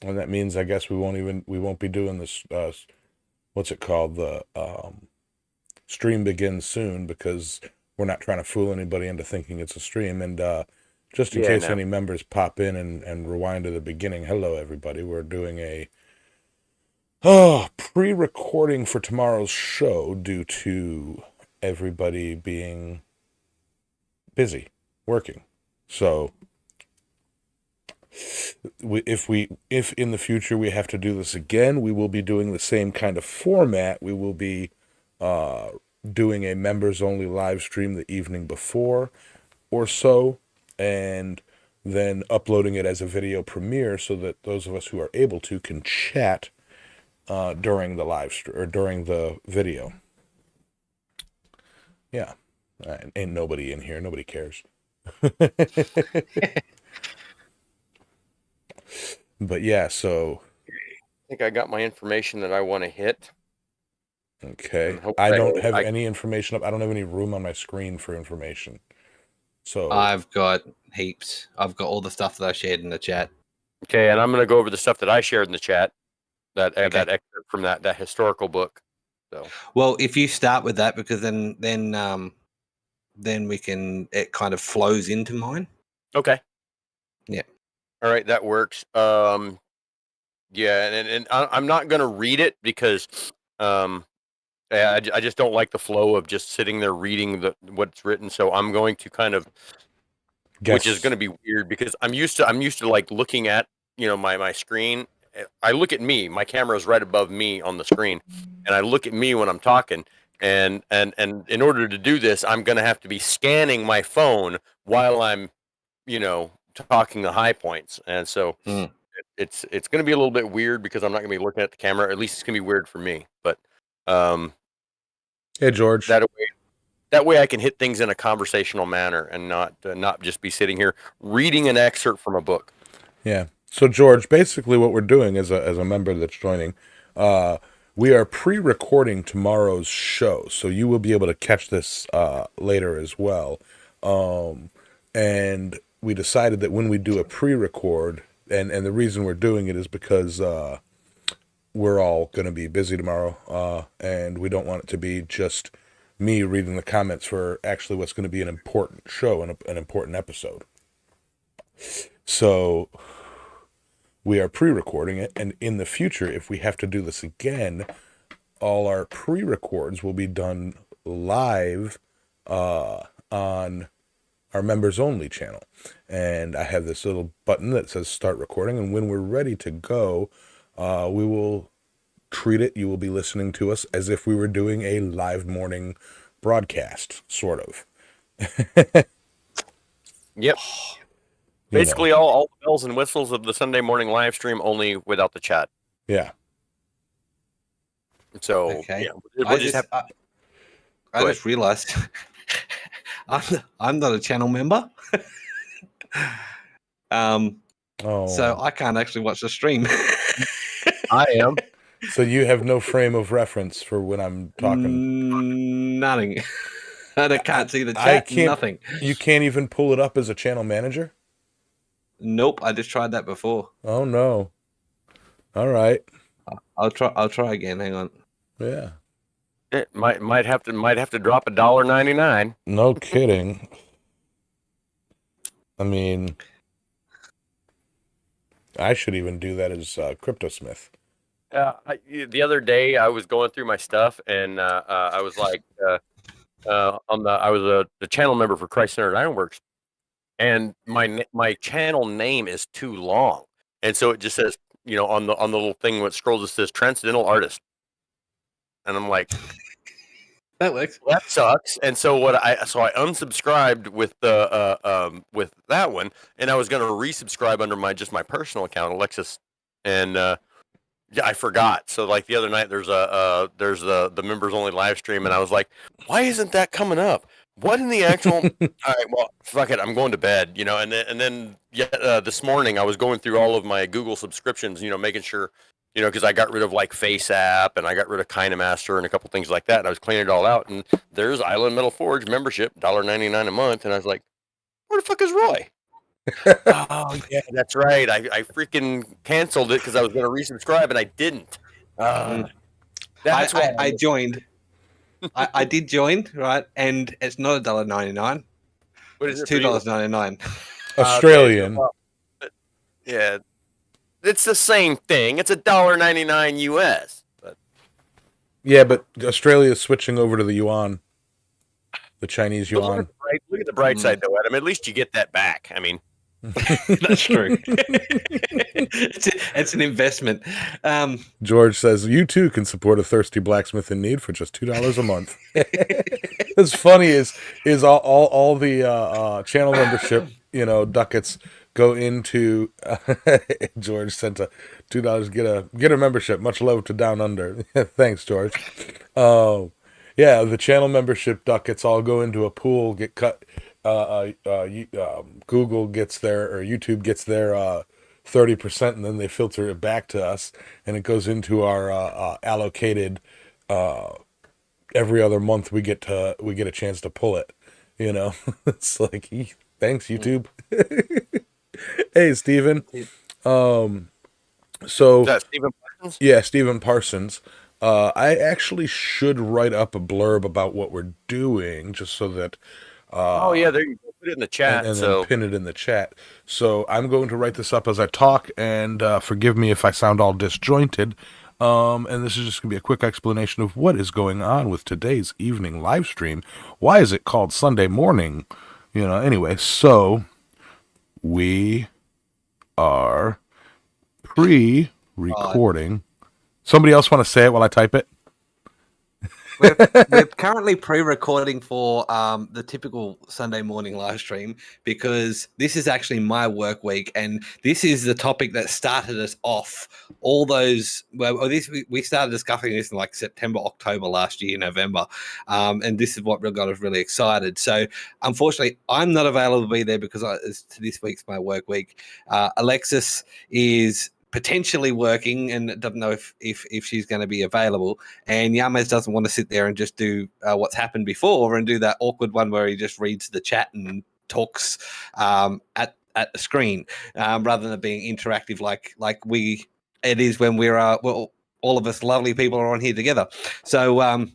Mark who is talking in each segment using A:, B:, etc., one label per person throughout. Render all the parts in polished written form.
A: And that means I guess we won't be doing this what's it called? The stream begins soon because we're not trying to fool anybody into thinking it's a stream. And just in
B: Yeah,
A: case
B: no.
A: any members pop in and rewind to the beginning, hello everybody. We're doing a pre-recording for tomorrow's show due to everybody being busy working. So if in the future we have to do this again, we will be doing the same kind of format. We will be uh, doing a members only live stream the evening before or so, and then uploading it as a video premiere so that those of us who are able to can chat during the live stream or during the video. Yeah, ain't nobody in here. Nobody cares. But yeah, so
B: I think I got my information that I want to hit.
A: okay.
B: And hope
A: I
B: I,
A: don't have
B: I
A: any information up. I don't have any room on my screen for information. So
C: I've got heaps. I've got all the stuff that I shared in the chat.
B: okay, and I'm going to go over the stuff that I shared in the chat. That
C: Okay.
B: that excerpt from that historical book. So
C: Well, if you start with that, because then we can, it kind of flows into mine.
B: okay.
C: Yeah.
B: All right, that works. Yeah, and I'm not going to read it because I just don't like the flow of just sitting there reading what's written. So I'm going to kind of, which is going to be weird because I'm used to like looking at my screen. I look at me. My camera is right above me on the screen, and I look at me when I'm talking. And in order to do this, I'm going to have to be scanning my phone while I'm, talking the high points. And so it's going to be a little bit weird because I'm not going to be looking at the camera. At least it's going to be weird for me. But
A: hey George.
B: That way I can hit things in a conversational manner and not just be sitting here reading an excerpt from a book.
A: Yeah. So George, basically what we're doing as a member that's joining, we are pre-recording tomorrow's show, so you will be able to catch this later as well. And we decided that when we do a pre-record, and the reason we're doing it is because we're all going to be busy tomorrow, and we don't want it to be just me reading the comments for actually what's going to be an important show and an important episode. So we are pre-recording it, and in the future, if we have to do this again, all our pre-records will be done live on our members only channel. And I have this little button that says start recording, and when we're ready to go, we will treat it. You will be listening to us as if we were doing a live morning broadcast, sort of.
B: Yep. Basically, all the bells and whistles of the Sunday morning live stream, only without the chat.
A: Yeah.
B: So
C: okay.
B: Yeah,
C: I just realized I'm not a channel member. So I can't actually watch the stream.
B: I am.
A: So you have no frame of reference for when I'm talking?
C: Nothing. I can't see the chat. Nothing.
A: You can't even pull it up as a channel manager?
C: Nope. I just tried that before.
A: Oh no. All right.
C: I'll try again. Hang on.
A: Yeah.
B: It might have to drop $1.99.
A: No kidding. I mean, I should even do that as CryptoSmith.
B: The other day I was going through my stuff and I was like, I was the channel member for Christ Centered Ironworks, and my channel name is too long, and so it just says, on the little thing when it scrolls, it says Transcendental Artist, and I'm like,
C: that works.
B: Well, that sucks. And so I unsubscribed with the with that one, and I was going to resubscribe under my personal account, Alexis, and yeah, I forgot. So like the other night, there's the members only live stream, and I was like, why isn't that coming up? What in the actual? All right, well, fuck it, I'm going to bed, and then this morning I was going through all of my Google subscriptions, making sure, because I got rid of like Face App and I got rid of KinaMaster and a couple things like that, and I was cleaning it all out, and there's Island Metal Forge membership, $1.99 a month, and I was like, where the fuck is Roy? Oh yeah, that's right. I freaking canceled it because I was going to resubscribe and I didn't. That's why
C: I joined. I did join, right? And it's not $1.99.
B: What is
C: It's
B: it for you?
C: $2.99.
A: Australian.
B: Okay, well, yeah, it's the same thing. It's $1.99 US. But
A: Yeah, but Australia's switching over to the yuan, the Chinese
B: look
A: yuan.
B: at the bright side, though, Adam. At least you get that back. I mean,
C: That's true. It's an investment.
A: George says you too can support a thirsty blacksmith in need for just $2 a month. What's funny is all the channel membership ducats go into George sent a $2 get a membership. Much love to Down Under. Thanks, George. Yeah, the channel membership ducats all go into a pool, get cut. Google gets their or YouTube gets their 30%, and then they filter it back to us, and it goes into our allocated. Every other month we get a chance to pull it. It's like, thanks YouTube. Hey, Steven. So
B: is that Stephen Parsons?
A: yeah, Stephen Parsons. I actually should write up a blurb about what we're doing, just so that
B: Oh yeah, there you go. Put it in the chat.
A: and
B: So
A: then pin it in the chat. So I'm going to write this up as I talk, and forgive me if I sound all disjointed. And this is just going to be a quick explanation of what is going on with today's evening live stream. Why is it called Sunday morning? Anyway, so we are pre-recording. Somebody else want to say it while I type it?
C: We're currently pre-recording for the typical Sunday morning live stream because this is actually my work week, and this is the topic that started us off. All those we started discussing this in like September, October last year, November, and this is what got us really excited. So, unfortunately, I'm not available to be there because this week's my work week. Alexis is potentially working and doesn't know if she's going to be available, and Yamez doesn't want to sit there and just do what's happened before and do that awkward one where he just reads the chat and talks at the screen rather than being interactive like it is when we're all of us lovely people are on here together. So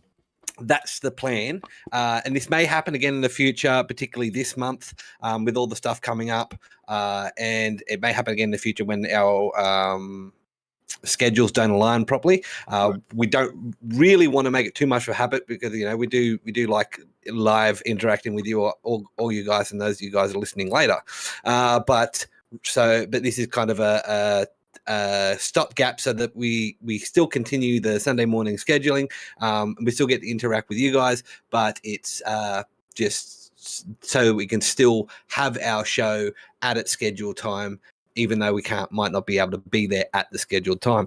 C: that's the plan, and this may happen again in the future, particularly this month with all the stuff coming up, and it may happen again in the future when our schedules don't align properly. We don't really want to make it too much of a habit because we do like live interacting with you, all you guys, and those of you guys are listening later. But this is kind of a stopgap so that we still continue the Sunday morning scheduling. We still get to interact with you guys, but it's just so we can still have our show at its scheduled time, even though we might not be able to be there at the scheduled time.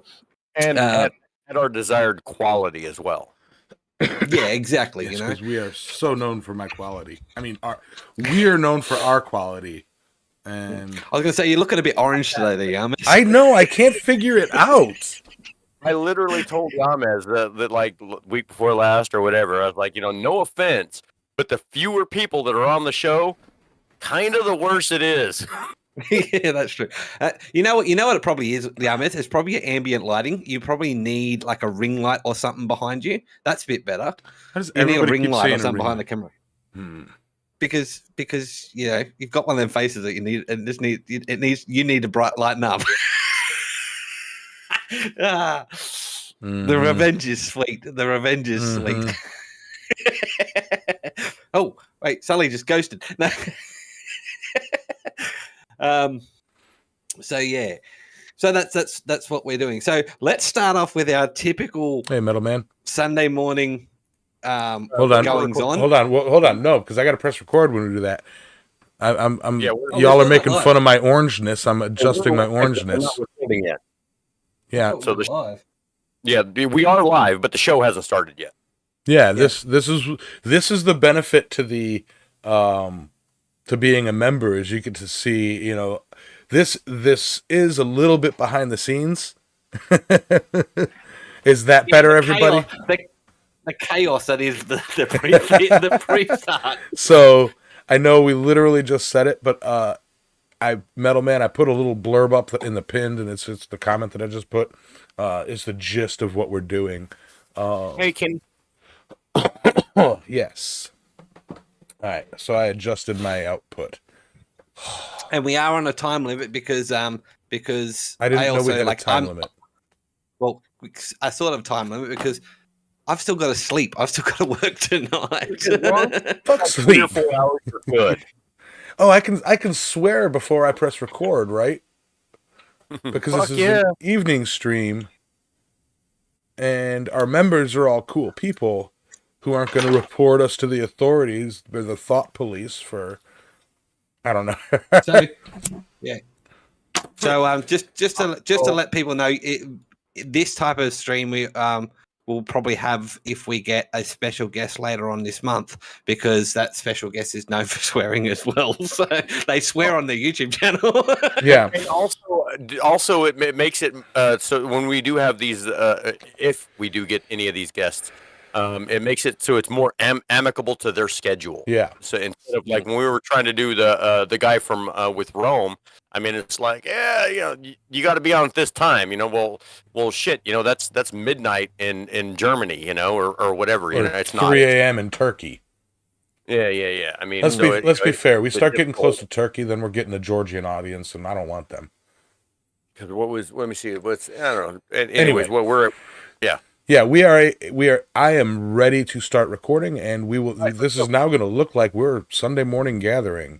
B: And at our desired quality as well.
C: Yeah, exactly.
A: Yes, because we are so known for my quality. I mean, we are known for our quality. And
C: I was going to say, you're looking a bit orange today there, Yamis.
A: I know, I can't figure it out.
B: I literally told Yamez that like week before last or whatever, I was like, no offense, but the fewer people that are on the show, kind of the worse it is.
C: Yeah, that's true. You know what it probably is, Yamis? It's probably your ambient lighting. You probably need like a ring light or something behind you. That's a bit better. You need a ring light or something behind the camera. Because you've got one of them faces that you need, and you need to bright lighten up. The revenge is sweet. The revenge is sweet. Oh wait, Sully just ghosted. No. So yeah, so that's what we're doing. So let's start off with our typical
A: Metal Man
C: Sunday morning.
A: Hold on. No, because I got to press record when we do that. Y'all are making fun of my orangeness. I'm adjusting my orangeness.
B: We're not recording yet.
A: Yeah.
C: So live.
B: Yeah, we are live, but the show hasn't started yet.
A: Yeah. This is the benefit to the to being a member, is you get to see this is a little bit behind the scenes. Is that better, everybody?
C: The chaos that is the pre-start.
A: So I know we literally just said it, but Metal Man, I put a little blurb up in the pinned, and it's the comment that I just put. It's the gist of what we're doing.
B: Hey, Ken.
A: Yes. All right. So I adjusted my output.
C: And we are on a time limit because
A: I didn't know we had a time limit.
C: Well, I sort of time limit because I've still got to sleep. I've still got to work tonight.
A: Fuck sleep.
B: 3 or 4 hours are good.
A: Oh, I can swear before I press record, right? Because this is an evening stream, and our members are all cool people who aren't going to report us to the authorities. They're the thought police for, I don't know.
C: So, yeah. So just to let people know, this type of stream we'll probably have if we get a special guest later on this month, because that special guest is known for swearing as well. So they swear on their YouTube channel.
A: Yeah.
B: And also it makes it so when we do have these, if we do get any of these guests, it makes it so it's more amicable to their schedule.
A: Yeah.
B: So instead of like when we were trying to do the guy from with Rome, I mean, it's like, yeah, you know, you got to be on at this time, you know. Well, shit, you know, that's midnight in Germany, you know, or whatever. You know, it's
A: 3 a.m. in Turkey.
B: Yeah. I mean,
A: let's be fair. We start getting close to Turkey, then we're getting a Georgian audience, and I don't want them.
B: Because let me see. I don't know. Anyways, what we're, yeah.
A: Yeah, we are. I am ready to start recording, and we will. This is now going to look like we're Sunday morning gathering,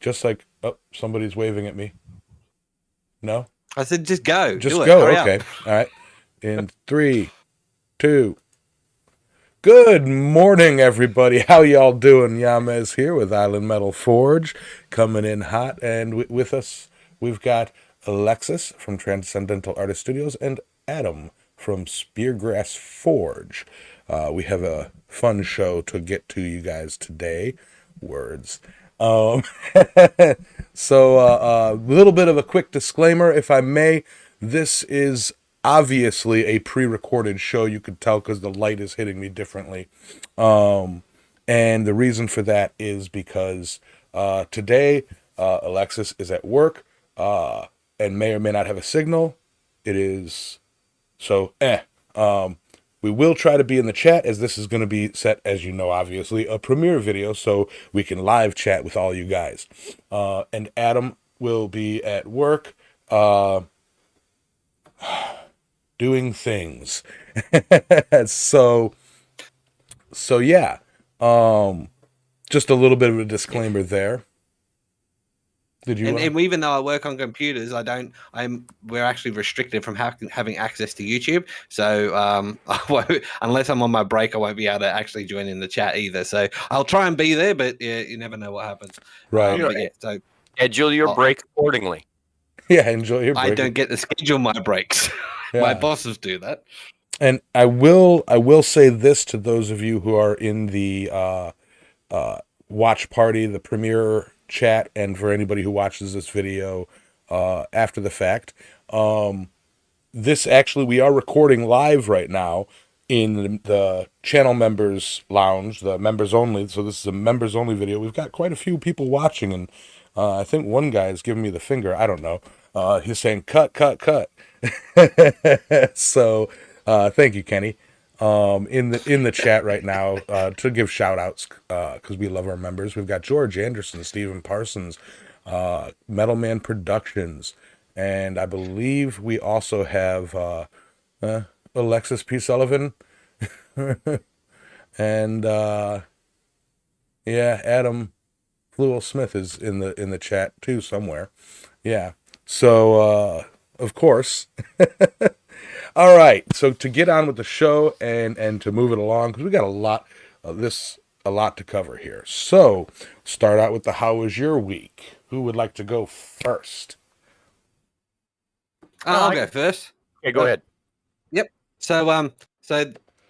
A: just like. Oh, somebody's waving at me. No,
C: I said, just go.
A: Just go. Okay. All right. In 3, 2. Good morning, everybody. How y'all doing? Yamez here with Island Metal Forge, coming in hot, and with us we've got Alexis from Transcendental Artist Studios and Adam from Speargrass Forge. We have a fun show to get to you guys today. Words. So a little bit of a quick disclaimer, if I may. This is obviously a pre-recorded show. You could tell because the light is hitting me differently. And the reason for that is because today Alexis is at work and may or may not have a signal. It is... So, we will try to be in the chat, as this is going to be set, as you know, obviously, a premiere video, so we can live chat with all you guys. And Adam will be at work doing things. So yeah. Just a little bit of a disclaimer there. Did you?
C: And even though I work on computers, we're actually restricted from having access to YouTube. So I won't, unless I'm on my break, I won't be able to actually join in the chat either. So I'll try and be there, but you never know what happens.
A: Right.
C: But yeah, so
B: schedule your break accordingly.
A: Yeah, enjoy your break.
C: I don't get to schedule my breaks.
A: Yeah.
C: My bosses do that.
A: And I will say this to those of you who are in the watch party, the premiere chat, and for anybody who watches this video after the fact, this actually, we are recording live right now in the channel members lounge, the members only. So this is a members only video. We've got quite a few people watching, and I think one guy is giving me the finger. I don't know. He's saying cut. So thank you, Kenny. In the chat right now, to give shout outs, because we love our members. We've got George Anderson, Stephen Parsons, Metal Man Productions, and I believe we also have Alexis P. Sullivan, and Adam Fluel Smith is in the chat too somewhere. Yeah. So of course. All right, so to get on with the show and to move it along, because we got a lot to cover here. So start out with the how was your week? Who would like to go first?
C: I'll go first.
B: Okay, go ahead.
C: Yep. So I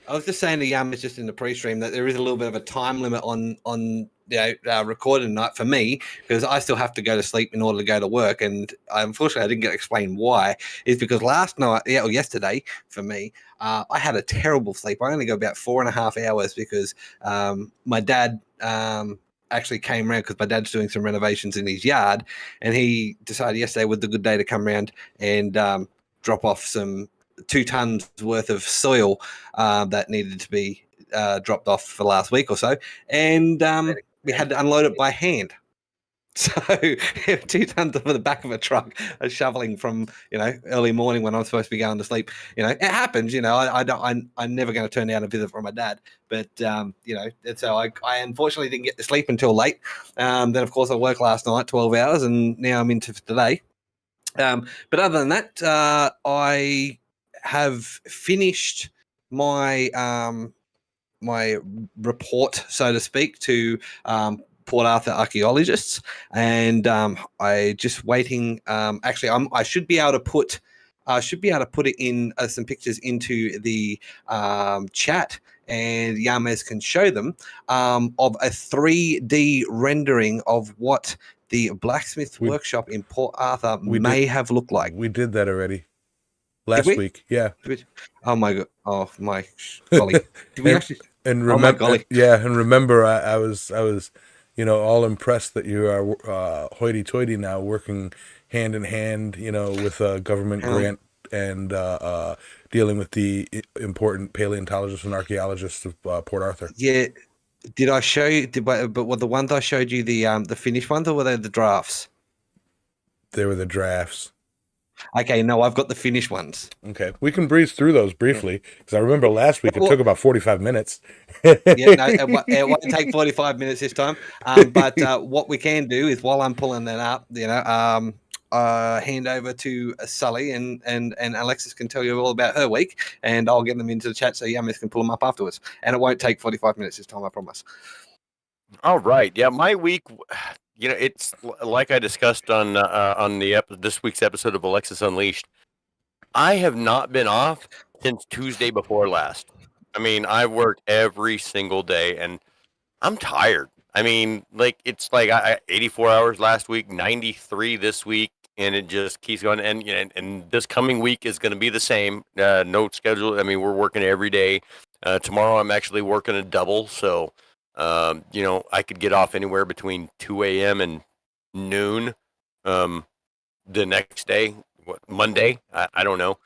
C: was just saying to Yam, just in the pre-stream, that there is a little bit of a time limit on recording night for me, because I still have to go to sleep in order to go to work, and unfortunately I didn't get to explain why. Is because yesterday for me, I had a terrible sleep. I only got about 4.5 hours because my dad actually came around because my dad's doing some renovations in his yard, and he decided yesterday was the good day to come around and drop off some 2 tons worth of soil that needed to be dropped off for the last week or so, and we had to unload it by hand. So 2 tons over the back of a truck, shoveling from early morning when I'm supposed to be going to sleep. It happens. I'm never going to turn down a visit from my dad, but and so I unfortunately didn't get to sleep until late. Then of course I worked last night 12 hours, and now I'm into today. But other than that, I have finished my my report, so to speak, to Port Arthur archaeologists, and I just waiting. Actually, I should be able to put it in some pictures into the chat, and Yames can show them of a 3D rendering of what the blacksmith workshop in Port Arthur may have looked like.
A: We did that already last week. Yeah.
C: Oh my god! Oh my golly! Did we actually?
A: And remember, and remember, I was, all impressed that you are hoity-toity now, working hand in hand, with a government grant and dealing with the important paleontologists and archaeologists of Port Arthur.
C: Yeah, did I show you? But were the ones I showed you the finished ones, or were they the drafts?
A: They were the drafts.
C: Okay, no, I've got the finished ones.
A: Okay, we can breeze through those briefly, because I remember last week it took about 45 minutes.
C: Yeah, no, it won't take 45 minutes this time. But what we can do is, while I'm pulling that up, hand over to Sully, and Alexis can tell you all about her week, and I'll get them into the chat so Yamis can pull them up afterwards. And it won't take 45 minutes this time, I promise.
B: All right. Yeah, my week, it's like I discussed on this week's episode of Alexis Unleashed. I have not been off since Tuesday before last. I mean, I've worked every single day, and I'm tired. I mean, it's like I 84 hours last week, 93 this week, and it just keeps going. And this coming week is going to be the same. No schedule. I mean, we're working every day. Tomorrow I'm actually working a double, so I could get off anywhere between 2 a.m. and noon. The next day, Monday, I don't know.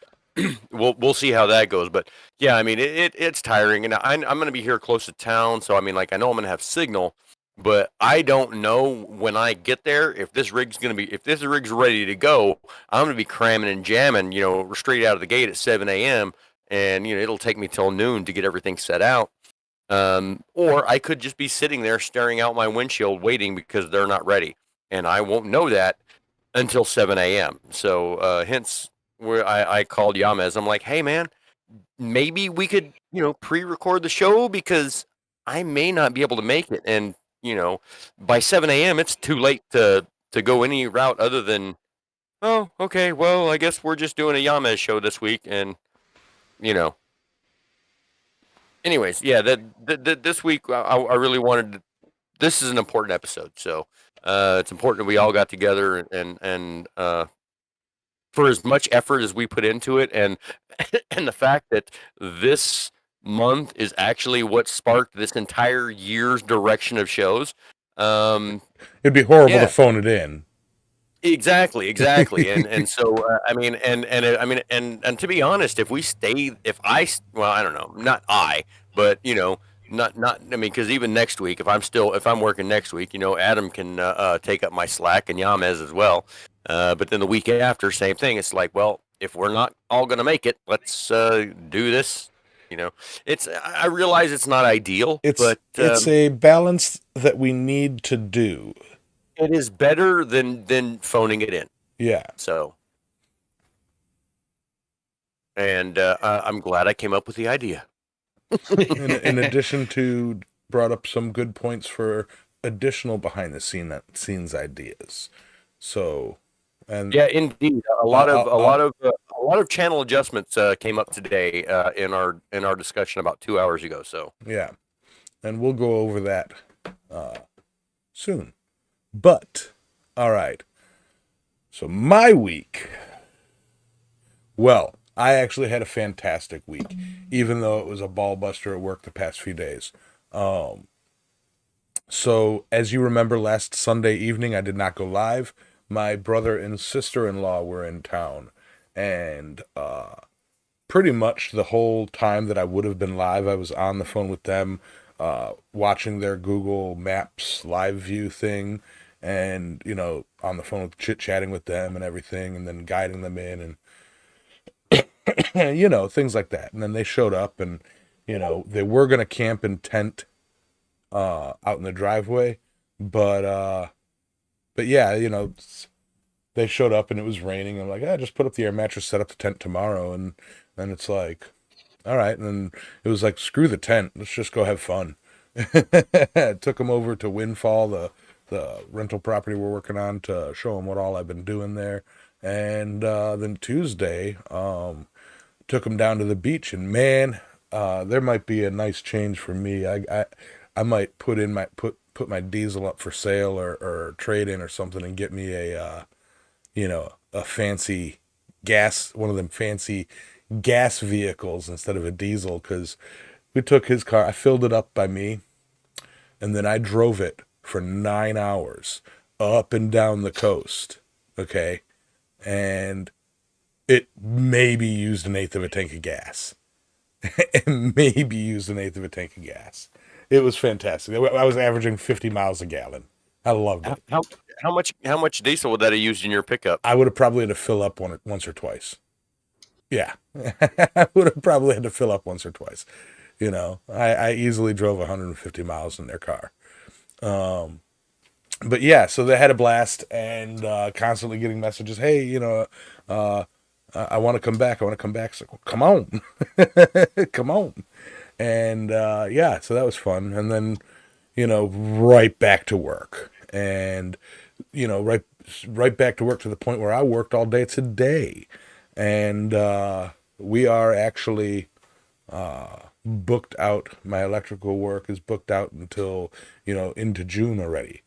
B: We'll see how that goes, but yeah, I mean it's tiring, and I'm going to be here close to town, so I mean, I know I'm going to have signal, but I don't know when I get there if this rig's ready to go. I'm going to be cramming and jamming, straight out of the gate at 7 a.m. and it'll take me till noon to get everything set out. Or I could just be sitting there staring out my windshield waiting because they're not ready, and I won't know that until 7 a.m. So hence where I called Yames. I'm like, hey man, maybe we could, pre-record the show because I may not be able to make it. And, by 7 a.m. it's too late to go any route other than, oh, okay, well, I guess we're just doing a Yames show this week. And, anyways, yeah, this week I really wanted this is an important episode. So it's important that we all got together and for as much effort as we put into it, and the fact that this month is actually what sparked this entire year's direction of shows.
A: It'd be horrible to phone it in.
B: Exactly, and so I mean, and to be honest, if I don't know, not I, but not I mean, because even next week, if I'm working next week, Adam can take up my slack, and Yames as well. But then the week after, same thing. It's like, well, if we're not all going to make it, let's do this. I realize it's not ideal, but
A: it's a balance that we need to do.
B: It is better than phoning it in.
A: Yeah.
B: So, and I'm glad I came up with the idea.
A: In addition to brought up some good points for additional behind the scenes ideas. So. And
B: yeah, indeed, a lot of channel adjustments came up today in our discussion about 2 hours ago. So
A: yeah, and we'll go over that soon. But all right, so my week. Well, I actually had a fantastic week, even though it was a ball buster at work the past few days. So, as you remember, last Sunday evening, I did not go live. My brother and sister-in-law were in town, and pretty much the whole time that I would have been live, I was on the phone with them, watching their Google Maps live view thing, and on the phone with chit-chatting with them and everything, and then guiding them in, and things like that. And then they showed up, and they were gonna camp in tent out in the driveway, but yeah, they showed up and it was raining. I'm like, just put up the air mattress, set up the tent tomorrow. And then it's like, all right. And then it was like, screw the tent. Let's just go have fun. Took them over to Windfall, the rental property we're working on, to show them what all I've been doing there. And then Tuesday, took them down to the beach. And man, there might be a nice change for me. I might put my diesel up for sale or trade in or something and get me a fancy one of them fancy gas vehicles instead of a diesel, because we took his car, I filled it up by me, and then I drove it for 9 hours up and down the coast, okay? And it maybe used an eighth of a tank of gas. Maybe used an eighth of a tank of gas. It was fantastic. I was averaging 50 miles a gallon. I loved it.
B: How much diesel would that have used in your pickup?
A: I would have probably had to fill up once or twice. Yeah. I would have probably had to fill up once or twice. I easily drove 150 miles in their car. But yeah, so they had a blast, and constantly getting messages, hey, I want to come back. I want to come back. It's like, well, come on. Come on. And yeah, so that was fun. And then, right back to work. And, right back to work to the point where I worked all day today. And we are actually booked out. My electrical work is booked out until, into June already.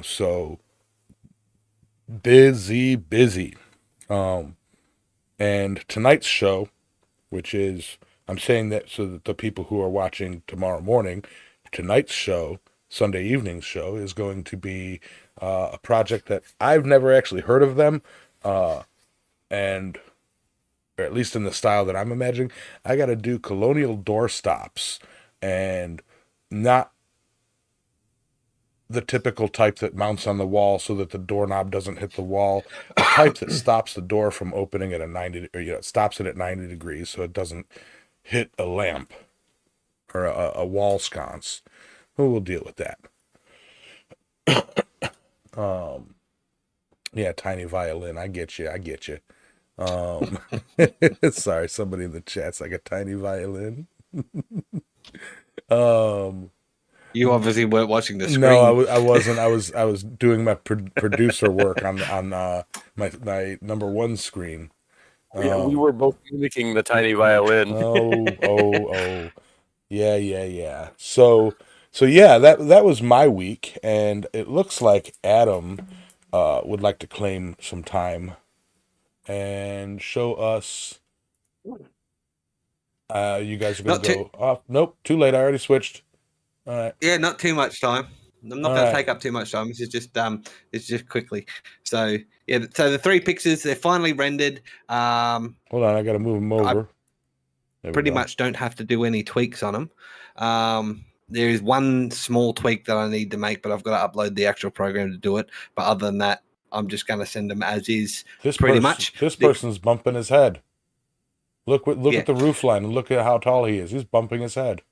A: So busy. And tonight's show, which is, I'm saying that so that the people who are watching tomorrow morning, tonight's show, Sunday evening's show, is going to be a project that I've never actually heard of them, and or at least in the style that I'm imagining. I got to do colonial door stops, and not the typical type that mounts on the wall so that the doorknob doesn't hit the wall. A type that stops the door from opening at a 90, or stops it at 90 degrees so it doesn't hit a lamp or a wall sconce. Well, we'll deal with that. Yeah, tiny violin. I get you. Sorry, somebody in the chat's like a tiny violin.
C: You obviously weren't watching the screen.
A: No, I wasn't. I was doing my producer work on my number one screen.
B: We were both mimicking the tiny violin.
A: Oh. Yeah. So yeah, that was my week, and it looks like Adam would like to claim some time and show us. You guys are going to go off. Nope, too late. I already switched. All right.
C: Yeah, not too much time. I'm not going to take up too much time. This is just quickly. So yeah, so the 3 pictures, they're finally rendered.
A: Hold on, I got to move them over.
C: Pretty much don't have to do any tweaks on them. There is one small tweak that I need to make, but I've got to upload the actual program to do it. But other than that, I'm just going to send them as is. This
A: person's bumping his head. Look at the roof line and look at how tall he is. He's bumping his head.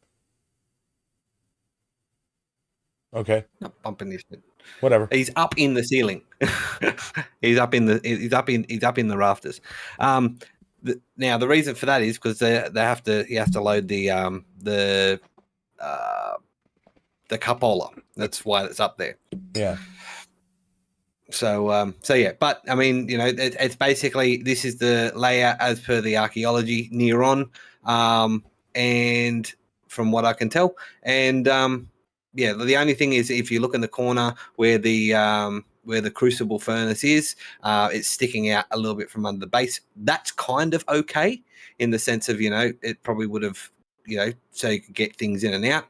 A: Okay.
C: Not bumping his head.
A: Whatever.
C: He's up in the ceiling. He's up in the rafters. Now the reason for that is because he has to load the cupola. That's why it's up there.
A: Yeah.
C: So yeah, but I mean, it's basically, this is the layout as per the archaeology neuron, and from what I can tell, and yeah, the only thing is if you look in the corner where the crucible furnace is, it's sticking out a little bit from under the base. That's kind of okay in the sense of, it probably would have, so you could get things in and out.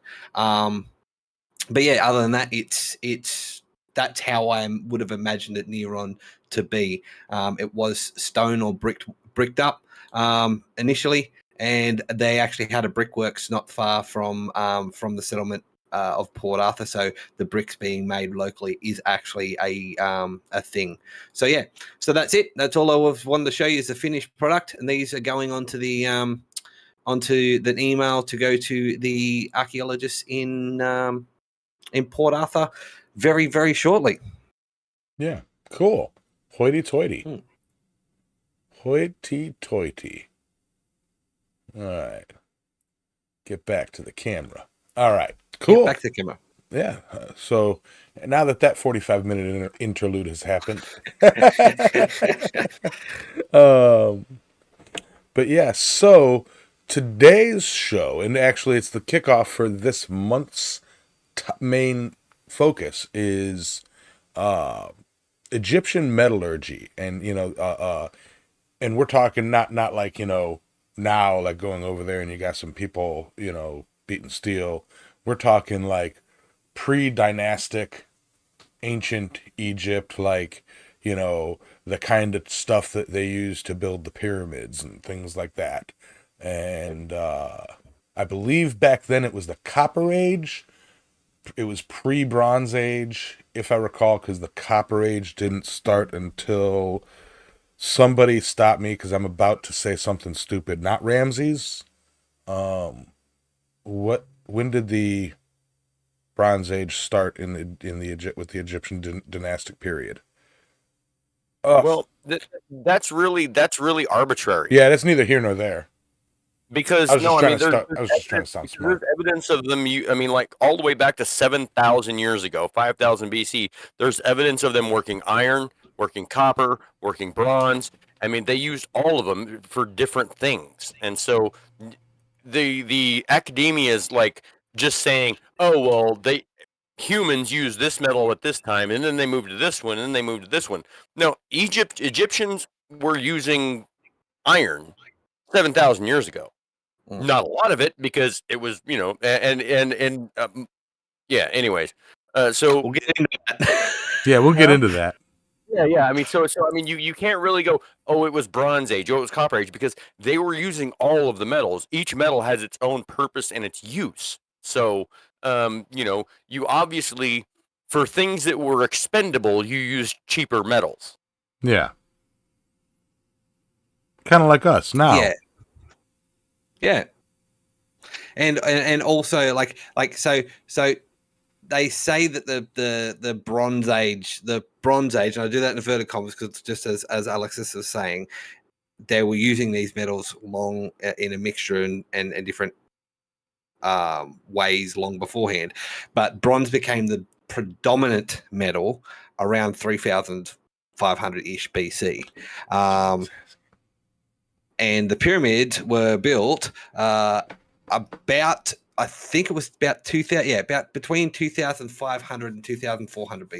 C: but yeah, other than that, it's that's how I would have imagined it Neron to be. It was stone or bricked up initially, and they actually had a brickworks not far from the settlement of Port Arthur. So the bricks being made locally is actually a thing. So yeah, so that's it. That's all I wanted to show you is the finished product, and these are going onto the email to go to the archaeologists in Port Arthur very, very shortly.
A: Yeah, cool. Hoity-toity.
C: Hmm.
A: Hoity-toity. All right. Get back to the camera. All right, cool.
C: Get back to the camera.
A: Yeah. So now that 45-minute interlude has happened, but yeah. So today's show, and actually it's the kickoff for this month's main focus, is Egyptian metallurgy, and and we're talking not like now, like going over there and you got some people beating steel. We're talking like pre-dynastic ancient Egypt, like the kind of stuff that they used to build the pyramids and things like that. And I believe back then it was the Copper Age. It was pre-Bronze Age, if I recall, because the Copper Age didn't start until, somebody stop me because I'm about to say something stupid. Not Ramses. When did the Bronze Age start with the Egyptian dynastic period?
B: Well, that's really arbitrary.
A: Yeah, that's neither here nor there.
B: Because
A: I was just trying to sound smart.
B: There's evidence of them. Like all the way back to 7,000 years ago, 5,000 BC. There's evidence of them working iron, working copper, working bronze. I mean, they used all of them for different things. And so, the academia is like just saying, "Oh well, humans used this metal at this time, and then they moved to this one, and then they moved to this one." No, Egyptians were using iron 7,000 years ago. Not a lot of it because it was, yeah. Anyways, so
C: we'll get into that.
A: Yeah, we'll get into that.
B: Yeah. I mean, you can't really go, oh, it was Bronze Age, oh, it was Copper Age, because they were using all of the metals. Each metal has its own purpose and its use. So, you obviously, for things that were expendable, you use cheaper metals.
A: Yeah. Kind of like us now.
C: Yeah. And also so they say that the Bronze Age, and I do that in inverted commas because just as Alexis was saying, they were using these metals long in a mixture and different ways long beforehand, but bronze became the predominant metal around 3,500-ish BC. And the pyramids were built about, I think it was about 2,000, about between 2,500 and 2,400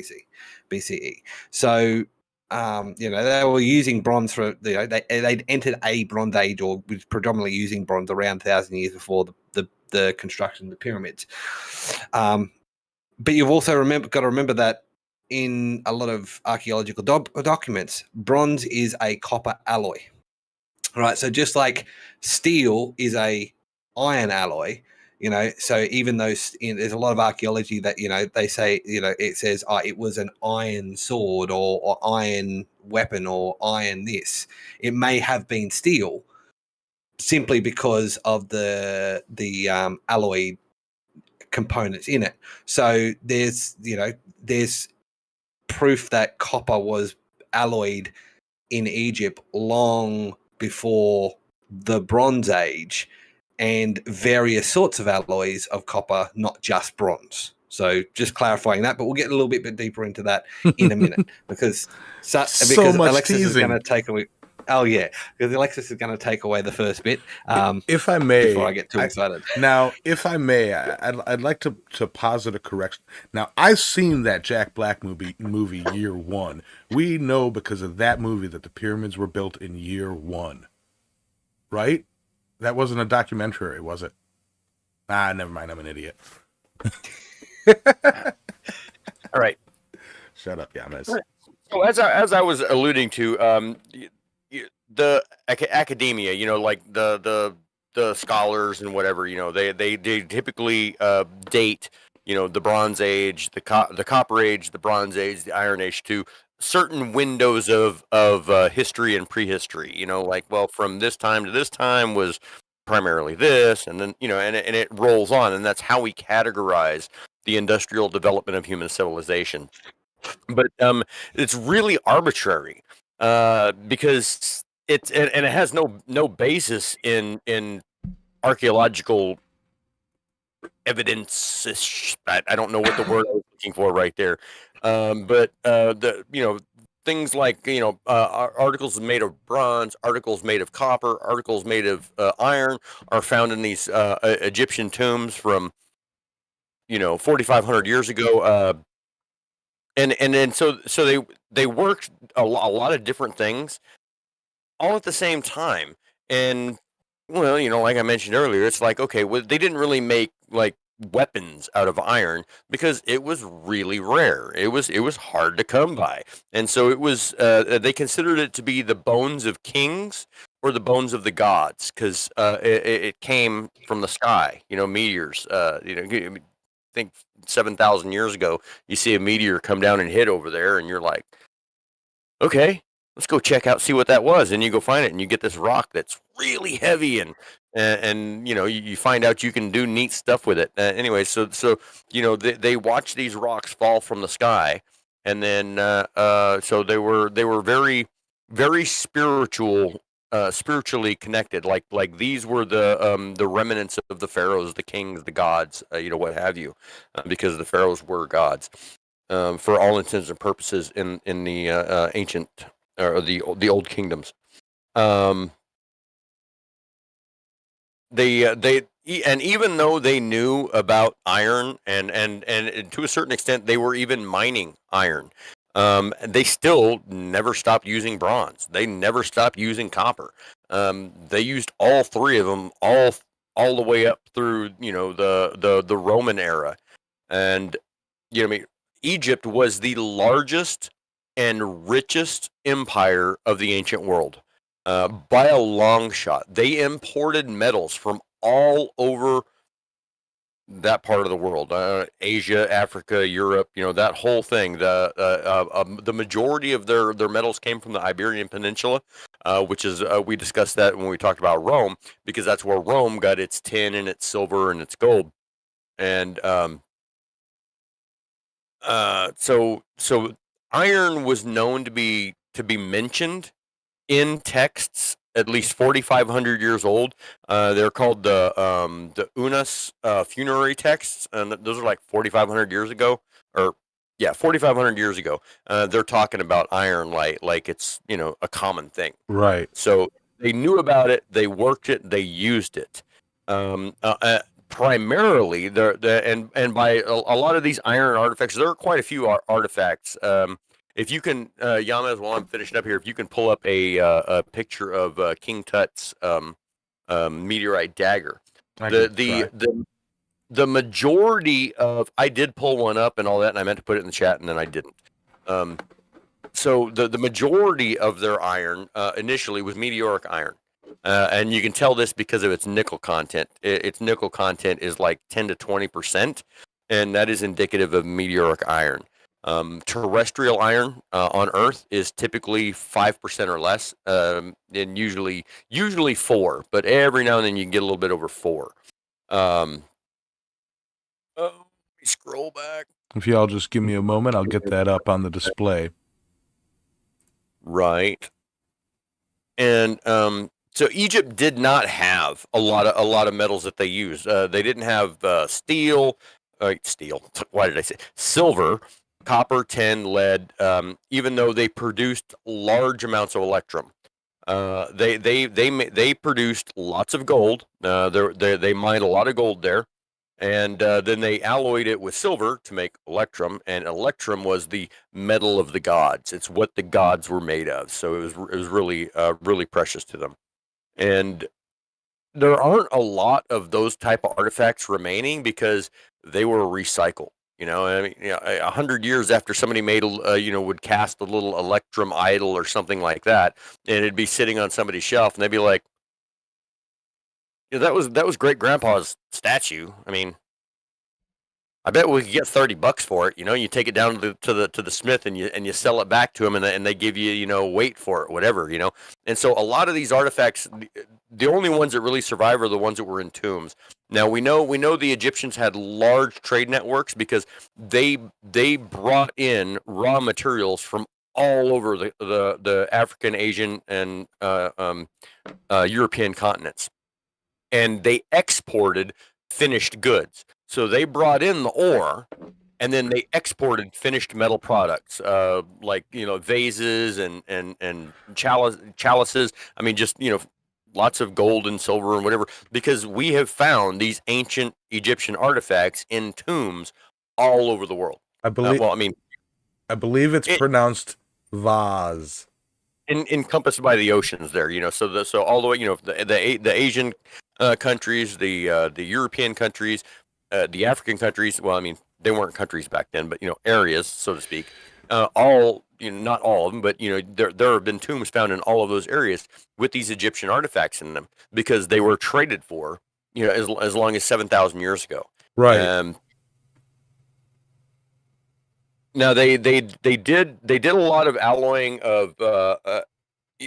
C: BCE. So, they were using bronze for, they'd entered a Bronze Age, or was predominantly using bronze around 1,000 years before the construction of the pyramids. But you've also got to remember that in a lot of archaeological documents, bronze is a copper alloy. Right, so just like steel is a iron alloy, so even though there's a lot of archaeology that they say it says it was an iron sword or iron weapon or iron this, it may have been steel simply because of the alloy components in it. So there's proof that copper was alloyed in Egypt long before the Bronze Age, and various sorts of alloys of copper, not just bronze. So just clarifying that, but we'll get a little bit deeper into that in a minute because
A: much
C: Alexis
A: teasing.
C: is going to take away. Oh yeah, because Alexis is going to take away the first bit.
A: If I may,
C: before I get too excited.
A: Now, if I may, I'd like to posit a correction. Now, I've seen that Jack Black movie Year One. We know because of that movie that the pyramids were built in Year One. Right? That wasn't a documentary, was it? Never mind. I'm an idiot.
B: All right.
A: Shut up, Yamas.
B: So as I was alluding to, the academia, like the scholars and whatever, they typically date, the Bronze Age, the Copper Age, the Bronze Age, the Iron Age to certain windows of history and prehistory. Like, well, from this time to this time was primarily this, and then and it rolls on, and that's how we categorize the industrial development of human civilization. But it's really arbitrary because and it has no basis in archaeological evidence. I don't know what the word I was looking for right there, but the things like articles made of bronze, articles made of copper, articles made of iron are found in these Egyptian tombs from 4,500 years ago. And then so they worked a lot of different things all at the same time. And well, like I mentioned earlier, it's like, okay, well, they didn't really make like weapons out of iron because it was really rare. It was hard to come by, and so it was. They considered it to be the bones of kings or the bones of the gods because it came from the sky. Meteors. Think 7,000 years ago, you see a meteor come down and hit over there, and you're like, okay, let's go check out, see what that was. And you go find it, and you get this rock that's really heavy, and you find out you can do neat stuff with it. Anyway, so they watch these rocks fall from the sky, and then so they were very very spiritually connected. Like these were the remnants of the pharaohs, the kings, the gods, what have you, because the pharaohs were gods for all intents and purposes in the ancient or the old kingdoms. And even though they knew about iron and to a certain extent they were even mining iron, they still never stopped using bronze. They never stopped using copper. They used all three of them all the way up through the Roman era. And Egypt was the largest and richest empire of the ancient world by a long shot. They imported metals from all over that part of the world, Asia, Africa, Europe, that whole thing. The majority of their metals came from the Iberian Peninsula, which is we discussed that when we talked about Rome, because that's where Rome got its tin and its silver and its gold. And so iron was known to be mentioned in texts at least 4,500 years old. They're called the Unas funerary texts, and those are like 4,500 years ago, or 4,500 years ago. They're talking about iron like it's a common thing.
A: Right.
B: So they knew about it, they worked it, they used it. Primarily, and by a lot of these iron artifacts, there are quite a few artifacts. If you can, Yamaz, while I'm finishing up here, if you can pull up a picture of King Tut's meteorite dagger, the majority of, I did pull one up and all that, and I meant to put it in the chat, and then I didn't. So the majority of their iron initially was meteoric iron. And you can tell this because of its nickel content. Its nickel content is like 10 to 20%, and that is indicative of meteoric iron. Terrestrial iron on Earth is typically 5% or less, and usually 4, but every now and then you can get a little bit over 4. Let me scroll back.
A: If y'all just give me a moment, I'll get that up on the display.
B: Right. And so Egypt did not have a lot of metals that they used. They didn't have steel. Why did I say silver, copper, tin, lead? Even though they produced large amounts of electrum, they produced lots of gold. They mined a lot of gold there, and then they alloyed it with silver to make electrum. And electrum was the metal of the gods. It's what the gods were made of. So it was really really precious to them. And there aren't a lot of those type of artifacts remaining because they were recycled. You know, I mean, 100 years after somebody made, would cast a little electrum idol or something like that, and it'd be sitting on somebody's shelf, and they'd be like, that was great grandpa's statue. I mean, I bet we could get $30 for it. You know, you take it down to the smith and you sell it back to them, and they give you weight for it, whatever. And so a lot of these artifacts, the only ones that really survive are the ones that were in tombs. Now we know the Egyptians had large trade networks because they brought in raw materials from all over the African, Asian, and European continents, and they exported finished goods. So they brought in the ore, and then they exported finished metal products, like vases and chalices. I mean, just lots of gold and silver and whatever, because we have found these ancient Egyptian artifacts in tombs all over the world.
A: I believe. I believe it's pronounced vase.
B: Encompassed by the oceans there, so all the way, the Asian countries, the European countries, the African countries. Well, I mean, they weren't countries back then, but areas, so to speak. All, not all of them, but there have been tombs found in all of those areas with these Egyptian artifacts in them because they were traded for, as long as 7,000 years ago.
A: Right.
B: Now they did a lot of alloying of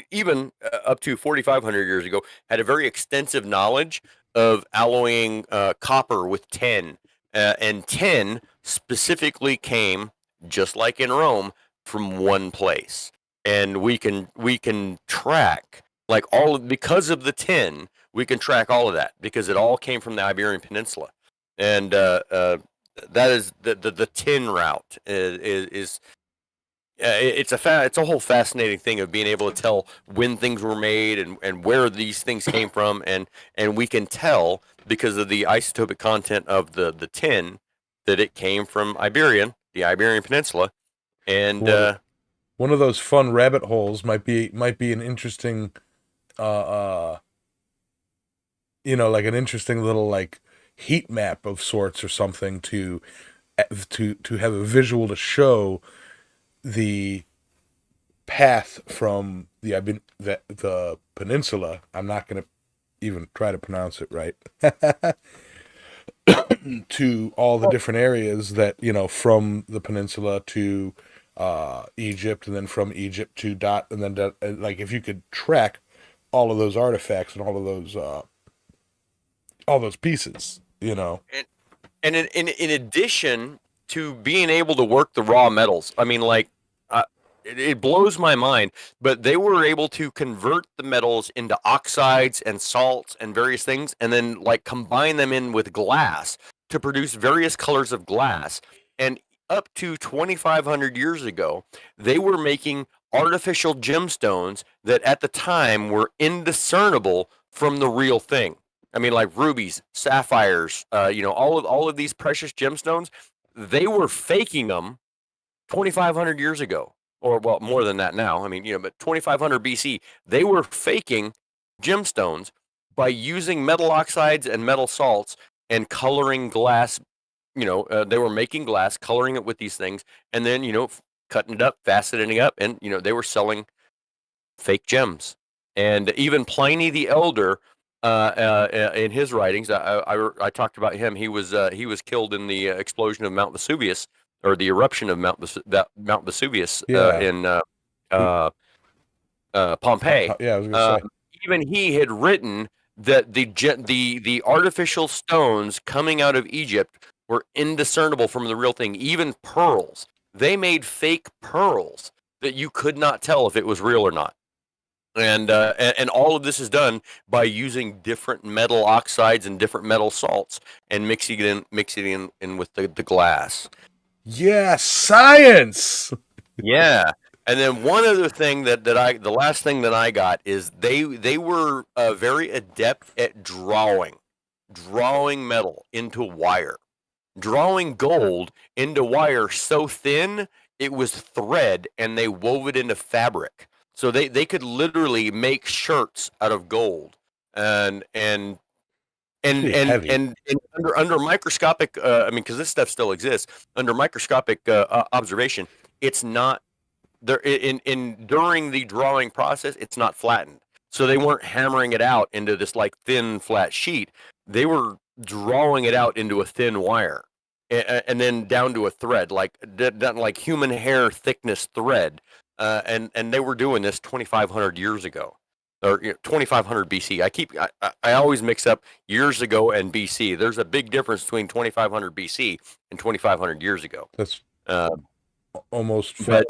B: even up to 4,500 years ago, had a very extensive knowledge of alloying copper with tin, and tin specifically came, just like in Rome, from one place, and we can track because of the tin, we can track all of that because it all came from the Iberian Peninsula, and that is the tin route is it's a whole fascinating thing of being able to tell when things were made and where these things came from, and we can tell because of the isotopic content of the tin that it came from the Iberian Peninsula, and
A: one of those fun rabbit holes might be an interesting, like an interesting little heat map of sorts or something to have a visual to show the path from the peninsula. I'm not going to even try to pronounce it right. To all the different areas that from the peninsula to Egypt, and then from Egypt to Dot, and then if you could track all of those artifacts and all those pieces,
B: And in addition to being able to work the raw metals, I mean, it blows my mind, but they were able to convert the metals into oxides and salts and various things, and then combine them in with glass to produce various colors of glass. And up to 2,500 years ago, they were making artificial gemstones that at the time were indiscernible from the real thing. I mean, like rubies, sapphires, all of these precious gemstones, they were faking them 2,500 years ago, or well, more than that now. I mean, but 2,500 BC, they were faking gemstones by using metal oxides and metal salts and coloring glass. They were making glass, coloring it with these things, and then cutting it up, faceting it up, and they were selling fake gems. And even Pliny the Elder, in his writings, I talked about him. He was killed in the explosion of Mount Vesuvius, or the eruption of Mount Vesuvius in Pompeii.
A: Yeah, I was gonna say.
B: Even he had written that the artificial stones coming out of Egypt were indiscernible from the real thing. Even pearls, they made fake pearls that you could not tell if it was real or not. And all of this is done by using different metal oxides and different metal salts and mixing it in with the glass.
A: Yeah, science.
B: Yeah. And then one other thing the last thing that I got is they were very adept at drawing metal into wire, drawing gold into wire so thin it was thread, and they wove it into fabric. So they could literally make shirts out of gold, and and
A: Pretty heavy.
B: and under microscopic, I mean, because this stuff still exists under microscopic observation, it's not there in during the drawing process. It's not flattened, so they weren't hammering it out into this like thin flat sheet. They were drawing it out into a thin wire, and then down to a thread, like human hair thickness thread, and they were doing this 2,500 years ago, or 2,500 BC. I always mix up years ago and BC. There's a big difference between 2,500 BC and 2,500 years ago.
A: That's
B: Uh,
A: almost
B: but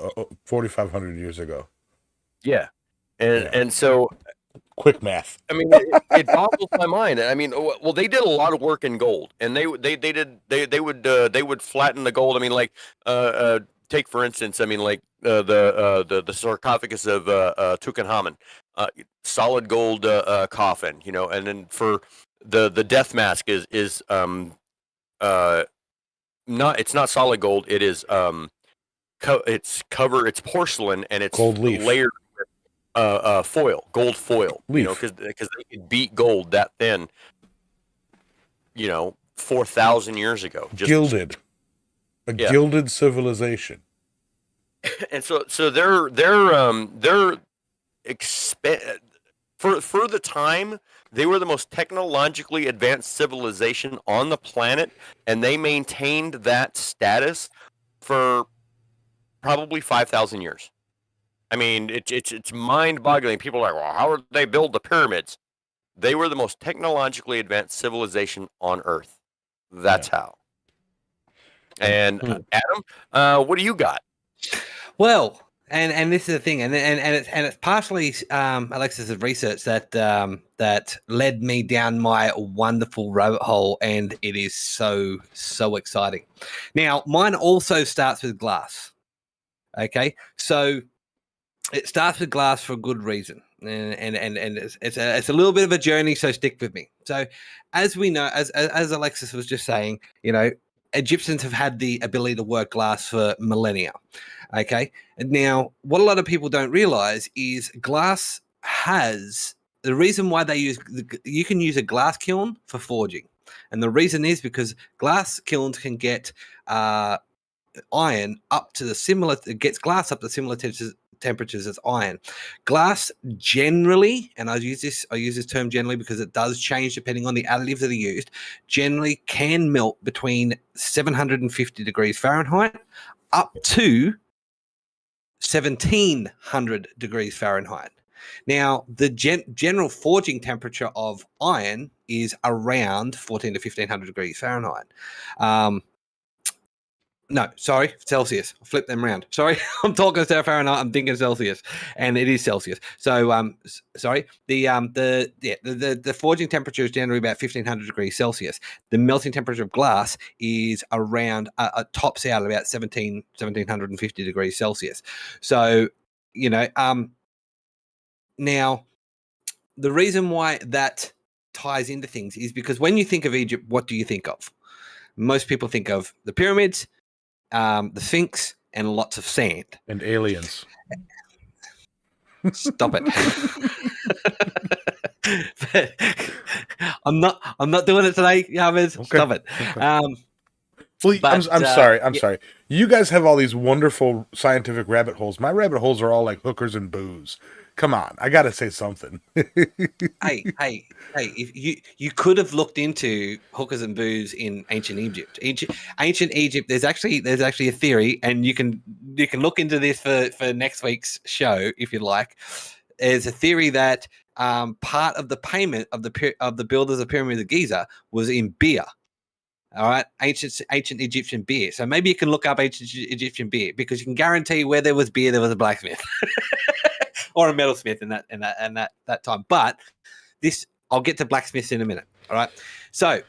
A: 4,500 years ago.
B: yeah,
A: Yeah.
B: and so
A: Quick math.
B: I mean, it boggles my mind. I mean, well, they did a lot of work in gold, and they would flatten the gold. I mean, like take for instance, I mean, like the sarcophagus of Tutankhamun, solid gold coffin, you know, and then for the death mask is not, it's not solid gold. It is it's porcelain, and it's
A: Gold leaf.
B: layered foil, gold foil,
A: Leaf.
B: you know, because they could beat gold that thin, you know, 4,000 years ago.
A: Gilded.
B: Yeah.
A: Gilded civilization.
B: And so they're for the time, they were the most technologically advanced civilization on the planet, and they maintained that status for probably 5,000 years. I mean, it's mind-boggling. People are like, well, how did they build the pyramids? They were the most technologically advanced civilization on Earth. That's how. And Adam, what do you got?
C: Well, and this is the thing, and it's partially Alexis's research that led me down my wonderful rabbit hole, and it is so exciting. Now, mine also starts with glass. Okay, so it starts with glass for a good reason, and it's a little bit of a journey, so stick with me. So, as we know, as Alexis was just saying, you know, Egyptians have had the ability to work glass for millennia. Okay, and now what a lot of people don't realize is glass has the reason why you can use a glass kiln for forging, and the reason is because glass kilns can get iron up to glass up to similar temperatures as iron. Glass generally, and I use this term generally because it does change depending on the additives that are used, generally can melt between 750 degrees Fahrenheit up to 1,700 degrees Fahrenheit. Now, the general forging temperature of iron is around 1,400 to 1,500 degrees Fahrenheit. No, sorry, Celsius. Flip them around. Sorry, I'm talking Fahrenheit. I'm thinking Celsius, and it is Celsius. So, sorry. The forging temperature is generally about 1,500 degrees Celsius. The melting temperature of glass is around tops out about 1,750 degrees Celsius. So, you know, now the reason why that ties into things is because when you think of Egypt, what do you think of? Most people think of the pyramids, the Sphinx, and lots of sand.
A: And aliens.
C: Stop it. I'm not doing it today, Yavez. Okay. Stop it.
A: Okay. I'm sorry. I'm sorry. You guys have all these wonderful scientific rabbit holes. My rabbit holes are all like hookers and booze. Come on, I gotta say something.
C: hey! If you could have looked into hookers and booze in ancient Egypt. Ancient Egypt. There's actually a theory, and you can look into this for next week's show if you like. There's a theory that part of the payment of the builders of pyramids of Giza was in beer. All right, ancient Egyptian beer. So maybe you can look up ancient Egyptian beer because you can guarantee where there was beer, there was a blacksmith. Or a metalsmith in that time. But this, I'll get to blacksmiths in a minute. All right. So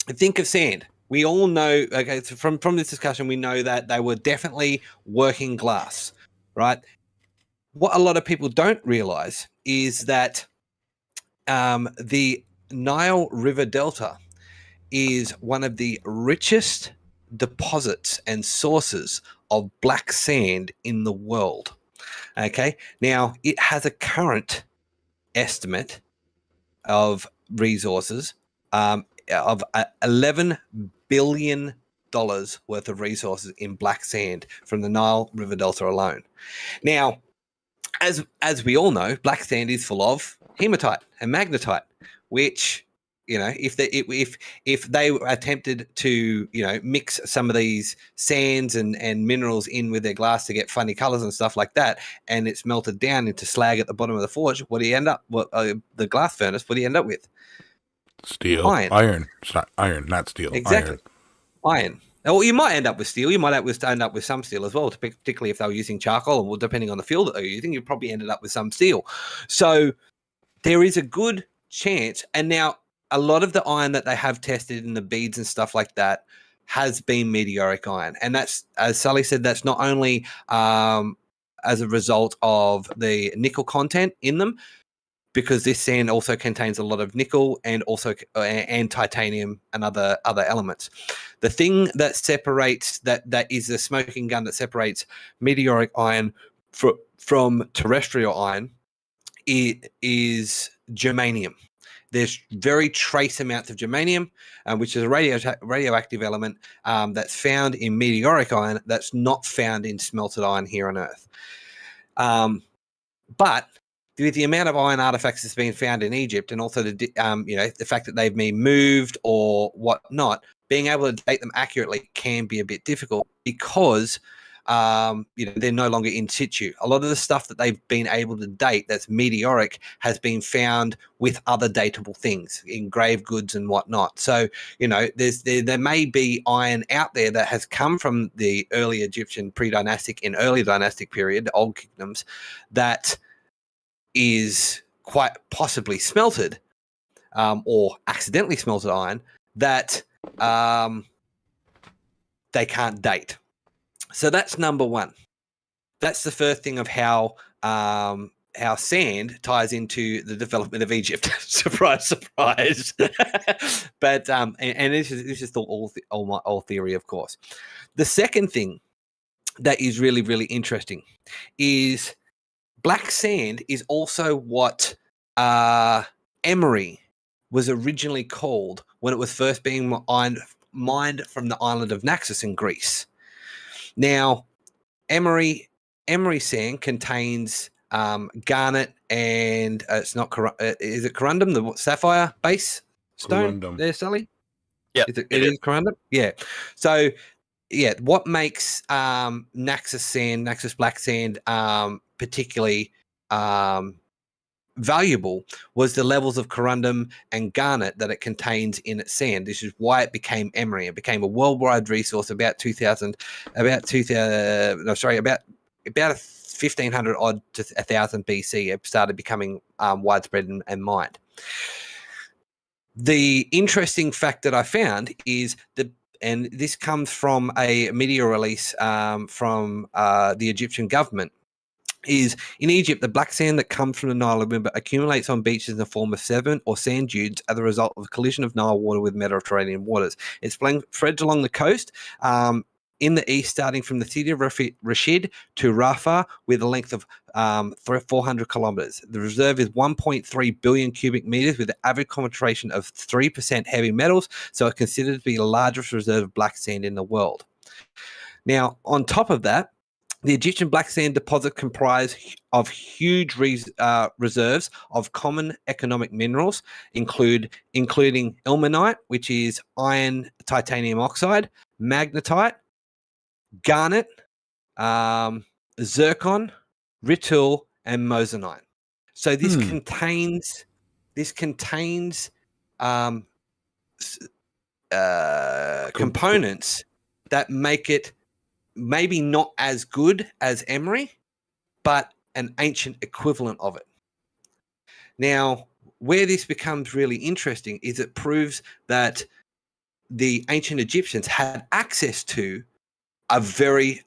C: think of sand. We all know, okay, so from this discussion, we know that they were definitely working glass, right? What a lot of people don't realize is that the Nile River Delta is one of the richest deposits and sources of black sand in the world. Okay, now it has a current estimate of resources of $11 billion worth of resources in black sand from the Nile River Delta alone. Now, as we all know, black sand is full of hematite and magnetite, which, you know, if they attempted to, you know, mix some of these sands and minerals in with their glass to get funny colors and stuff like that, and it's melted down into slag at the bottom of the forge, what do you end up? The glass furnace? What do you end up with?
A: Steel, iron. It's not iron, not steel.
C: Exactly, iron. Well, you might end up with steel. You might end up with some steel as well, particularly if they were using charcoal. Well, depending on the fuel that they're using, you probably ended up with some steel. So there is a good chance. And now a lot of the iron that they have tested in the beads and stuff like that has been meteoric iron. And that's, as Sully said, that's not only as a result of the nickel content in them, because this sand also contains a lot of nickel and also and titanium and other elements. The thing that separates that is the smoking gun that separates meteoric iron from terrestrial iron is germanium. There's very trace amounts of germanium, which is a radioactive element that's found in meteoric iron that's not found in smelted iron here on Earth. But with the amount of iron artifacts that's been found in Egypt, and also the fact that they've been moved or whatnot, being able to date them accurately can be a bit difficult because they're no longer in situ. A lot of the stuff that they've been able to date that's meteoric has been found with other datable things, engraved goods and whatnot. So, you know, there may be iron out there that has come from the early Egyptian pre-dynastic and early dynastic period, the old kingdoms, that is quite possibly smelted or accidentally smelted iron that they can't date. So that's number one. That's the first thing of how sand ties into the development of Egypt. Surprise, surprise. But and this is all theory, of course. The second thing that is really, really interesting is black sand is also what emery was originally called when it was first being mined from the island of Naxos in Greece. Now, emery sand contains garnet and it's not is it corundum, the sapphire base stone? Corundum. There, Sully?
B: Yeah,
C: it is corundum. Yeah. So, yeah, what makes Naxos black sand particularly valuable was the levels of corundum and garnet that it contains in its sand. This is why it became emery. It became a worldwide resource about 1500 odd to 1000 BC. It started becoming widespread and mined. The interesting fact that I found is and this comes from a media release from the Egyptian government, is in Egypt, the black sand that comes from the Nile River accumulates on beaches in the form of sediment or sand dunes as a result of a collision of Nile water with Mediterranean waters. It spreads along the coast in the east, starting from the city of Rashid to Rafah, with a length of 400 kilometers. The reserve is 1.3 billion cubic meters with an average concentration of 3% heavy metals, so it's considered to be the largest reserve of black sand in the world. Now, on top of that, the Egyptian black sand deposit comprise of huge reserves of common economic minerals, including ilmenite, which is iron titanium oxide, magnetite, garnet, zircon, rutile, and moissanite. So this contains components that make it maybe not as good as emery, but an ancient equivalent of it. Now, where this becomes really interesting is it proves that the ancient Egyptians had access to a very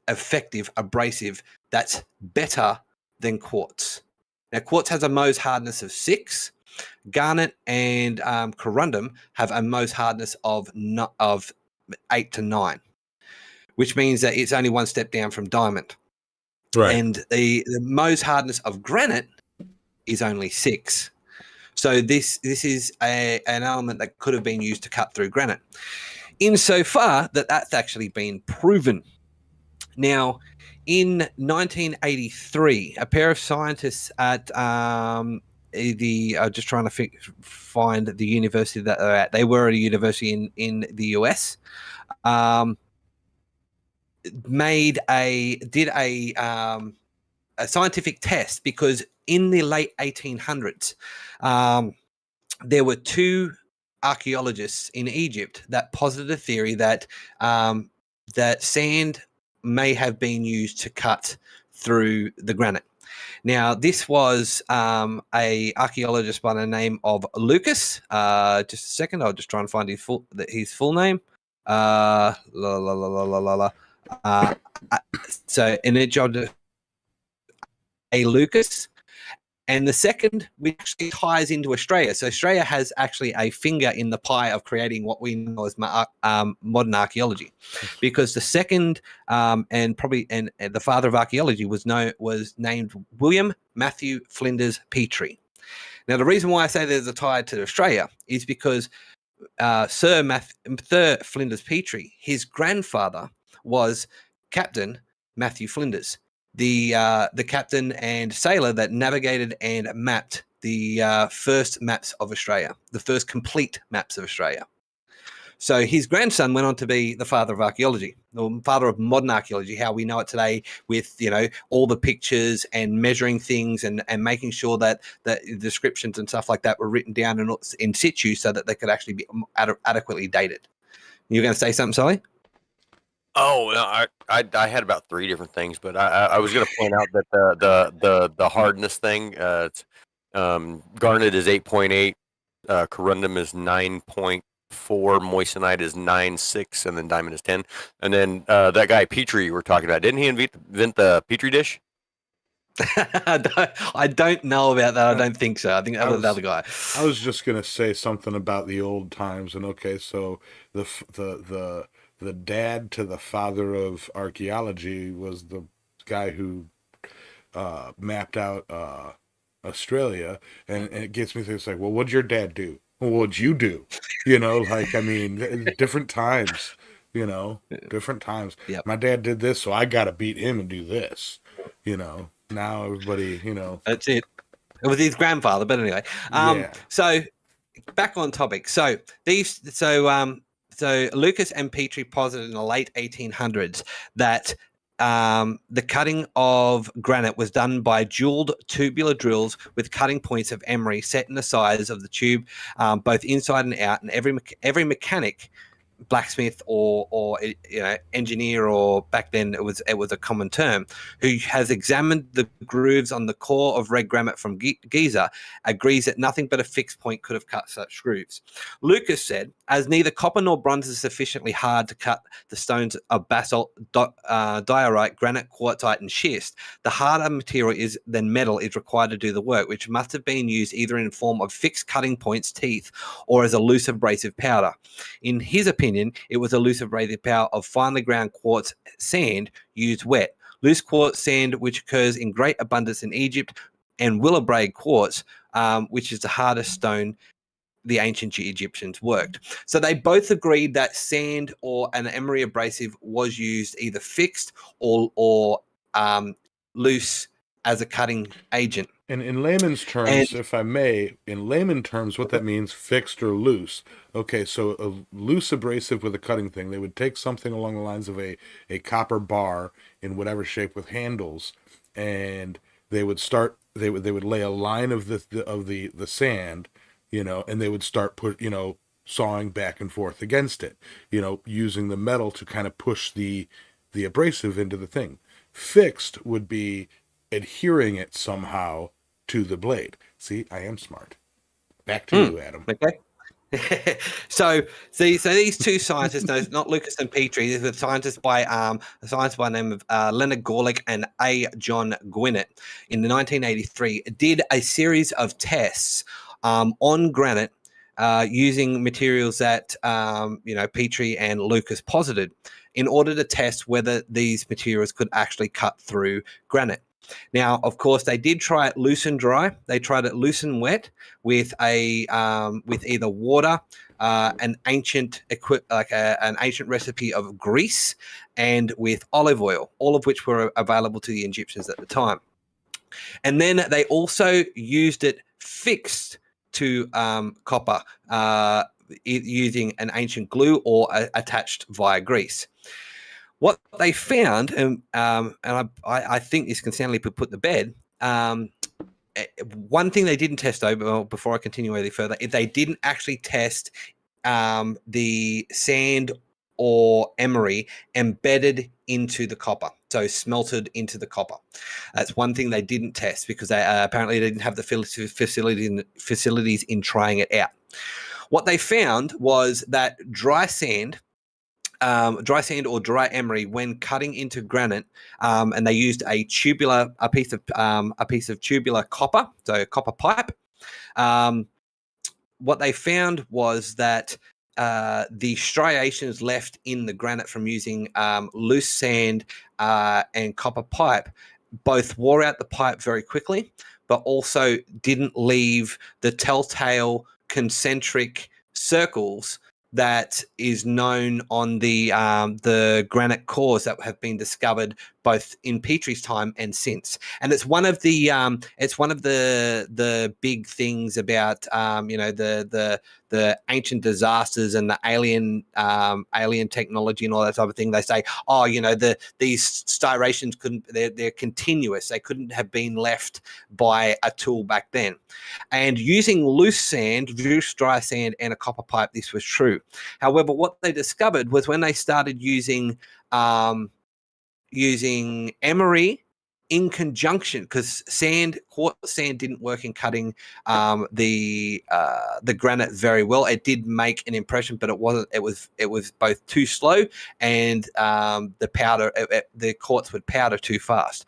C: effective abrasive that's better than quartz. Now, quartz has a Mohs hardness of 6. Garnet and corundum have a Mohs hardness of 8 to 9. Which means that it's only one step down from diamond.
A: Right.
C: And the Mohs hardness of granite is only 6. So this is an element that could have been used to cut through granite, insofar that that's actually been proven. Now, in 1983, a pair of scientists at just trying to find the university that they're at. They were at a university in the US. Did a scientific test, because in the late 1800s, there were two archaeologists in Egypt that posited a theory that that sand may have been used to cut through the granite. Now, this was a archaeologist by the name of Lucas. Just a second, I'll just try and find his full name. So, in a job, a Lucas. And the second, which actually ties into Australia. So Australia has actually a finger in the pie of creating what we know as modern archaeology, because the second and the father of archaeology was named William Matthew Flinders Petrie. Now, the reason why I say there's a tie to Australia is because Sir Flinders Petrie, his grandfather was Captain Matthew Flinders, the captain and sailor that navigated and mapped the first maps of Australia, the first complete maps of Australia. So his grandson went on to be the father of archaeology, or father of modern archaeology, how we know it today, with all the pictures and measuring things and making sure that the descriptions and stuff like that were written down in situ so that they could actually be adequately dated. You're going to say something, Sully?
B: Oh, I had about three different things, but I was going to point out that the hardness thing, garnet is 8.8, corundum is 9.4, moissanite is 9.6, and then diamond is 10. And then that guy Petrie you were talking about, didn't he invent the Petri dish?
C: I don't know about that. I don't think so. I think that was the other guy.
A: I was just going to say something about the old times, and okay, so the dad to the father of archaeology was the guy who mapped out Australia, and it gets me thinking, it's like, well, what'd your dad do? Well, what'd you do? Different times, different times.
C: Yep.
A: My dad did this, so I got to beat him and do this, Now everybody,
C: That's it. It was his grandfather, but anyway.
A: Yeah.
C: So back on topic. So So Lucas and Petrie posited in the late 1800s that the cutting of granite was done by jeweled tubular drills with cutting points of emery set in the sides of the tube, both inside and out, and every mechanic, blacksmith or engineer, or back then it was a common term, who has examined the grooves on the core of red granite from Giza, agrees that nothing but a fixed point could have cut such grooves. Lucas said, as neither copper nor bronze is sufficiently hard to cut the stones of basalt, diorite, granite, quartzite, and schist, the harder material than metal is required to do the work, which must have been used either in form of fixed cutting points, teeth, or as a loose abrasive powder. In his opinion, it was a loose abrasive powder of finely ground quartz sand used wet. Loose quartz sand, which occurs in great abundance in Egypt, and willow braid quartz, which is the hardest stone the ancient Egyptians worked. So they both agreed that sand or an emery abrasive was used either fixed or loose as a cutting agent.
A: And in layman's terms, if I may, in layman terms, what that means, fixed or loose. Okay, so a loose abrasive with a cutting thing, they would take something along the lines of a copper bar in whatever shape with handles, and they would lay a line of the sand, and they would start sawing back and forth against it, using the metal to kind of push the abrasive into the thing. Fixed would be adhering it somehow to the blade. See, I am smart. Back to you, Adam.
C: Okay. So these two scientists, not Lucas and Petrie, these were scientists by a scientist by the name of Leonard Gorlick and A. John Gwinnett, in 1983, did a series of tests on granite using materials that Petrie and Lucas posited, in order to test whether these materials could actually cut through granite. Now, of course, they did try it loose and dry. They tried it loose and wet with with either water, an ancient an ancient recipe of grease, and with olive oil, all of which were available to the Egyptians at the time. And then they also used it fixed to copper using an ancient glue or attached via grease. What they found, and I think this can soundly be put to bed, one thing they didn't test over, before I continue any further, is they didn't actually test the sand or emery embedded into the copper, so smelted into the copper. That's one thing they didn't test because they apparently didn't have the facilities in trying it out. What they found was that dry sand or dry emery, when cutting into granite, and they used a piece of tubular copper, so a copper pipe. What they found was that the striations left in the granite from using loose sand and copper pipe both wore out the pipe very quickly, but also didn't leave the telltale concentric circles that is known on the granite cores that have been discovered both in Petrie's time and since. And it's one of the big things about the ancient disasters and the alien technology and all that type of thing. They say, these striations they're continuous. They couldn't have been left by a tool back then. And using loose dry sand and a copper pipe, this was true. However, what they discovered was when they started using emery in conjunction, because quartz sand didn't work in cutting the granite very well. It did make an impression, but it wasn't. It was both too slow, and the quartz would powder too fast.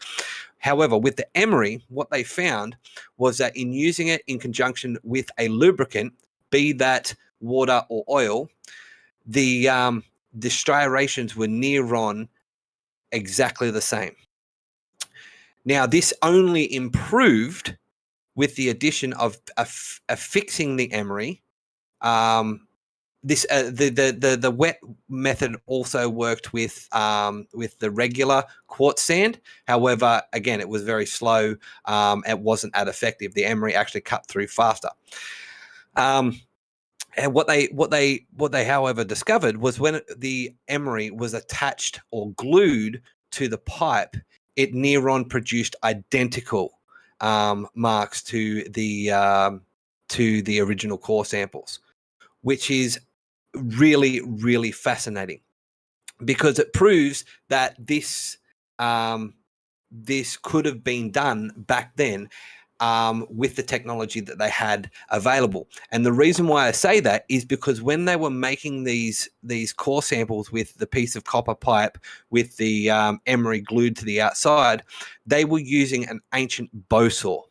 C: However, with the emery, what they found was that in using it in conjunction with a lubricant, be that water or oil, the striations were near on exactly the same. Now, this only improved with the addition of affixing the emery. The wet method also worked with the regular quartz sand. However, again, it was very slow. It wasn't as effective. The emery actually cut through faster. And what they however discovered was when the emery was attached or glued to the pipe, it near on produced identical marks to the original core samples, which is really, really fascinating because it proves that this could have been done back then with the technology that they had available. And the reason why I say that is because when they were making these core samples with the piece of copper pipe with the emery glued to the outside, they were using an ancient bow saw,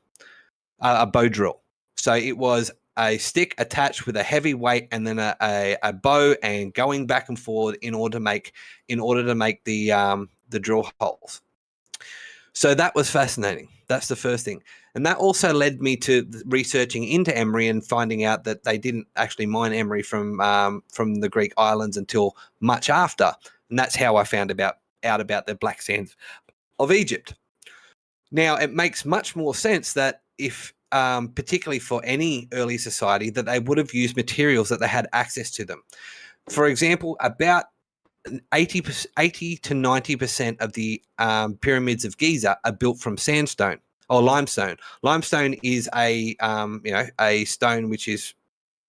C: a bow drill. So it was a stick attached with a heavy weight and then a bow and going back and forward in order to make the drill holes. So that was fascinating. That's the first thing. And that also led me to researching into emery and finding out that they didn't actually mine emery from the Greek islands until much after. And that's how I found out about the black sands of Egypt. Now, it makes much more sense that if, particularly for any early society, that they would have used materials that they had access to them. For example, about 80 to 90% of the pyramids of Giza are built from sandstone or limestone. Limestone is a stone which is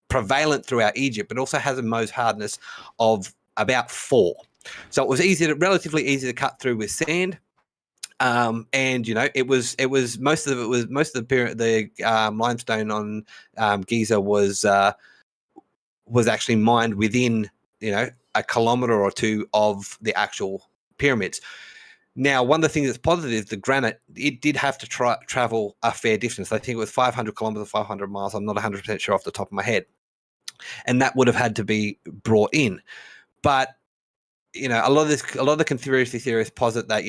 C: prevalent throughout Egypt, but also has a Mohs hardness of about 4. So it was relatively easy to cut through with sand. And it was most of the limestone on Giza was actually mined within a kilometer or two of the actual pyramids. Now, one of the things that's positive, the granite, it did have to travel a fair distance. I think it was 500 kilometers, 500 miles. I'm not 100% sure off the top of my head. And that would have had to be brought in. But a lot of the conspiracy theorists posit that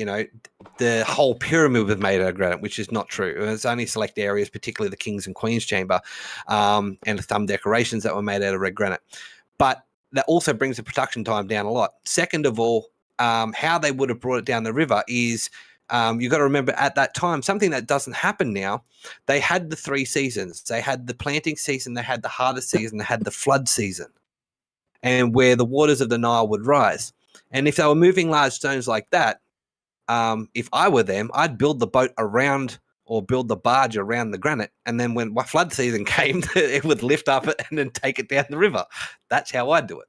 C: the whole pyramid was made out of granite, which is not true. It's only select areas, particularly the King's and Queen's chamber, and some decorations that were made out of red granite. But that also brings the production time down a lot. Second of all, how they would have brought it down the river is you've got to remember at that time, something that doesn't happen now, they had the 3 seasons. They had the planting season, they had the harvest season, they had the flood season, and where the waters of the Nile would rise. And if they were moving large stones like that, if I were them, I'd build the boat around or build the barge around the granite. And then when flood season came, it would lift up and then take it down the river. That's how I'd do it.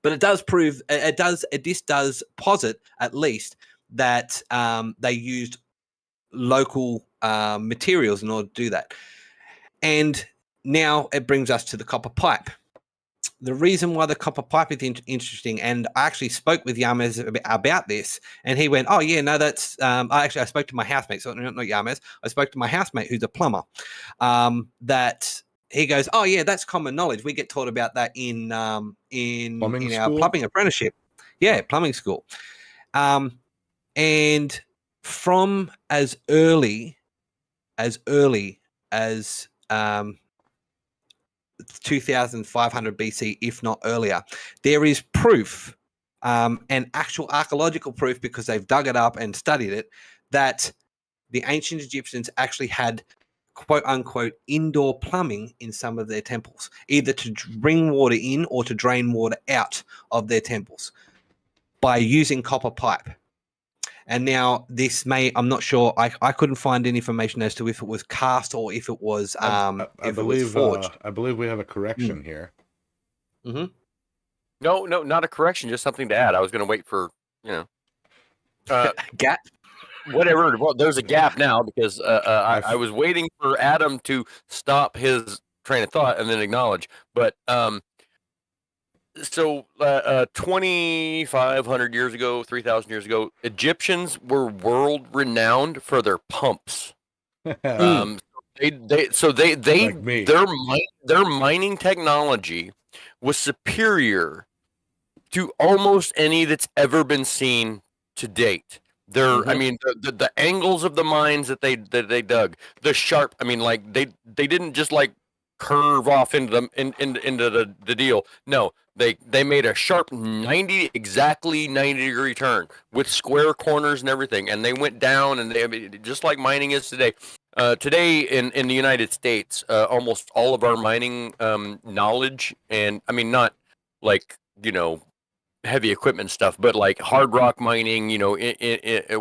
C: But it does prove, this does posit at least that they used local materials in order to do that. And now it brings us to the copper pipe. The reason why the copper pipe is interesting, and I actually spoke with Yamez about this, and he went, "Oh yeah, no, that's." I spoke to my housemate, so not Yamez. I spoke to my housemate who's a plumber. That he goes, "Oh yeah, that's common knowledge. We get taught about that in our plumbing apprenticeship. Yeah, plumbing school. And from as early as 2500 BC, if not earlier, there is proof, and actual archaeological proof, because they've dug it up and studied it, that the ancient Egyptians actually had quote unquote indoor plumbing in some of their temples, either to bring water in or to drain water out of their temples by using copper pipe. And now this I'm not sure. I couldn't find any information as to if it was cast or if it was it was forged.
A: I believe we have a correction here.
C: Mm-hmm.
B: No, not a correction. Just something to add. I was going to wait for
C: gap.
B: Whatever. Well, there's a gap now because I was waiting for Adam to stop his train of thought and then acknowledge. But so 2,500 years ago, 3,000 years ago, Egyptians were world renowned for their pumps. Their mining technology was superior to almost any that's ever been seen to date. I mean, the angles of the mines that they dug, the sharp. I mean, like they didn't just like curve off into the deal. No, they made a sharp 90 degree turn with square corners and everything, and they went down, and just like mining is today. Today in the United States, almost all of our mining knowledge, and I mean not like heavy equipment stuff, but like hard rock mining,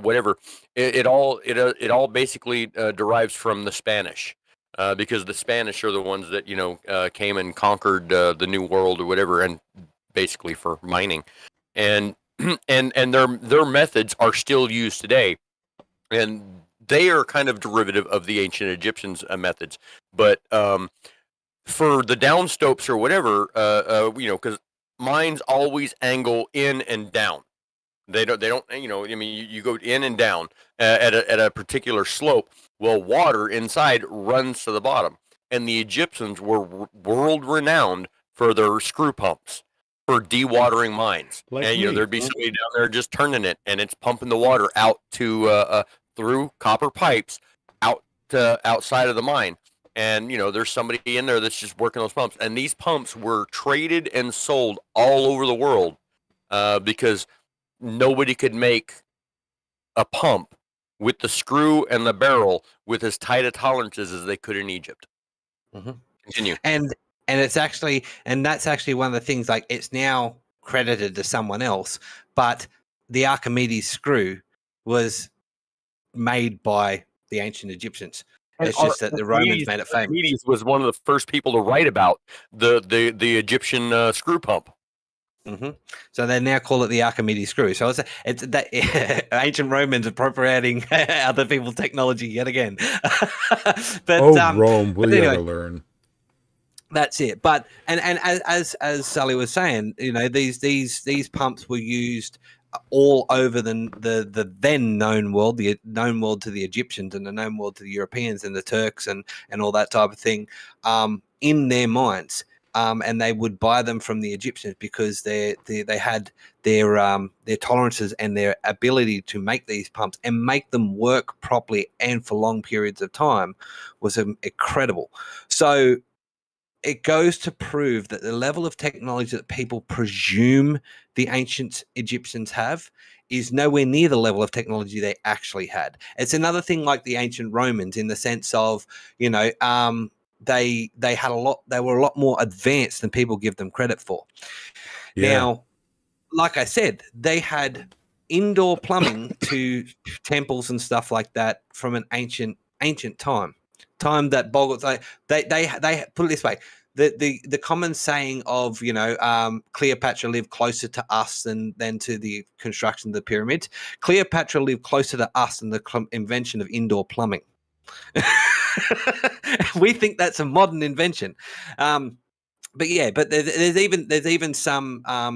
B: whatever. It all basically derives from the Spanish. Because the Spanish are the ones that came and conquered the New World or whatever, and basically for mining, and their methods are still used today, and they are kind of derivative of the ancient Egyptians' methods. But for the downstopes or whatever, because mines always angle in and down. They don't. I mean, you go in and down at a particular slope. Well, water inside runs to the bottom, and the Egyptians were world renowned for their screw pumps for dewatering mines. And there'd be somebody down there just turning it, and it's pumping the water out to through copper pipes out to outside of the mine. And there's somebody in there that's just working those pumps, and these pumps were traded and sold all over the world because nobody could make a pump with the screw and the barrel with as tight a tolerances as they could in Egypt.
C: Mm-hmm.
B: Continue.
C: And it's actually, and that's actually one of the things, like it's now credited to someone else, but the Archimedes screw was made by the ancient Egyptians. It's just that the Romans made it famous.
B: Archimedes was one of the first people to write about the Egyptian screw pump.
C: Mm-hmm. So they now call it the Archimedes screw. So it's that ancient Romans appropriating other people's technology yet again. But
A: Rome, will you ever learn?
C: That's it. But and as Sully was saying, these pumps were used all over the then known world, the known world to the Egyptians and the known world to the Europeans and the Turks and all that type of thing, in their mines. and they would buy them from the Egyptians because they had their tolerances and their ability to make these pumps and make them work properly and for long periods of time was incredible. So it goes to prove that the level of technology that people presume the ancient Egyptians have is nowhere near the level of technology they actually had. It's another thing like the ancient Romans in the sense of, you know, they had they were a lot more advanced than people give them credit for.
A: Yeah.
C: Now, like I said, they had indoor plumbing to temples and stuff like that from an ancient time that boggles. They put it this way: the common saying of, you know, Cleopatra lived closer to us than to the construction of the pyramids. Cleopatra lived closer to us than the invention of indoor plumbing. We think that's a modern invention. But yeah, but there's even some I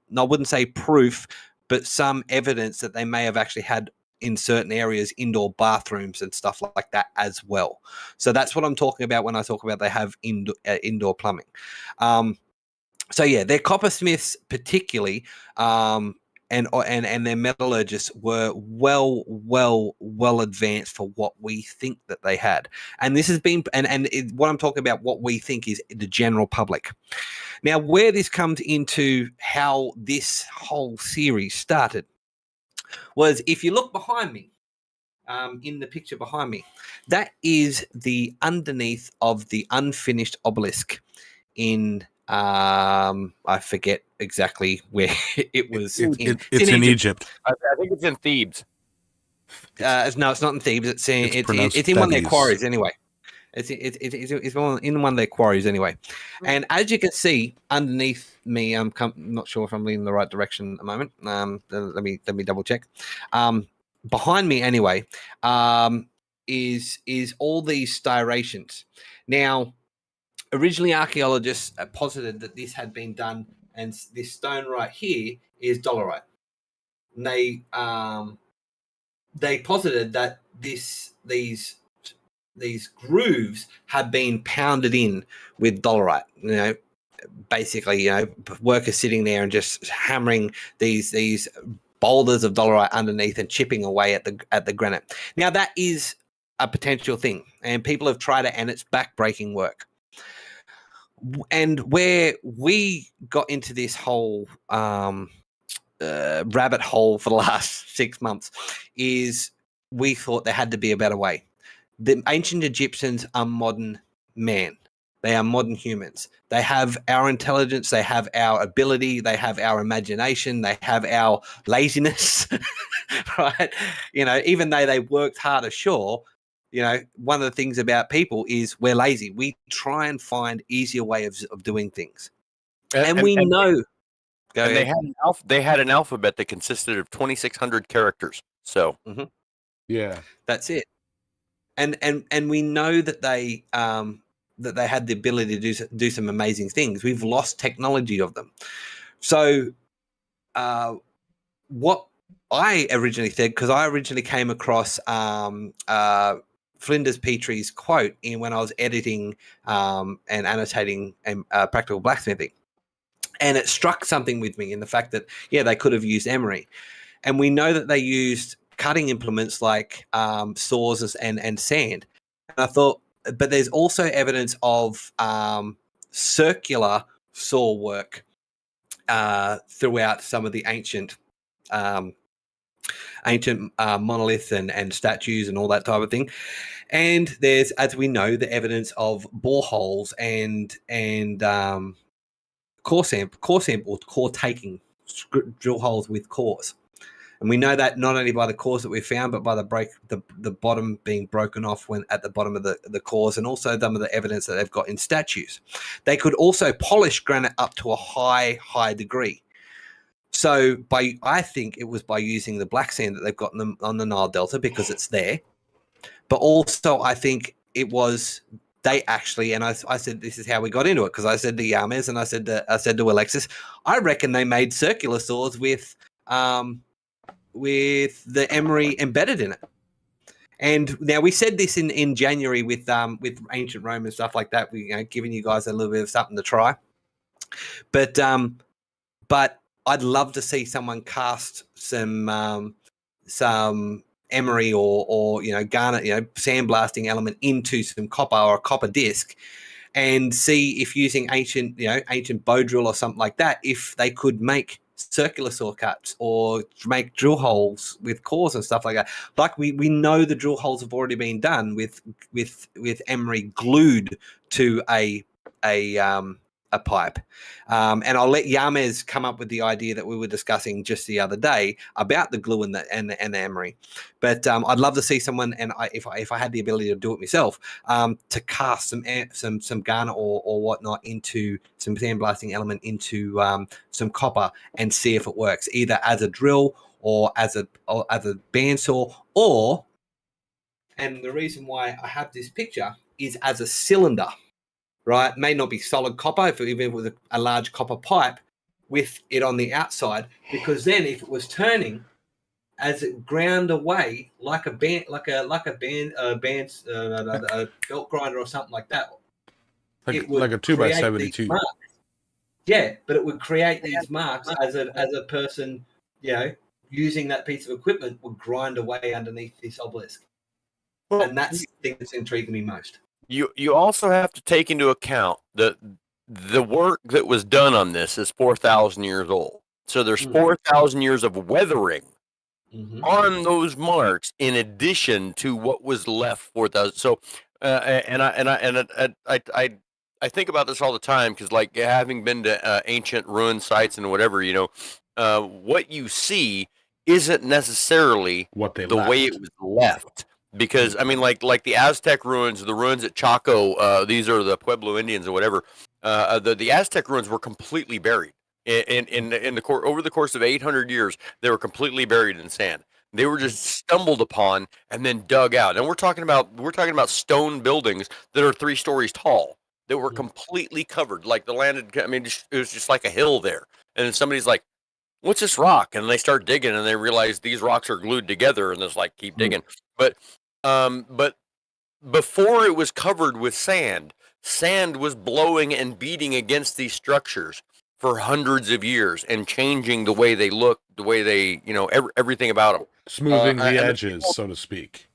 C: wouldn't say proof, but some evidence that they may have actually had in certain areas indoor bathrooms and stuff like that as well. So that's what I'm talking about when I talk about they have indoor plumbing. So yeah, their coppersmiths particularly, and their metallurgists were well advanced for what we think that they had. And this has been, what I'm talking about, what we think is the general public. Now, where this comes into how this whole series started was, if you look behind me, in the picture behind me, that is the underneath of the unfinished obelisk in I forget exactly where it was.
A: It's in Egypt.
B: I think it's in Thebes.
C: No, it's not in Thebes. It's in
A: Thebes.
C: one of their quarries anyway. It's in one of their quarries anyway. And as you can see underneath me, I'm not sure if I'm leaning the right direction at the moment. Let me double check. Behind me anyway, is all these styrations. Now, originally, archaeologists posited that this had been done, and this stone right here is dolerite. And they posited that these grooves had been pounded in with dolerite. You know, basically, you know, workers sitting there and just hammering these boulders of dolerite underneath and chipping away at the granite. Now, that is a potential thing, and people have tried it, and it's backbreaking work. And where we got into this whole rabbit hole for the last 6 months is we thought there had to be a better way. The ancient Egyptians are modern man. They are modern humans. They have our intelligence. They have our ability. They have our imagination. They have our laziness, right? You know, even though they worked hard ashore, you know, one of the things about people is we're lazy. We try and find easier ways of doing things. And we know.
B: They had an alphabet that consisted of 2,600 characters. So,
A: yeah,
C: that's it. And we know that they had the ability to do some amazing things. We've lost technology of them. So, what I originally said, because I originally came across Flinders Petrie's quote when I was editing and annotating Practical Blacksmithing. And it struck something with me in the fact that, yeah, they could have used emery. And we know that they used cutting implements like saws and sand. And I thought, but there's also evidence of circular saw work throughout some of the ancient monoliths and statues and all that type of thing. And there's, as we know, the evidence of boreholes and core taking, drill holes with cores. And we know that not only by the cores that we found, but by the bottom being broken off when at the bottom of the cores, and also some of the evidence that they've got in statues. They could also polish granite up to a high degree. So I think it was by using the black sand that they've got on the Nile Delta because it's there. But also I think it was they actually, and I said this is how we got into it, because I said to Yames and I said to Alexis, I reckon they made circular saws with the emery embedded in it. And now we said this in January with ancient Rome and stuff like that. We giving you guys a little bit of something to try. But I'd love to see someone cast some emery or garnet, sandblasting element into some copper or a copper disc, and see if using ancient bow drill or something like that, if they could make circular saw cuts or make drill holes with cores and stuff like that. Like we know the drill holes have already been done with emery glued to a pipe. And I'll let Yamez come up with the idea that we were discussing just the other day about the glue and the emery. But I'd love to see someone, and if I had the ability to do it myself, to cast some garnet or whatnot into some sandblasting element into some copper and see if it works, either as a drill or as a bandsaw, or, and the reason why I have this picture is as a cylinder. Right, may not be solid copper, even with a large copper pipe with it on the outside, because then if it was turning as it ground away like a belt grinder or something like that,
A: like a 2x72.
C: Yeah, but it would create these marks as a person, using that piece of equipment would grind away underneath this obelisk. Well, and that's the thing that's intriguing me most.
B: You also have to take into account that the work that was done on this is 4,000 years old. So there's 4,000 years of weathering on those marks, in addition to what was left 4,000. So, I think about this all the time, because, like, having been to ancient ruin sites and whatever, what you see isn't necessarily
A: what they
B: the way it was left. Because, I mean, like the Aztec ruins, the ruins at Chaco, these are the Pueblo Indians or whatever. The Aztec ruins were completely buried over the course of 800 years. They were completely buried in sand. They were just stumbled upon and then dug out. And we're talking about stone buildings that are 3 stories tall that were completely covered, like the land had, I mean, it was just like a hill there. And then somebody's like, "What's this rock?" And they start digging, and they realize these rocks are glued together, and it's like, keep digging. But before it was covered with sand was blowing and beating against these structures for hundreds of years and changing the way they look, the way they, everything about them.
A: Smoothing the edges, so to speak.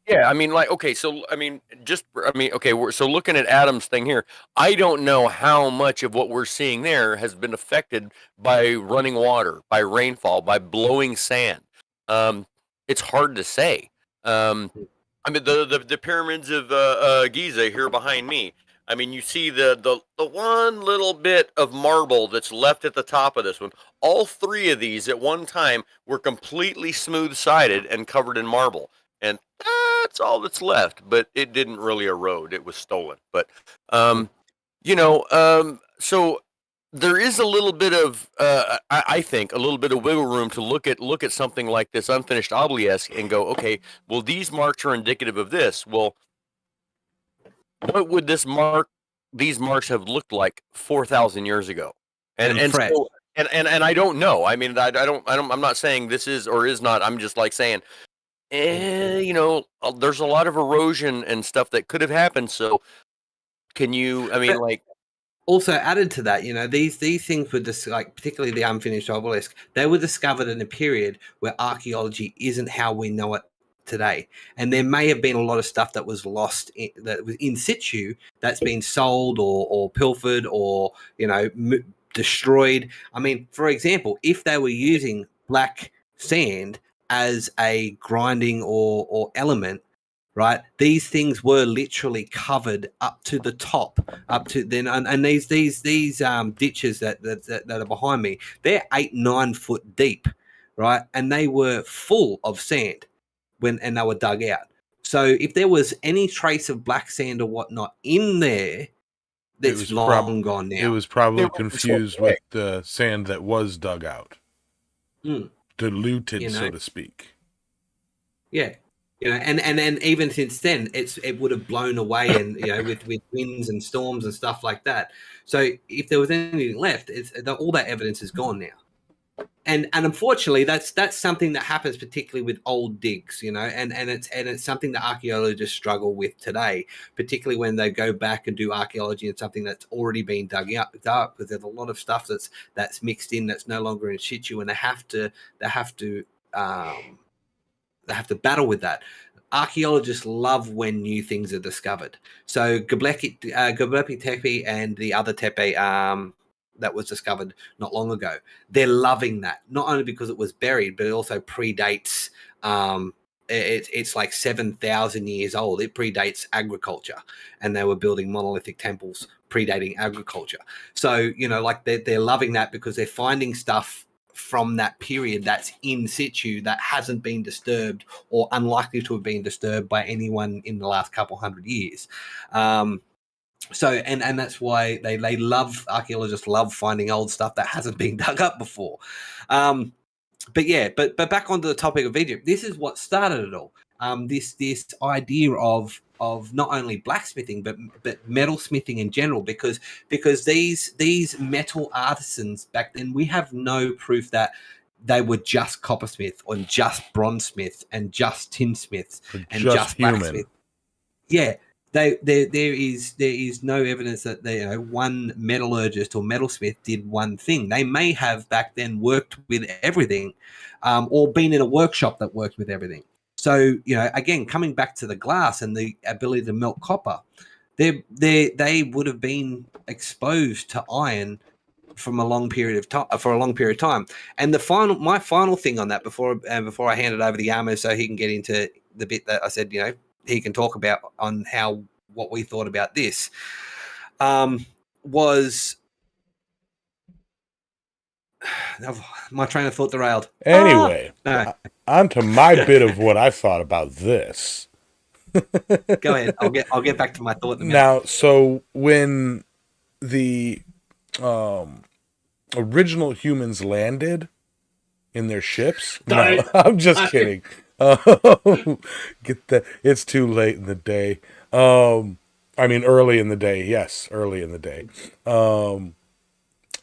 B: Yeah, I mean, like, okay, so, so looking at Adam's thing here, I don't know how much of what we're seeing there has been affected by running water, by rainfall, by blowing sand. It's hard to say. I mean, the pyramids of Giza here behind me. I mean, you see the one little bit of marble that's left at the top of this one. All 3 of these at one time were completely smooth-sided and covered in marble, and that's all that's left. But it didn't really erode; it was stolen. But so there is a little bit of, I think, a little bit of wiggle room to look at something like this unfinished obelisk and go, okay, well, these marks are indicative of this. Well, what would these marks have looked like 4,000 years ago? And I don't know. I mean, I'm not saying this is or is not. I'm just like saying, there's a lot of erosion and stuff that could have happened. So, can you? I mean, like.
C: Also added to that, these things were just like, particularly the unfinished obelisk, they were discovered in a period where archaeology isn't how we know it today. And there may have been a lot of stuff that was lost, that was in situ, that's been sold or pilfered or, destroyed. I mean, for example, if they were using black sand as a grinding or element, right? These things were literally covered up to the top, up to then, and these ditches that are behind me, they're 8-9 foot deep, right? And they were full of sand and they were dug out. So if there was any trace of black sand or whatnot in there, that's long gone now.
A: It was probably confused with the sand that was dug out, diluted, so to speak.
C: Yeah. And even since then, it would have blown away, and with winds and storms and stuff like that. So if there was anything left, all that evidence is gone now. and unfortunately, that's something that happens particularly with old digs, you know, and it's something that archaeologists struggle with today, particularly when they go back and do archaeology in something that's already been dug up, because there's a lot of stuff that's mixed in that's no longer in situ, and they have to battle with that. Archaeologists love when new things are discovered. So Göbekli Tepe and the other tepe that was discovered not long ago, they're loving that, not only because it was buried, but it also predates. It's like 7,000 years old. It predates agriculture, and they were building monolithic temples predating agriculture. So, you know, like they're loving that because they're finding stuff from that period that's in situ that hasn't been disturbed or unlikely to have been disturbed by anyone in the last couple hundred years. So and that's why they love, archaeologists love finding old stuff that hasn't been dug up before. But back onto the topic of Egypt, this is what started it all. This idea of not only blacksmithing but metalsmithing in general, because these metal artisans back then, we have no proof that they were just coppersmith or just bronzesmith and just tinsmiths and just blacksmith. Yeah. There is no evidence that one metallurgist or metalsmith did one thing. They may have back then worked with everything, or been in a workshop that worked with everything. So, you know, again, coming back to the glass and the ability to melt copper, they would have been exposed to iron from a long period of time. And my final thing on that before I hand it over to Yamo so he can get into the bit that I said, you know, he can talk about on what we thought about this, was my train of thought derailed.
A: Anyway, on to my bit of what I thought about this.
C: Go ahead. I'll get back to my thought in a minute.
A: Now, so when the original humans landed in their ships, no, I'm just kidding. Get that? It's too late in the day. I mean, early in the day. Yes, early in the day.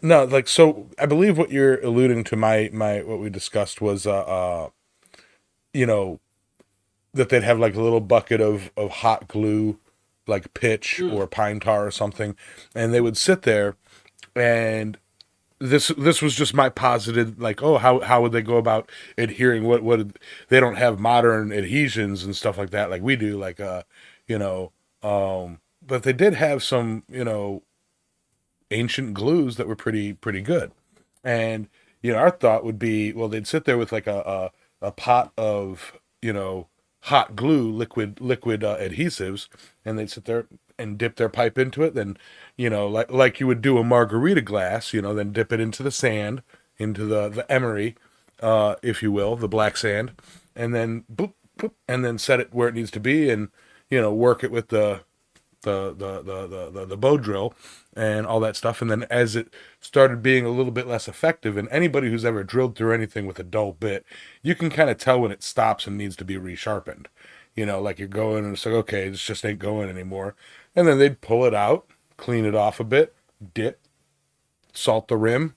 A: No, like, so I believe what you're alluding to, my what we discussed was, you know, that they'd have like a little bucket of hot glue, like pitch or pine tar or something, and they would sit there, and this was just my posited, like, oh, how would they go about adhering? What they don't have modern adhesions and stuff like that like we do, like you know, but they did have some, you know, ancient glues that were pretty good. And, you know, our thought would be, well, they'd sit there with like a pot of, you know, hot glue, liquid adhesives, and they'd sit there and dip their pipe into it, then, you know, like you would do a margarita glass, you know, then dip it into the sand, into the emery, if you will, the black sand, and then boop, boop, and then set it where it needs to be, and, you know, work it with the bow drill and all that stuff. And then as it started being a little bit less effective, and anybody who's ever drilled through anything with a dull bit, you can kind of tell when it stops and needs to be resharpened. You know, like you're going and it's like, okay, this just ain't going anymore. And then they'd pull it out, clean it off a bit, dip, salt the rim,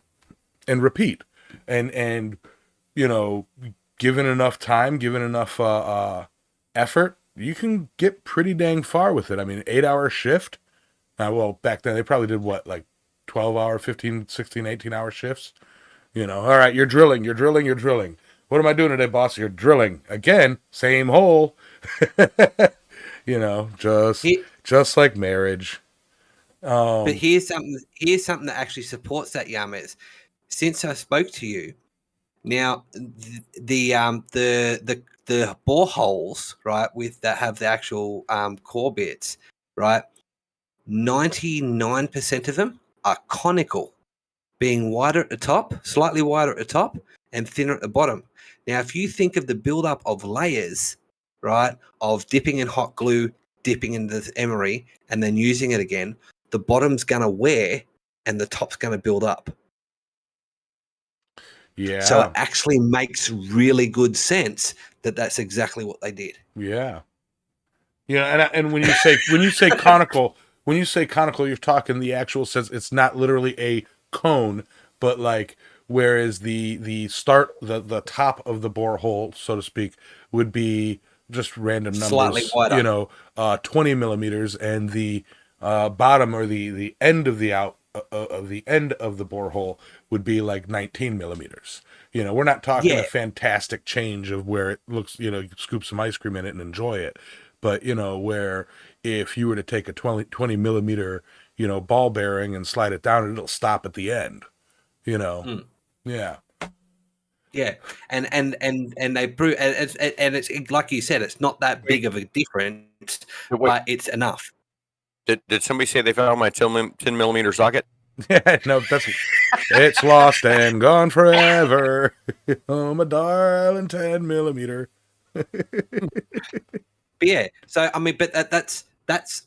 A: and repeat. And you know, given enough time, given enough effort, you can get pretty dang far with it. I mean, 8-hour shift. Well, back then they probably did what, like 12-hour, 15, 16, 18-hour shifts. You know, all right, you're drilling. What am I doing today, boss? You're drilling. Again, same hole. You know, just like marriage.
C: But here's something that actually supports that, Yamas. Since I spoke to you, now the boreholes, right, with that have the actual core bits, right, 99% of them are conical, being wider at the top, slightly wider at the top, and thinner at the bottom. Now, if you think of the buildup of layers, right, of dipping in hot glue, dipping in the emery, and then using it again, the bottom's going to wear and the top's going to build up.
A: Yeah.
C: So it actually makes really good sense that that's exactly what they did.
A: Yeah. Yeah, and when you say conical, you're talking the actual sense. It's not literally a cone, but like whereas the top of the borehole, so to speak, would be just random
C: Slightly
A: numbers,
C: wider.
A: 20 millimeters, and the bottom, or the end of the end of the borehole, would be like 19 millimeters. We're not talking
C: Yeah.
A: a fantastic change of where it looks, you scoop some ice cream in it and enjoy it. But, where if you were to take a 20 millimeter, ball bearing and slide it down, it'll stop at the end,
C: Mm.
A: Yeah.
C: Yeah, and they prove, and it's like you said, it's not that big of a difference,
B: Wait,
C: but it's enough.
B: did somebody say they found my 10 millimeter socket?
A: Yeah, no, it's lost and gone forever. Oh, my darling 10 millimeter.
C: But yeah, so I mean, but that's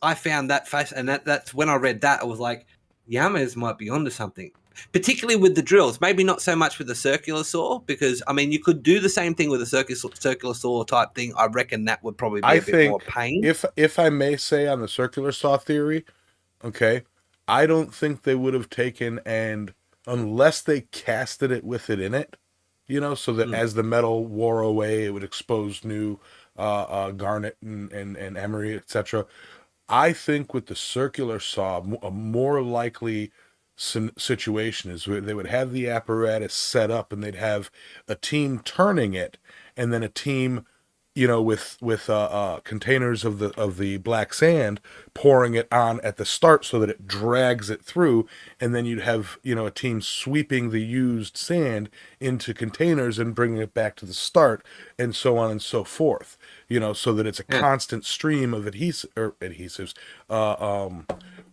C: I found that and that's when I read that, I was like, Yamas might be onto something, particularly with the drills. Maybe not so much with the circular saw, because I mean, you could do the same thing with a circular saw type thing. I reckon that would probably be a bit more pain.
A: If I may say, on the circular saw theory, okay, I don't think they would have taken, and unless they casted it with it in it, so that as the metal wore away, it would expose new garnet and emery, etc. I think with the circular saw, a more likely situation is where they would have the apparatus set up, and they'd have a team turning it, and then a team, with containers of the black sand, pouring it on at the start so that it drags it through, and then you'd have a team sweeping the used sand into containers and bringing it back to the start, and so on and so forth. So that it's a constant stream of adhesives.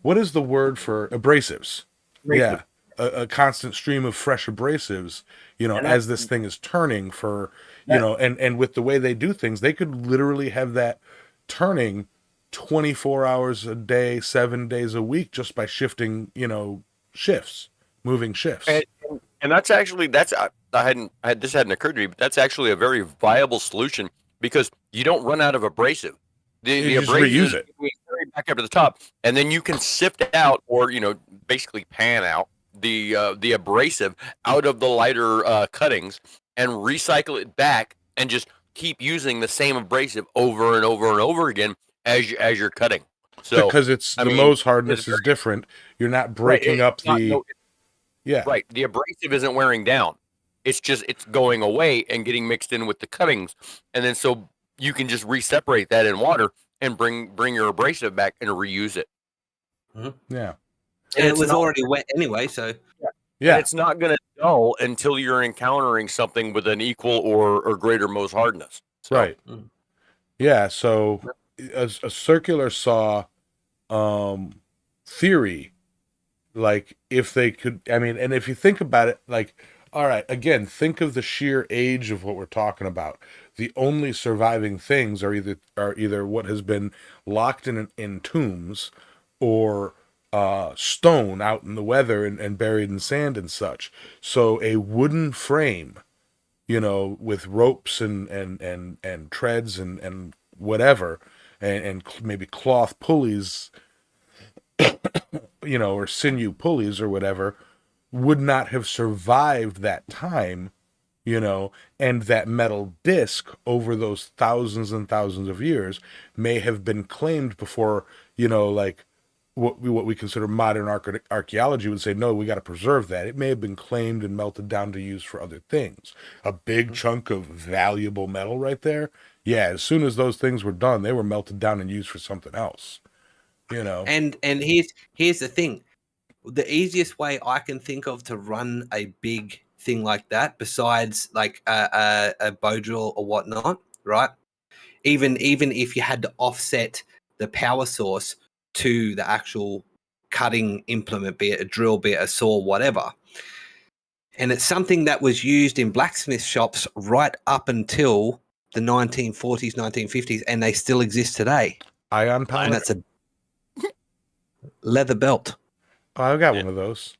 A: What is the word for abrasives? Yeah, a constant stream of fresh abrasives. As this thing is turning for. And with the way they do things, they could literally have that turning 24 hours a day, 7 days a week, just by shifting, shifts, moving shifts.
B: And that's actually, this hadn't occurred to me, but that's actually a very viable solution, because you don't run out of abrasive. The
A: You just
B: abrasive
A: reuse it.
B: is back up to the top, and then you can sift out, or basically pan out the abrasive out of the lighter cuttings, and recycle it back, and just keep using the same abrasive over and over and over again as you're cutting. So
A: because it's the Mohs hardness is different. You're not breaking up the. Yeah.
B: Right. The abrasive isn't wearing down. It's going away and getting mixed in with the cuttings, and then so you can just re-separate that in water and bring your abrasive back and reuse it.
C: Mm-hmm.
A: Yeah.
C: And it was already wet anyway, so
A: yeah.
B: And it's not going to dull until you're encountering something with an equal or greater Mohs hardness. So.
A: Right. Yeah. So a circular saw theory, like, if they could, I mean, and if you think about it, like, all right, again, think of the sheer age of what we're talking about. The only surviving things are either what has been locked in tombs, or stone out in the weather and buried in sand and such. So a wooden frame, with ropes and treads and whatever, and maybe cloth pulleys, or sinew pulleys or whatever, would not have survived that time, and that metal disc over those thousands and thousands of years may have been claimed before, like what we consider modern archaeology would say, no, we got to preserve that. It may have been claimed and melted down to use for other things. A big chunk of valuable metal right there. Yeah, as soon as those things were done, they were melted down and used for something else.
C: And here's the thing. The easiest way I can think of to run a big thing like that, besides like a bow drill or whatnot, right? Even if you had to offset the power source to the actual cutting implement, be it a drill, be it a saw, whatever. And it's something that was used in blacksmith shops right up until the 1940s, 1950s, and they still exist today.
A: Ion powder?
C: And that's a leather belt.
A: Oh, I've got one of those.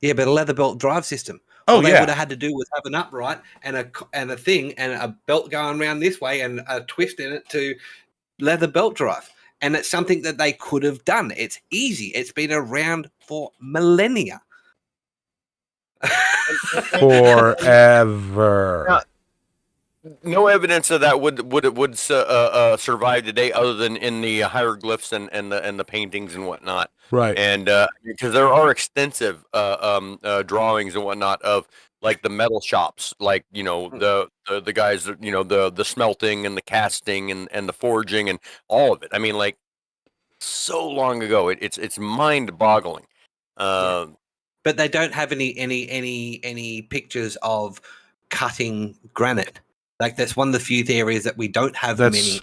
C: Yeah, but a leather belt drive system.
A: Oh,
C: All they
A: yeah.
C: would have had to do was have an upright and a thing and a belt going around this way and a twist in it to leather belt drive. And it's something that they could have done. It's easy. It's been around for millennia.
A: Forever.
B: No evidence of that would survive today, other than in the hieroglyphs and the paintings and whatnot.
A: Right.
B: And because there are extensive drawings and whatnot of like the metal shops, like the guys, the smelting and the casting and the forging and all of it. I mean, like so long ago, it's mind boggling.
C: Yeah. But they don't have any pictures of cutting granite. Like that's one of the few theories that we don't have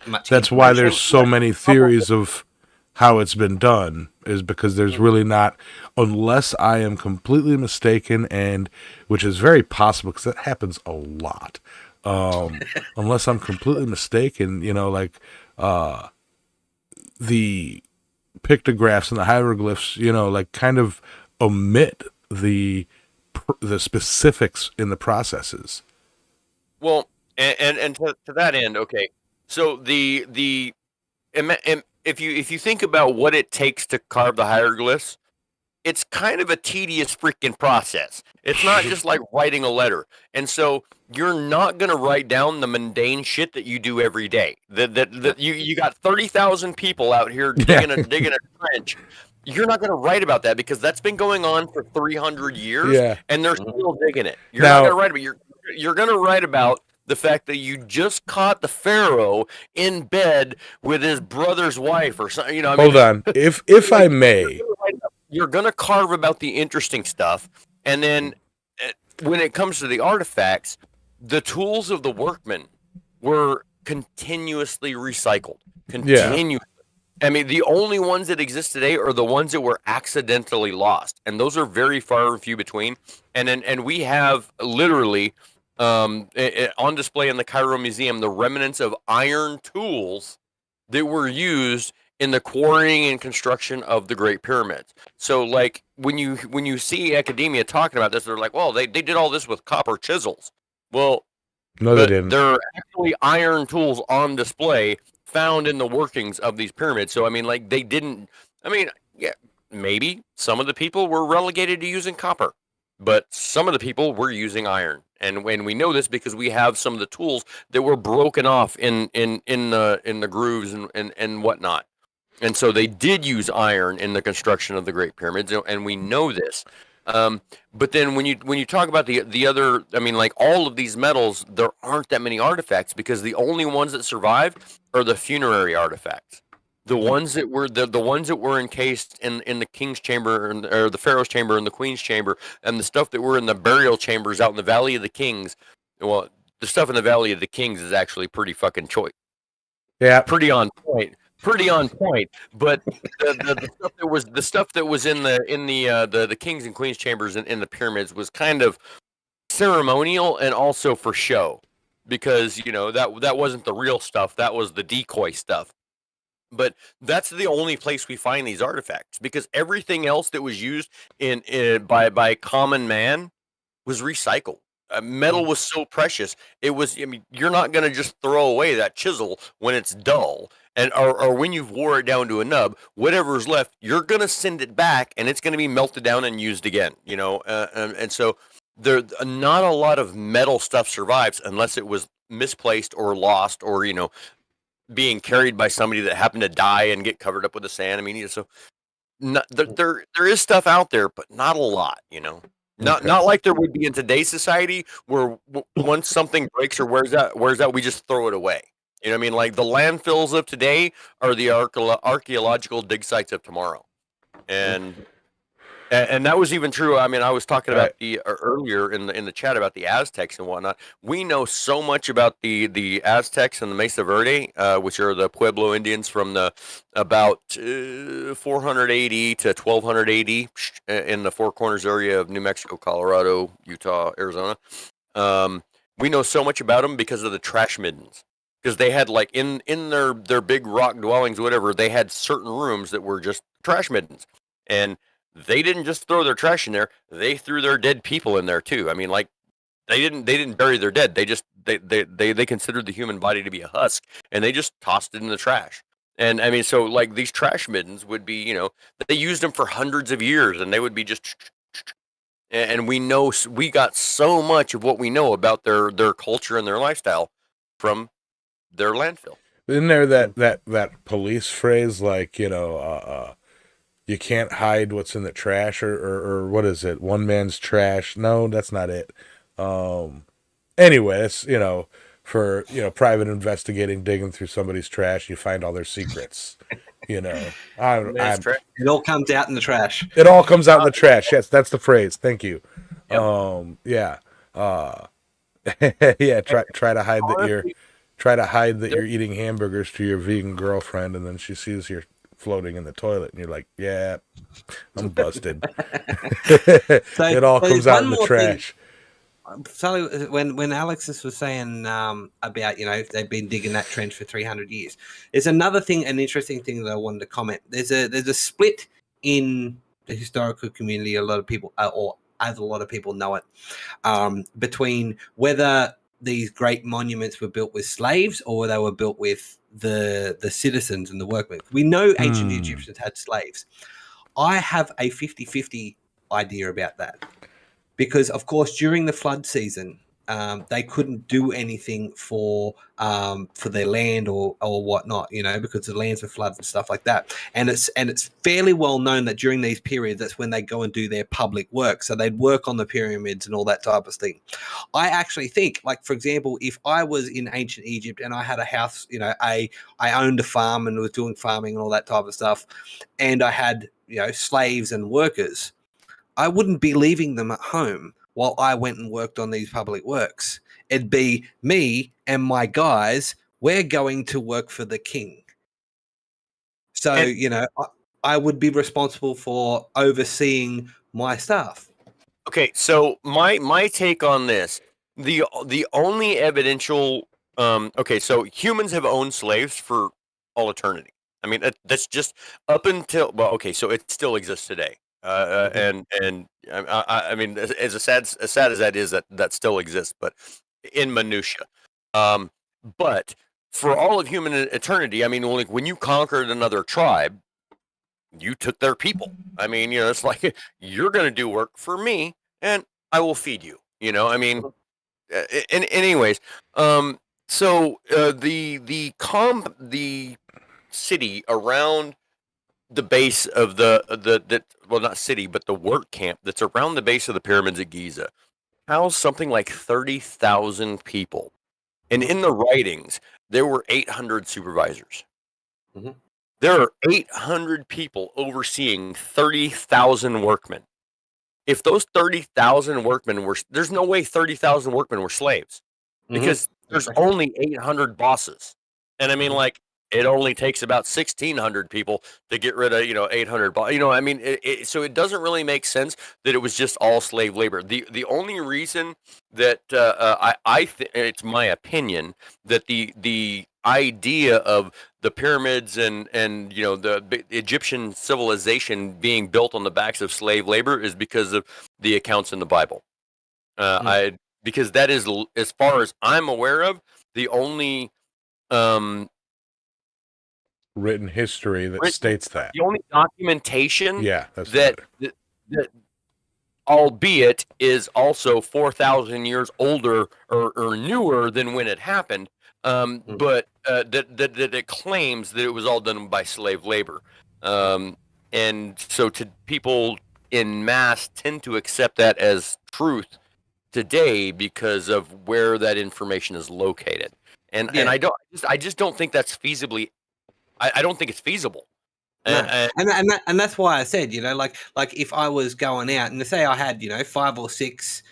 C: much.
A: That's why there's
C: information.
A: so many theories of how it's been done, is because there's really not, unless I am completely mistaken, and which is very possible because that happens a lot. Unless I'm completely mistaken, the pictographs and the hieroglyphs, like kind of omit the specifics in the processes.
B: Well, and to that end, okay. So if you think about what it takes to carve the hieroglyphs, it's kind of a tedious freaking process. It's not just like writing a letter. And so you're not going to write down the mundane shit that you do every day. That you got 30,000 people out here digging a trench. You're not going to write about that because that's been going on for 300 years and they're still digging it. You're not going to write about you're going to write about the fact that you just caught the pharaoh in bed with his brother's wife or something.
A: Hold on. If I may,
B: you're going to carve about the interesting stuff. And then when it comes to the artifacts, the tools of the workmen were continuously recycled. Continuously. I mean, the only ones that exist today are the ones that were accidentally lost. And those are very far and few between. And we have literally on display in the Cairo Museum the remnants of iron tools that were used in the quarrying and construction of the Great Pyramids. So, like when you see academia talking about this, they're like, "Well, they did all this with copper chisels." Well,
A: no, they didn't.
B: There are actually iron tools on display found in the workings of these pyramids. So, I mean, like they didn't. I mean, yeah, maybe some of the people were relegated to using copper, but some of the people were using iron. And when we know this because we have some of the tools that were broken off in the grooves and whatnot. And so they did use iron in the construction of the Great Pyramids, and we know this. But then when you talk about the other, I mean, like all of these metals, there aren't that many artifacts because the only ones that survived are the funerary artifacts. The ones that were the ones that were encased in the king's chamber or the pharaoh's chamber and the queen's chamber, and the stuff that were in the burial chambers out in the Valley of the Kings. Well, the stuff in the Valley of the Kings is actually pretty fucking choice.
A: Yeah,
B: pretty on point. But the stuff that was in the kings and queens chambers in the pyramids was kind of ceremonial and also for show, because that wasn't the real stuff, that was the decoy stuff. But that's the only place we find these artifacts, because everything else that was used by common man was recycled. Metal was so precious. It was. I mean, you're not going to just throw away that chisel when it's dull, or when you've wore it down to a nub. Whatever's left, you're going to send it back, and it's going to be melted down and used again. And so there, not a lot of metal stuff survives unless it was misplaced or lost, or being carried by somebody that happened to die and get covered up with the sand. I mean, so there is stuff out there, but not a lot. Not like there would be in today's society, where once something breaks or wears out, we just throw it away. You know what I mean? Like the landfills of today are the archaeological dig sites of tomorrow, and that was even true. I mean, I was talking about earlier in the chat about the Aztecs and whatnot. We know so much about the Aztecs and the Mesa Verde, which are the Pueblo Indians from the about 480 to 1200 AD in the Four Corners area of New Mexico, Colorado, Utah, Arizona. We know so much about them because of the trash middens. Because they had, like, in their big rock dwellings, whatever, they had certain rooms that were just trash middens, and they didn't just throw their trash in there; they threw their dead people in there too. I mean, like they didn't bury their dead. They just they considered the human body to be a husk, and they just tossed it in the trash. And I mean, so like these trash middens would be, they used them for hundreds of years, and they would be just, and we got so much of what we know about their culture and their lifestyle from their landfill.
A: Isn't there that police phrase like, you can't hide what's in the trash, or what is it? One man's trash. No, that's not it. Anyway, it's, for, private investigating, digging through somebody's trash, you find all their secrets.
C: It all comes out in the trash.
A: It all comes out in the trash. Yes, that's the phrase. Thank you.
C: Yep.
A: Yeah. Yeah, try to hide that you're eating hamburgers to your vegan girlfriend, and then she sees you're floating in the toilet, and you're like, yeah, I'm busted. It all comes out in the trash.
C: So when Alexis was saying about, they've been digging that trench for 300 years, there's another thing, an interesting thing that I wanted to comment. There's a split in the historical community. A lot of people, or as a lot of people know it, between whether these great monuments were built with slaves or they were built with the citizens and the workmen. We know ancient Egyptians had slaves. I have a 50-50 idea about that. Because, of course, during the flood season, they couldn't do anything for their land or whatnot, because the lands were flooded and stuff like that. And it's fairly well known that during these periods, that's when they go and do their public work. So they'd work on the pyramids and all that type of thing. I actually think, like, for example, if I was in ancient Egypt and I had a house, I owned a farm and was doing farming and all that type of stuff, and I had, slaves and workers, I wouldn't be leaving them at home while I went and worked on these public works. It'd be me and my guys. We're going to work for the king. So, I would be responsible for overseeing my staff.
B: Okay, so my take on this, the only evidential, so humans have owned slaves for all eternity. I mean, that's just up until, so it still exists today. And I mean, as sad as that is, that still exists, but in minutia. But for all of human eternity, I mean, like when you conquered another tribe, you took their people. I mean, it's like you're going to do work for me, and I will feed you. I mean, anyways, so the city around the base of not city, but the work camp that's around the base of the pyramids at Giza housed something like 30,000 people. And in the writings, there were 800 supervisors.
C: Mm-hmm.
B: There are 800 people overseeing 30,000 workmen. If those 30,000 workmen there's no way 30,000 workmen were slaves, because there's only 800 bosses. And I mean, like, it only takes about 1,600 people to get rid of, 800. I mean, so it doesn't really make sense that it was just all slave labor. The only reason that I think, it's my opinion, that the idea of the pyramids and the Egyptian civilization being built on the backs of slave labor is because of the accounts in the Bible. Because that is, as far as I'm aware of, the only
A: written history that states that.
B: The only documentation
A: that's
B: that albeit is also 4,000 years older or newer than when it happened, but that it claims that it was all done by slave labor. And so people in mass tend to accept that as truth today because of where that information is located. And I just don't think that's feasibly. I don't think it's feasible.
C: No. And that's why I said, like if I was going out and say I had, 5 or 6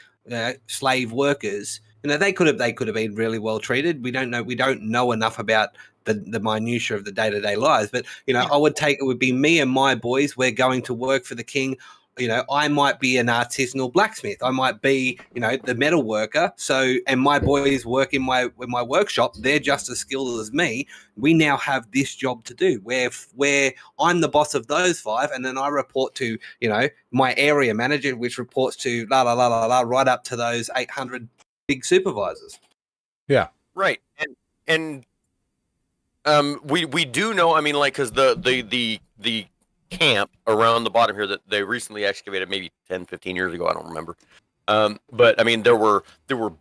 C: slave workers, they could have been really well treated. We don't know enough about the minutiae of the day-to-day lives, but it would be me and my boys. We're going to work for the king. I might be an artisanal blacksmith. I might be, the metal worker. So, and my boys work in my workshop. They're just as skilled as me. We now have this job to do where I'm the boss of those 5. And then I report to, my area manager, which reports to right up to those 800 big supervisors.
A: Yeah.
B: Right. And we do know, I mean, like, cause the camp around the bottom here that they recently excavated maybe 10, 15 years ago. I don't remember. But I mean, there were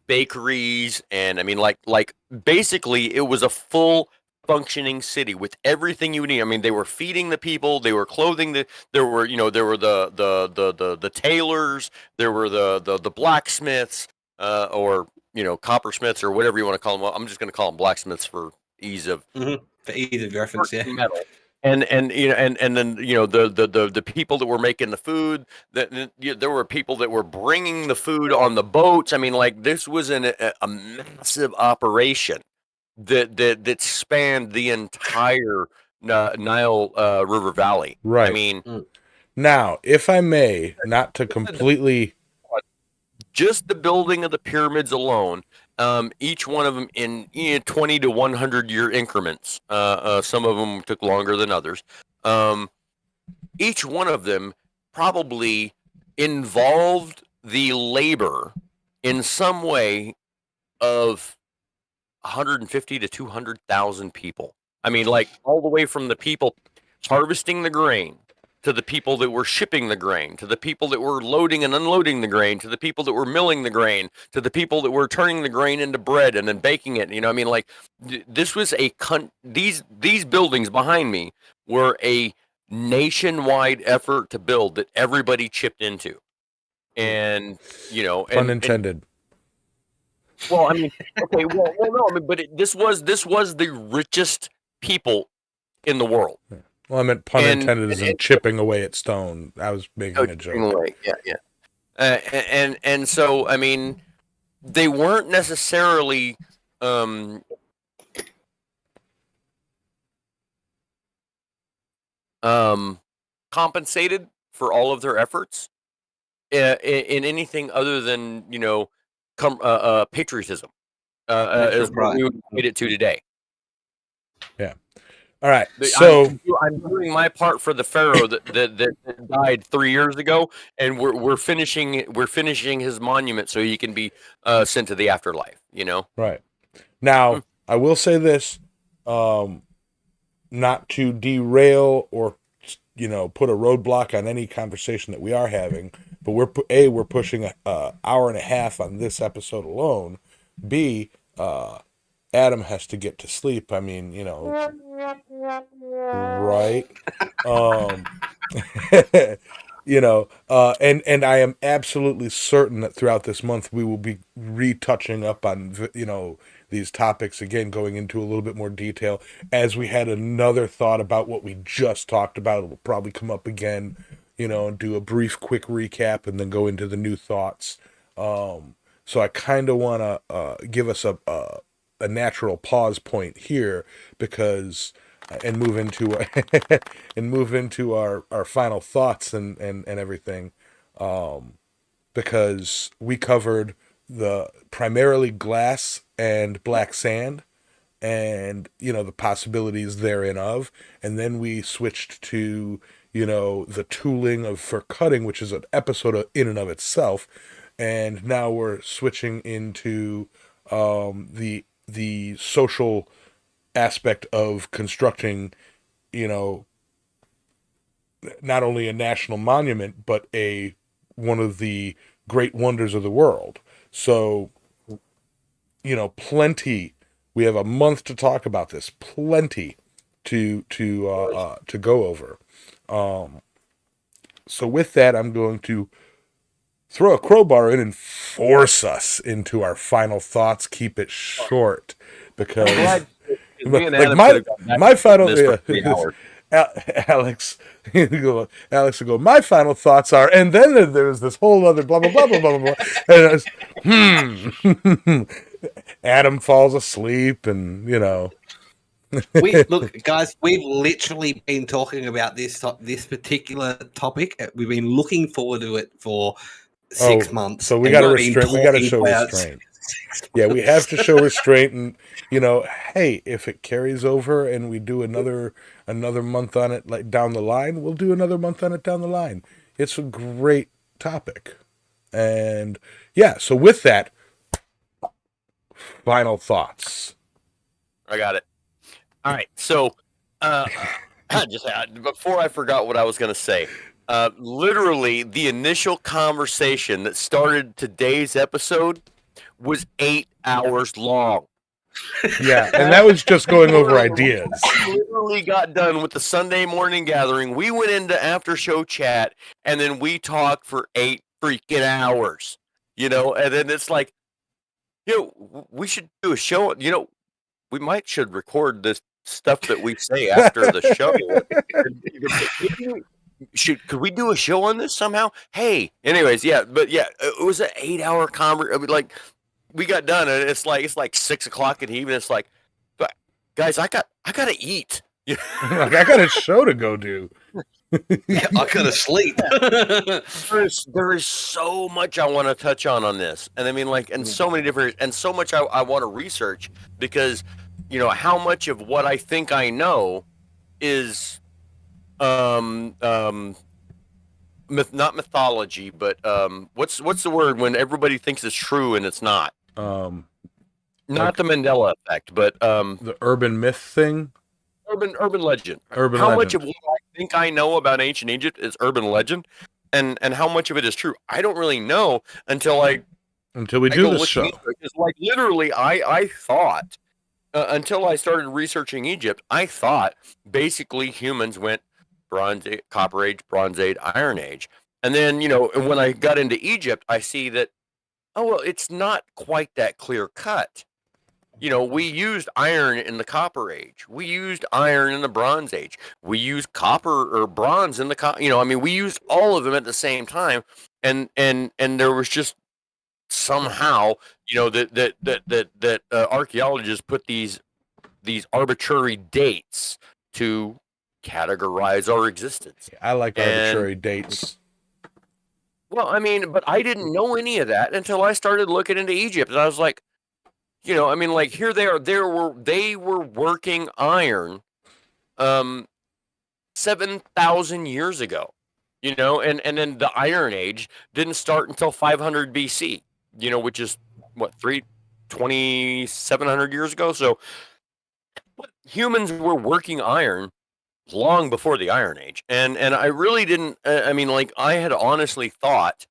B: bakeries, and I mean, like basically, it was a full functioning city with everything you need. I mean, they were feeding the people, they were clothing the. There were there were the tailors, there were the blacksmiths, or coppersmiths or whatever you want to call them. I'm just going to call them blacksmiths for ease of
C: for ease of reference. Yeah.
B: metal. And then the people that were making the food, there were people that were bringing the food on the boats. I mean, like, this was a massive operation that spanned the entire Nile River Valley.
A: Right.
B: I mean,
A: now, if I may, not to completely,
B: just the building of the pyramids alone, each one of them in 20 to 100 year increments. Some of them took longer than others. Each one of them probably involved the labor in some way of 150 to 200,000 people. I mean, like, all the way from the people harvesting the grain, to the people that were shipping the grain, to the people that were loading and unloading the grain, to the people that were milling the grain, to the people that were turning the grain into bread and then baking it. I mean, like, this was these buildings behind me were a nationwide effort to build that everybody chipped into. And,
A: pun intended.
B: Well, I mean, okay, well, no, I mean, but this was the richest people in the world.
A: Well, I meant pun intended as in chipping away at stone. I was making a joke.
B: Away. Yeah. And so, I mean, they weren't necessarily compensated for all of their efforts in anything other than patriotism, is what we would equate it to today.
A: Yeah. All right. So
B: I'm doing my part for the pharaoh that died 3 years ago, and we're finishing his monument so he can be sent to the afterlife.
A: Right. Now, I will say this, not to derail or put a roadblock on any conversation that we are having, but we're pushing an hour and a half on this episode alone. B, Adam has to get to sleep. I mean, right? And I am absolutely certain that throughout this month we will be retouching up on, these topics again, going into a little bit more detail. As we had another thought about what we just talked about, it will probably come up again, and do a brief, quick recap and then go into the new thoughts. So I kind of want to give us a natural pause point here, because and move into our final thoughts and everything, because we covered the primarily glass and black sand and the possibilities therein of, and then we switched to the tooling for cutting, which is an episode in and of itself, and now we're switching into the social aspect of constructing, not only a national monument, but one of the great wonders of the world. So, plenty. We have a month to talk about this. Plenty to go over. So with that, I'm going to throw a crowbar in and force us into our final thoughts. Keep it short, because my final Alex will go, my final thoughts are, and then there's this whole other blah blah blah blah blah blah, and Adam falls asleep, and
C: Look, guys, we've literally been talking about this particular topic. We've been looking forward to it for 6 months.
A: So we got to restrain. We got to show restraint. Yeah, we have to show restraint, and hey, if it carries over and we do another month on it, like down the line, we'll do another month on it down the line. It's a great topic, and yeah. So with that, final thoughts.
B: I got it. All right. So Before I forgot what I was going to say, literally the initial conversation that started today's episode was 8 hours long.
A: Yeah, and that was just going over ideas.
B: We literally got done with the Sunday morning gathering. We went into after show chat, and then we talked for 8 freaking hours. And then it's like, we should do a show. We should record this stuff that we say after the show. Could we do a show on this somehow? Hey, anyways, it was an 8-hour conversation. Like, we got done, and it's like 6:00 in the evening. It's like, but guys, I gotta eat.
A: Like, I got a show to go do.
C: Yeah, I gotta sleep.
B: There is so much I want to touch on this, and I mean, and so many different, and so much I want to research, because how much of what I think I know is not mythology, but what's the word when everybody thinks it's true and it's not? Not the Mandela effect, but
A: the urban myth thing.
B: Urban legend.
A: Urban
B: how
A: legend.
B: much of what I think I know about ancient Egypt is urban legend, and how much of it is true? I don't really know until
A: we do this show.
B: Because, literally, I thought until I started researching Egypt, I thought basically humans went Bronze Age, Copper Age, Bronze Age, Iron Age, and then when I got into Egypt, I see that it's not quite that clear cut. We used iron in the Copper Age. We used iron in the Bronze Age. We used copper or bronze in the we used all of them at the same time, and there was just somehow that archaeologists put these arbitrary dates to categorize our existence.
A: I like arbitrary dates.
B: Well, but I didn't know any of that until I started looking into Egypt, and I was like, here they are. They were working iron, 7,000 years ago, and then the Iron Age didn't start until 500 BC, which is what 2,700 years ago. So humans were working iron long before the Iron Age, and I really didn't. I had honestly thought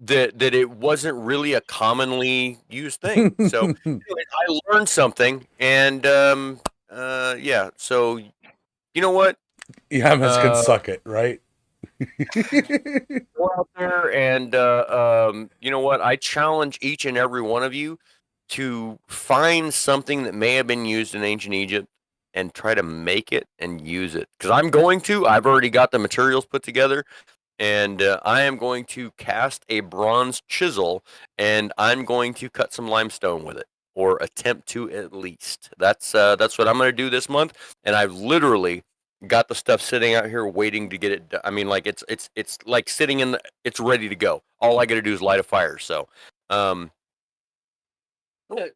B: that it wasn't really a commonly used thing. So I learned something, and so you know what?
A: Yamas can suck it, right?
B: Go out there, and you know what? I challenge each and every one of you to find something that may have been used in ancient Egypt and try to make it and use it. Because I've already got the materials put together. And I am going to cast a bronze chisel, and I'm going to cut some limestone with it, or attempt to at least. That's what I'm going to do this month, and I've literally got the stuff sitting out here waiting to get it done. It's like sitting it's ready to go. All I got to do is light a fire. So,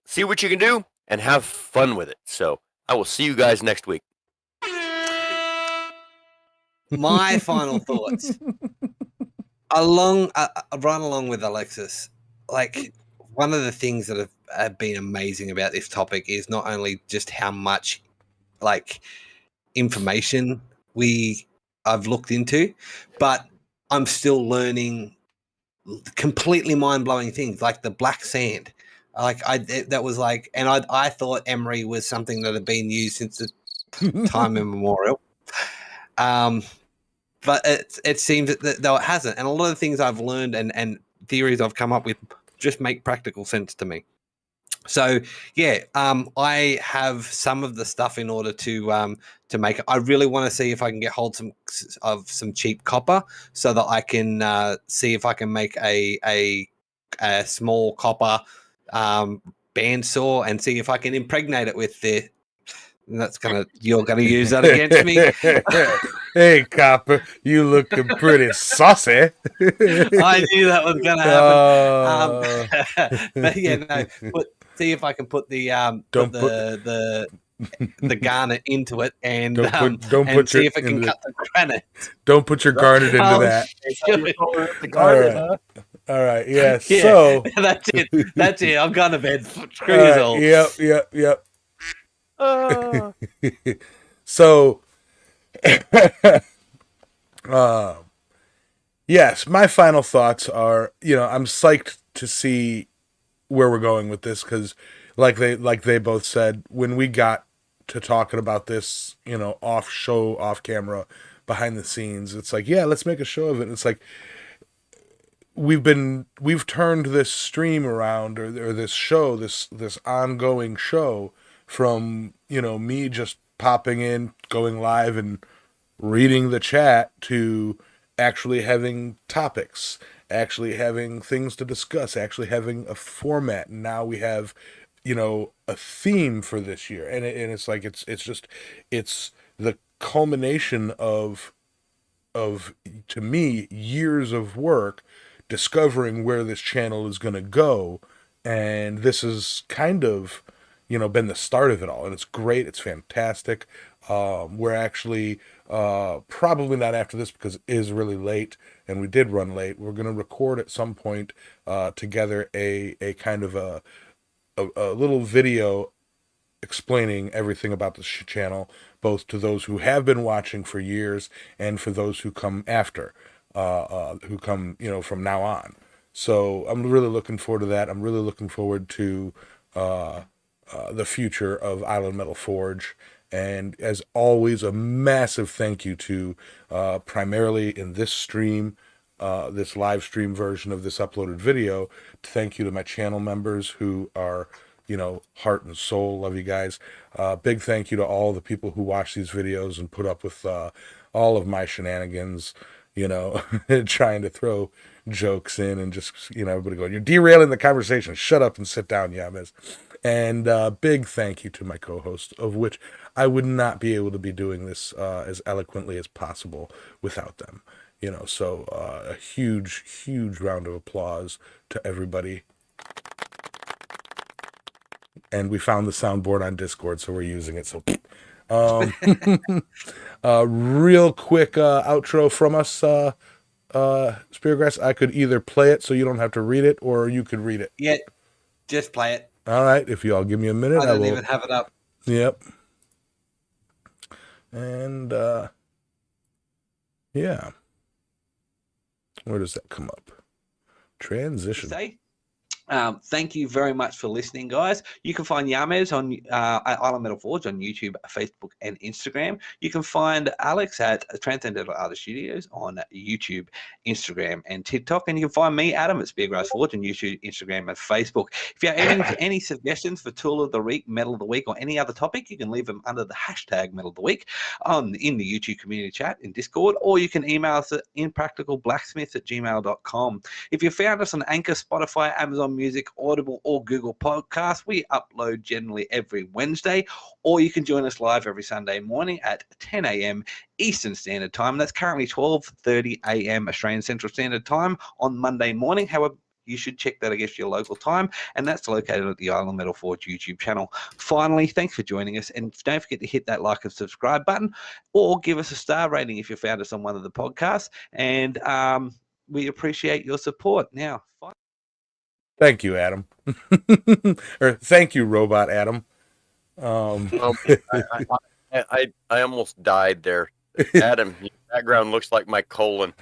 B: see what you can do and have fun with it. So, I will see you guys next week.
C: My final thoughts, right along with Alexis, one of the things that have been amazing about this topic is not only just how much information I've looked into, but I'm still learning completely mind-blowing things like the black sand. I thought emery was something that had been used since the time immemorial. But it seems that though it hasn't, and a lot of things I've learned and theories I've come up with just make practical sense to me. So I have some of the stuff in order to make it. I really want to see if I can get hold of some cheap copper so that I can see if I can make a small copper bandsaw and see if I can impregnate it with the. You're gonna use that against me.
A: Hey, copper, you looking pretty saucy.
C: I knew that was gonna happen. But see if I can put the the garnet into it and see if I can cut the granite.
A: Don't put your garnet into that. All right. Yeah. So
C: that's it. I'm going to bed. Screw you all.
A: Yep. So Yes, my final thoughts are, I'm psyched to see where we're going with this because, like they both said, when we got to talking about this, off show, off camera, behind the scenes, it's like, yeah, let's make a show of it. And it's like we've turned this stream around, or this show, this ongoing show, from me just popping in, going live, and reading the chat, to actually having topics, actually having things to discuss, actually having a format. And now we have, a theme for this year, and it's like it's the culmination of to me years of work discovering where this channel is going to go, and this is kind of been the start of it all, and it's great, it's fantastic. We're actually probably not after this because it is really late and we did run late. We're going to record at some point together a kind of a little video explaining everything about the channel, both to those who have been watching for years and for those who come after, who come, from now on. So I'm really looking forward to that. I'm really looking forward to the future of Island Metal Forge. And as always, a massive thank you to, primarily in this stream, this live stream version of this uploaded video, thank you to my channel members who are, heart and soul. Love you guys. Big thank you to all the people who watch these videos and put up with all of my shenanigans, trying to throw jokes in and just, everybody going, you're derailing the conversation. Shut up and sit down, Yamez. And big thank you to my co-host, of which I would not be able to be doing this as eloquently as possible without them. So a huge, huge round of applause to everybody. And we found the soundboard on Discord, so we're using it. So, real quick outro from us, Speargrass. I could either play it so you don't have to read it, or you could read it.
C: Yeah, just play it.
A: All right, if you all give me a minute,
C: I don't even have it up.
A: Yep. And yeah, where does that come up? Transition.
C: Thank you very much for listening, guys. You can find Yamez on Island Metal Forge on YouTube, Facebook, and Instagram. You can find Alex at Transcendental Artist Studios on YouTube, Instagram, and TikTok. And you can find me, Adam, at Speargrass Forge on YouTube, Instagram, and Facebook. If you have any suggestions for Tool of the Week, Metal of the Week, or any other topic, you can leave them under the hashtag Metal of the Week in the YouTube community chat in Discord, or you can email us at impracticalblacksmiths@gmail.com. If you found us on Anchor, Spotify, Amazon Music, Audible, or Google Podcasts, we upload generally every Wednesday, or you can join us live every Sunday morning at 10 a.m. Eastern Standard Time. That's currently 12:30 a.m. Australian Central Standard Time on Monday morning. However, you should check that against your local time, and that's located at the Island Metal Forge YouTube channel. Finally, thanks for joining us, and don't forget to hit that like and subscribe button, or give us a star rating if you found us on one of the podcasts, and we appreciate your support. Now,
A: thank you, Adam. Or thank you, Robot Adam.
B: I almost died there. Adam, your background looks like my colon.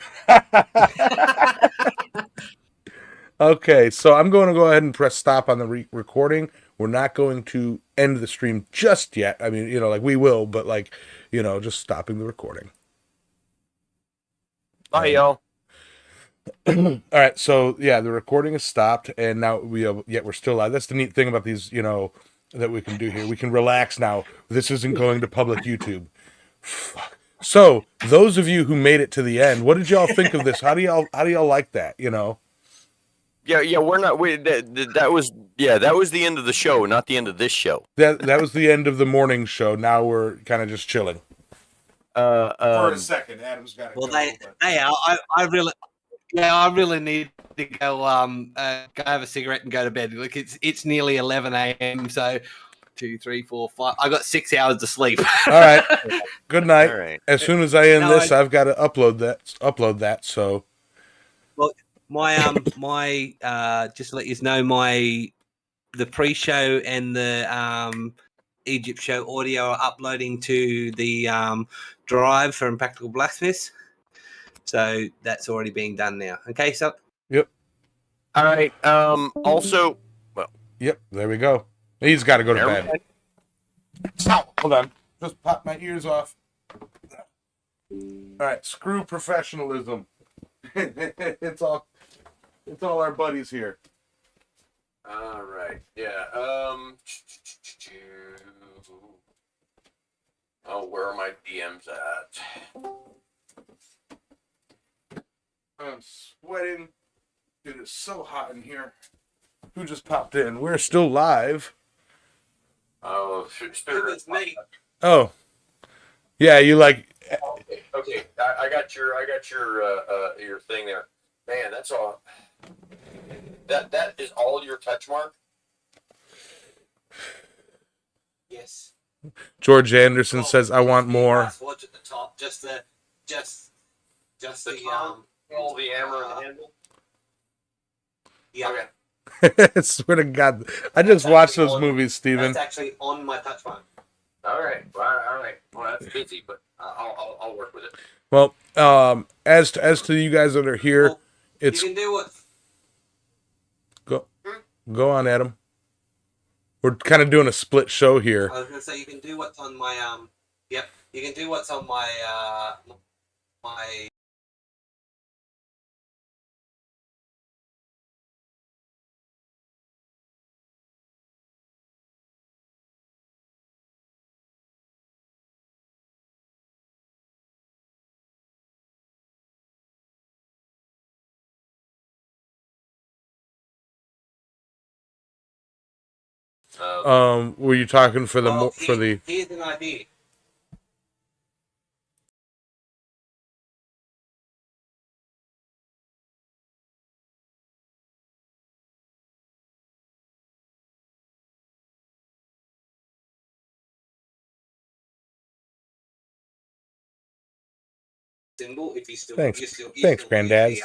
A: Okay, so I'm going to go ahead and press stop on the recording. We're not going to end the stream just yet. I mean, we will, but just stopping the recording.
B: Bye, y'all.
A: All right, so yeah, the recording is stopped, and now we're still live. That's the neat thing about these, that we can do here. We can relax now. This isn't going to public YouTube. Fuck. So those of you who made it to the end, what did y'all think of this? How do y'all like that?
B: Yeah, we're not. That was the end of the show, not the end of this show.
A: That was the end of the morning show. Now we're kind of just chilling. For a second, Adam's got to go.
C: I really need to go go have a cigarette and go to bed. Look, it's nearly 11 a.m. So 2, 3, 4, 5. I got 6 hours to sleep.
A: All right. Good night.
B: All right.
A: As soon as I end this, I've got to upload that. So,
C: well, my just to let you know, the pre-show and the Egypt show audio are uploading to the drive for Impractical Blacksmiths. So that's already being done now. Okay, so
A: Yep.
B: All right. Also,
A: Yep. There we go. He's got to go to
B: never
A: bed.
B: mind.
A: Stop. Hold on. Just pop my ears off. All right. Screw professionalism. It's all our buddies here.
B: All right. Yeah. Oh, where are my DMs at?
A: I'm sweating. It is so hot in here. Who just popped in? We're still live.
B: Oh,
C: it's me.
A: Oh, yeah. You like?
B: Okay. I got your thing there. Man, that's all. That is all your touch mark.
C: Yes.
A: George Anderson says, "I want more."
C: At the top, just the
B: all the hammer and the handle.
C: Yeah.
B: Okay.
A: I swear to God, I just watched those movies, Steven.
C: That's actually on my touch phone.
B: All right. Well, that's busy, but I'll work with it.
A: Well, as to you guys that are here,
C: Well,
A: it's
C: you can do what.
A: go on, Adam. We're kind of doing a split show here.
C: I was gonna say you can do what's on my Yep, you can do what's on my my.
A: Were you talking for the
C: Well,
A: for the?
C: Here's an idea. Symbol, if you still
A: Thanks.
C: you still
A: Thanks, Granddad.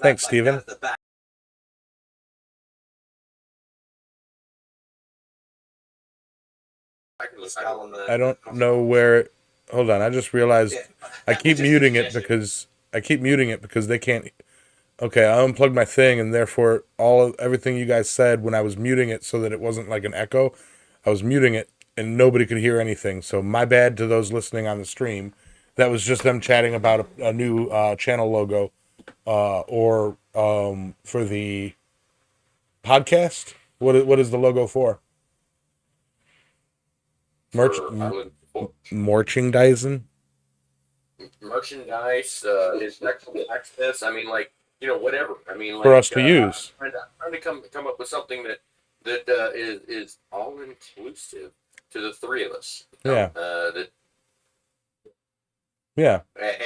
A: Thanks, Steven. I don't know where. Hold on, I just realized I keep muting it because they can't. Okay, I unplugged my thing, and therefore everything you guys said when I was muting it, so that it wasn't like an echo. I was muting it, and nobody could hear anything. So my bad to those listening on the stream. That was just them chatting about a new channel logo, or for the podcast. What is the logo for? Merchandising.
B: Merchandise, his next access. I mean, like, whatever. I mean, like,
A: For us to use.
B: Trying to come up with something that is all inclusive to the three of us.
A: Yeah.
B: That.
A: Yeah.
B: And,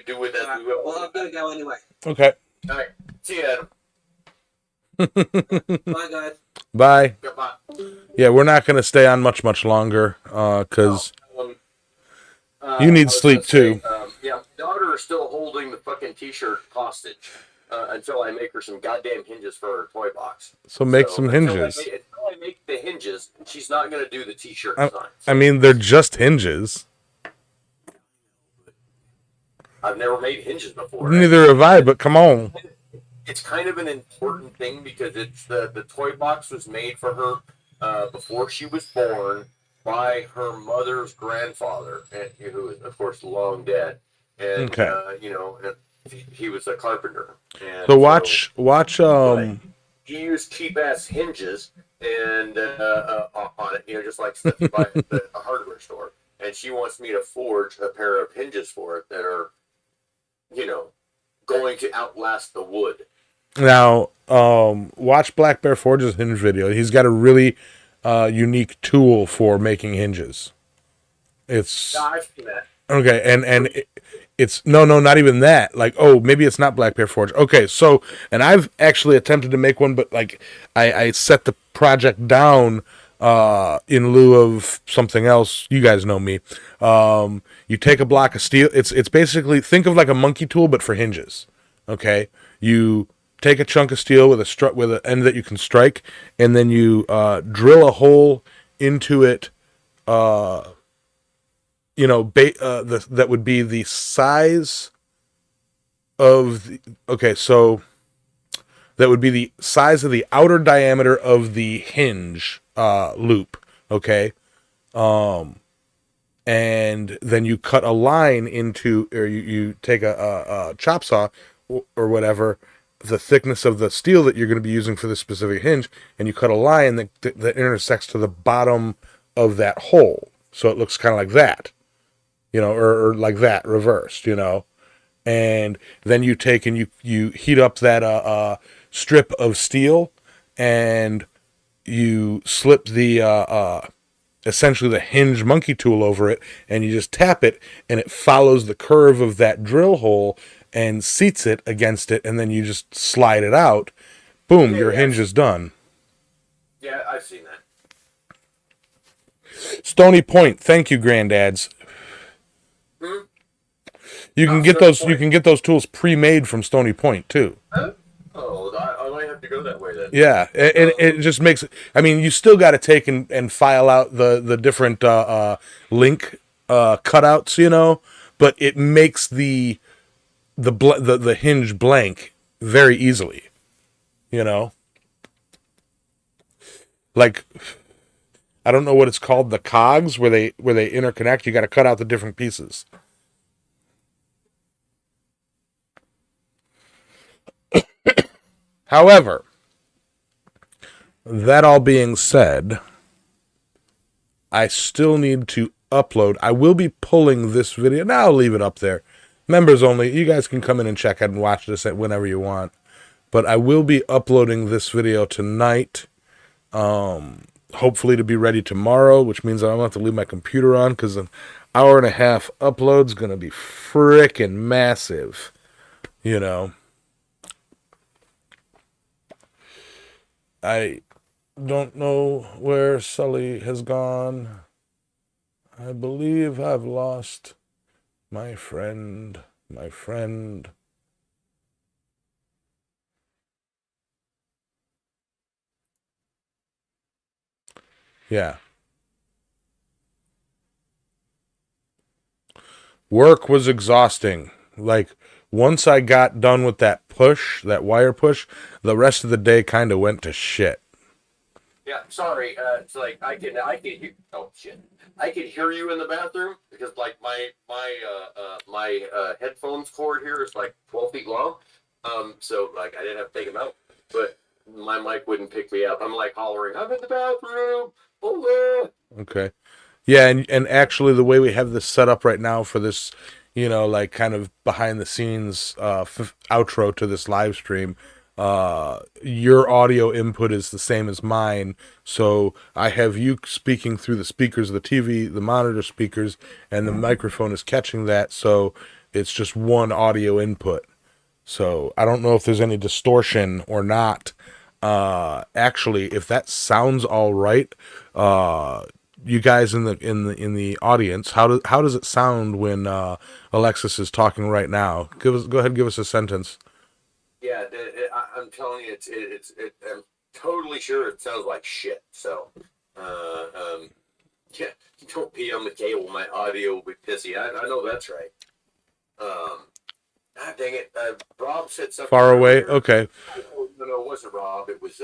B: do with that.
C: Well, I'm gonna go anyway.
A: Okay.
B: All right. See you, Adam.
C: Bye, guys.
A: Bye.
B: Goodbye.
A: Yeah, we're not going to stay on much longer because you need sleep too.
B: Yeah, my daughter is still holding the fucking T-shirt hostage until I make her some goddamn hinges for her toy box.
A: So make some hinges.
B: Until I make the hinges, she's not going to do the T-shirt design.
A: I mean, they're just hinges.
B: I've never made hinges before.
A: Neither have I, but come on.
B: It's kind of an important thing because it's the toy box was made for her before she was born by her mother's grandfather, and who is of course long dead. And he was a carpenter. And
A: So watch.
B: He used cheap ass hinges and on it, just like stuff you buy at a hardware store. And she wants me to forge a pair of hinges for it that are, going to outlast the wood.
A: Now, watch Black Bear Forge's hinge video. He's got a really unique tool for making hinges. It's
B: I've seen that.
A: okay, and it's no, not even that. Like, oh, maybe it's not Black Bear Forge. Okay, so, and I've actually attempted to make one, but like, I set the project down in lieu of something else. You guys know me. You take a block of steel. It's basically, think of like a monkey tool, but for hinges. Okay, you take a chunk of steel with an end that you can strike, and then you drill a hole into it. That would be the size of so that would be the size of the outer diameter of the hinge loop. Okay. And then you cut a line into, or you take a chop saw or whatever, the thickness of the steel that you're going to be using for this specific hinge, and you cut a line that intersects to the bottom of that hole. So it looks kind of like that, or like that reversed, and then you take and you heat up that strip of steel, and you slip the essentially the hinge monkey tool over it, and you just tap it, and it follows the curve of that drill hole and seats it against it, and then you just slide it out. Boom, your hinge is done.
B: Yeah, I've seen that.
A: Stony Point, thank you, granddads. You can get those. You can get those tools pre-made from Stony Point too.
B: Oh, I might have to go that way then.
A: Yeah, it just makes. I mean, you still got to take and file out the different link cutouts, but it makes the hinge blank very easily. Like, I don't know what it's called, the cogs where they interconnect. You got to cut out the different pieces. However, that all being said, I still need to upload. I will be pulling this video. Now I'll leave it up there. Members only. You guys can come in and check it and watch this at whenever you want. But I will be uploading this video tonight. Hopefully to be ready tomorrow, which means I don't have to leave my computer on, because an hour and a half upload's going to be freaking massive. I don't know where Sully has gone. I believe I've lost my friend. Yeah. Work was exhausting. Like, once I got done with that wire push, the rest of the day kind of went to shit.
B: Yeah, sorry. It's like I can hear. Oh shit! I can hear you in the bathroom because like my headphones cord here is like 12 feet long. So like I didn't have to take them out, but my mic wouldn't pick me up. I'm like hollering, "I'm in the bathroom!" Oh yeah.
A: Okay. Yeah, and actually the way we have this set up right now for this, like kind of behind the scenes outro to this live stream, your audio input is the same as mine. So I have you speaking through the speakers of the TV, the monitor speakers, and the microphone is catching that. So it's just one audio input. So I don't know if there's any distortion or not. Actually, if that sounds all right, you guys in the audience, how does it sound when Alexis is talking right now? Go ahead and give us a sentence.
B: Yeah, I'm telling you, I'm totally sure it sounds like shit. So, yeah, don't pee on the cable. My audio will be pissy. I know that's right. God dang it! Rob said something.
A: Far away. Okay.
B: No, it wasn't Rob. It was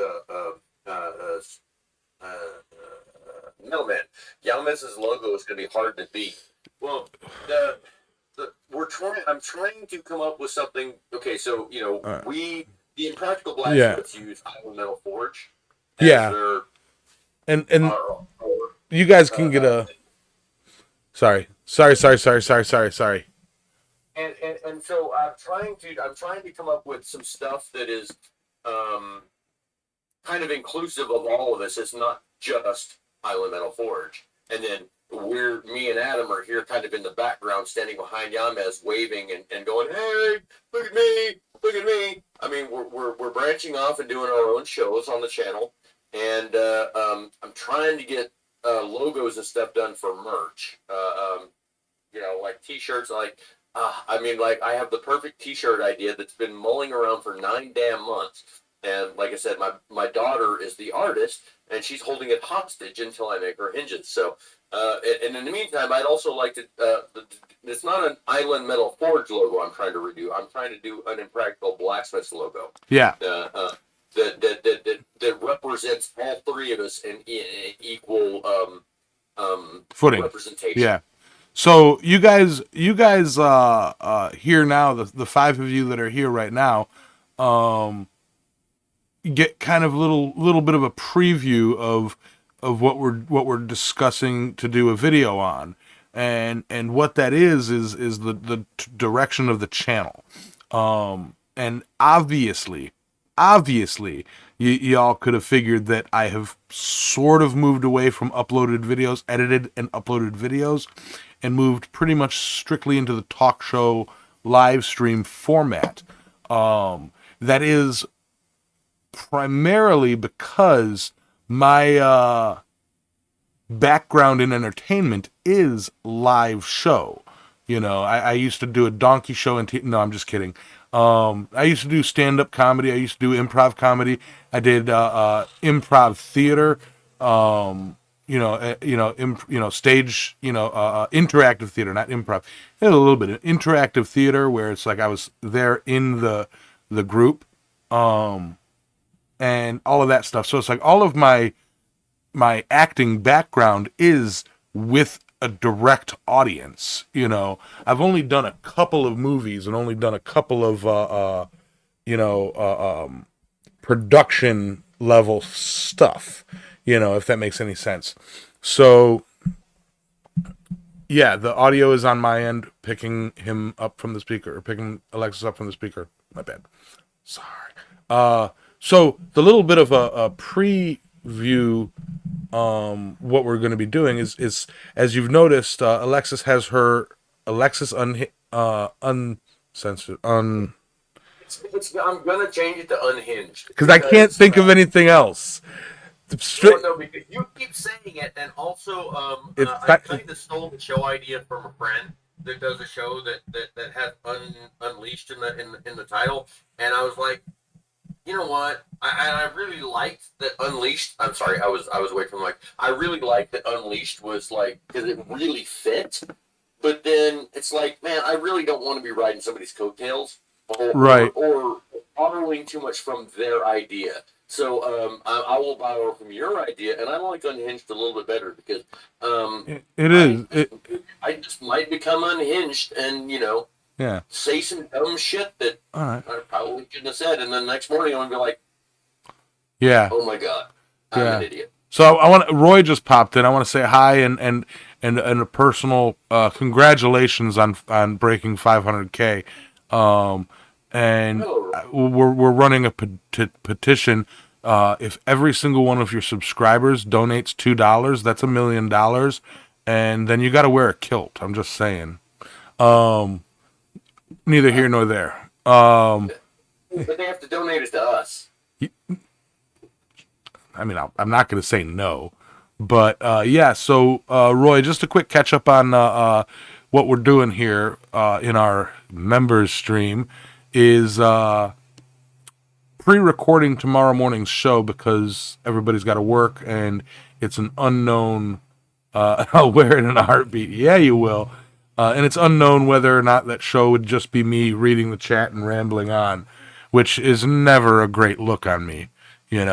B: Middleman. Yamaz's logo is going to be hard to beat. Well, I'm trying to come up with something. Okay, so the Impractical Blacksmiths use Iron Metal Forge.
A: Yeah. And you guys can get a. Sorry.
B: And so I'm trying to come up with some stuff that is kind of inclusive of all of this. It's not just Island Metal Forge. And then me and Adam are here kind of in the background, standing behind Yamez, waving and going, "Hey, look at me, look at me." I mean, we're branching off and doing our own shows on the channel. and I'm trying to get logos and stuff done for merch. Like T-shirts. I mean, like I have the perfect T-shirt idea that's been mulling around for 9 damn months. And like I said, my daughter is the artist, and she's holding it hostage until I make her hinges. So, and in the meantime, I'd also like to. It's not an Island Metal Forge logo I'm trying to redo. I'm trying to do an Impractical Blacksmiths logo.
A: Yeah.
B: That represents all three of us in equal
A: Footing.
B: representation.
A: Yeah. So you guys here now, the five of you that are here right now, get kind of little bit of a preview of what we're discussing to do a video on, and what that is the direction of the channel, and obviously y'all could have figured that I have sort of moved away from edited and uploaded videos, and moved pretty much strictly into the talk show live stream format. That is primarily because my background in entertainment is live show. I used to do a donkey show no, I'm just kidding. I used to do stand-up comedy. I used to do improv comedy. I did improv theater. Stage, interactive theater, not improv. A little bit of interactive theater where it's like I was there in the group, and all of that stuff. So it's like all of my acting background is with a direct audience. I've only done a couple of movies and only done a couple of production level stuff, if that makes any sense. So yeah, the audio is on my end, picking him up from the speaker, or picking Alexis up from the speaker. My bad. Sorry. So the little bit of a preview, what we're going to be doing is as you've noticed, Alexis has her uncensored
B: I'm gonna change it to unhinged
A: because I can't think of anything else.
B: No, because you keep saying it, and also I kind of stole the show idea from a friend that does a show that has unleashed in the title, and I was like, you know what? I really liked that Unleashed. I'm sorry, I was away from I really liked that Unleashed was because it really fit. But then it's like, man, I really don't want to be riding somebody's coattails, or borrowing too much from their idea. So I will borrow from your idea, and I like Unhinged a little bit better because I just might become unhinged and say some dumb shit that I probably shouldn't have said, and then the next morning I'm gonna be like, oh my god, I'm an idiot.
A: So Roy just popped in. I want to say hi and a personal congratulations on breaking 500K. And we're running a petition. If every single one of your subscribers donates $2, that's $1 million, and then you got to wear a kilt. I'm just saying. Neither here nor there.
B: But they have to donate it to us.
A: I mean, I'm not going to say no, but yeah. So Roy, just a quick catch up on what we're doing here in our members stream is pre-recording tomorrow morning's show because everybody's got to work and it's an unknown. I'll wear it in a heartbeat. Yeah, you will. And it's unknown whether or not that show would just be me reading the chat and rambling on, which is never a great look on me, In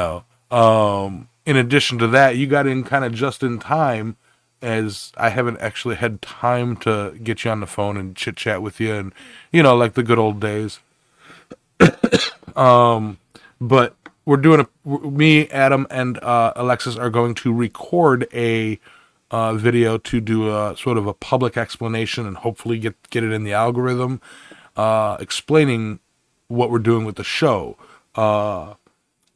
A: addition to that, you got in kind of just in time, as I haven't actually had time to get you on the phone and chit chat with you, and like the good old days. But we're doing me, Adam, and Alexis are going to record a video to do a sort of a public explanation and hopefully get it in the algorithm, explaining what we're doing with the show.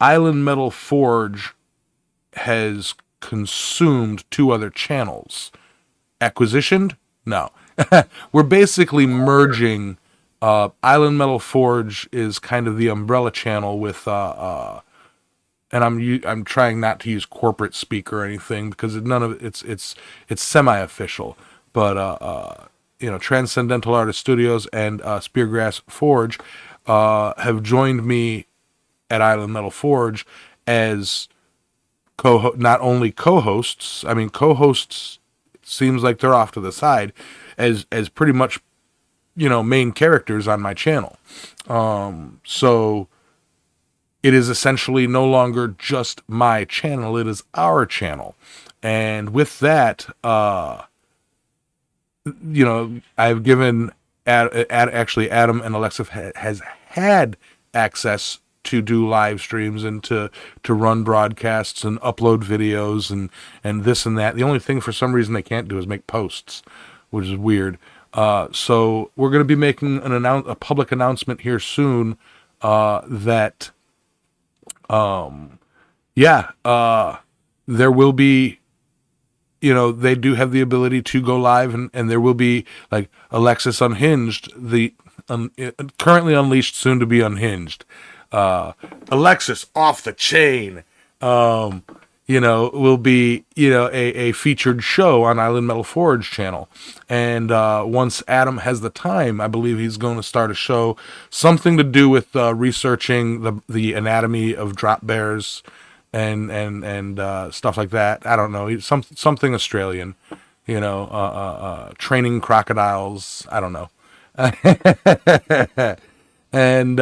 A: Island Metal Forge has consumed 2 other channels. Acquisitioned? No. We're basically merging. Island Metal Forge is kind of the umbrella channel with and I'm trying not to use corporate speak or anything because none of it's semi-official. But Transcendental Artist Studios and Speargrass Forge have joined me at Island Metal Forge as not only co-hosts. I mean, co-hosts seems like they're off to the side as pretty much main characters on my channel. So it is essentially no longer just my channel, it is our channel. And with that, I've given actually Adam and Alexa has had access to do live streams and to run broadcasts and upload videos and this and that. The only thing for some reason they can't do is make posts, which is weird. So we're going to be making a public announcement here soon that there will be, they do have the ability to go live, and there will be like Alexis Unhinged, currently unleashed, soon to be unhinged. Alexis off the chain, will be, a featured show on Island Metal Forge channel. And once Adam has the time, I believe he's going to start a show, something to do with researching the anatomy of drop bears and stuff like that. I don't know, something Australian, training crocodiles. I don't know. And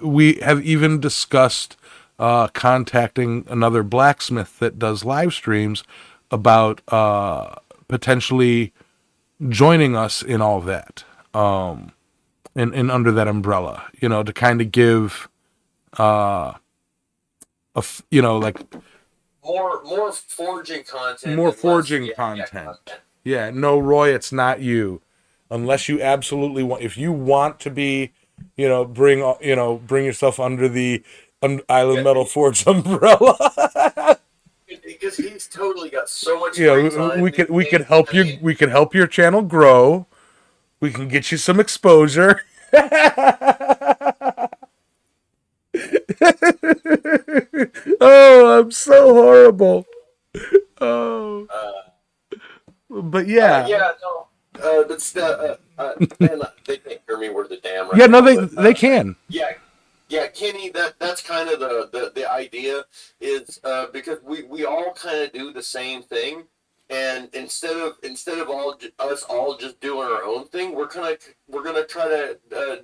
A: we have even discussed contacting another blacksmith that does live streams about potentially joining us in all of that, and under that umbrella, to kind of give like
B: more forging content.
A: More forging content. Yeah, no, Roy, it's not you. Unless you absolutely want, if you want to be, bring yourself under the Island Metal Forge umbrella.
B: Because he's totally got so much.
A: We could help you. We could help your channel grow. We can get you some exposure. Oh, I'm so horrible. Oh, but yeah.
B: No. That's they can't hear me worth a damn. Right
A: yeah, no,
B: now,
A: they can.
B: Yeah, Kenny. That's kind of the idea is because we all kind of do the same thing, and instead of us all just doing our own thing, we're gonna try to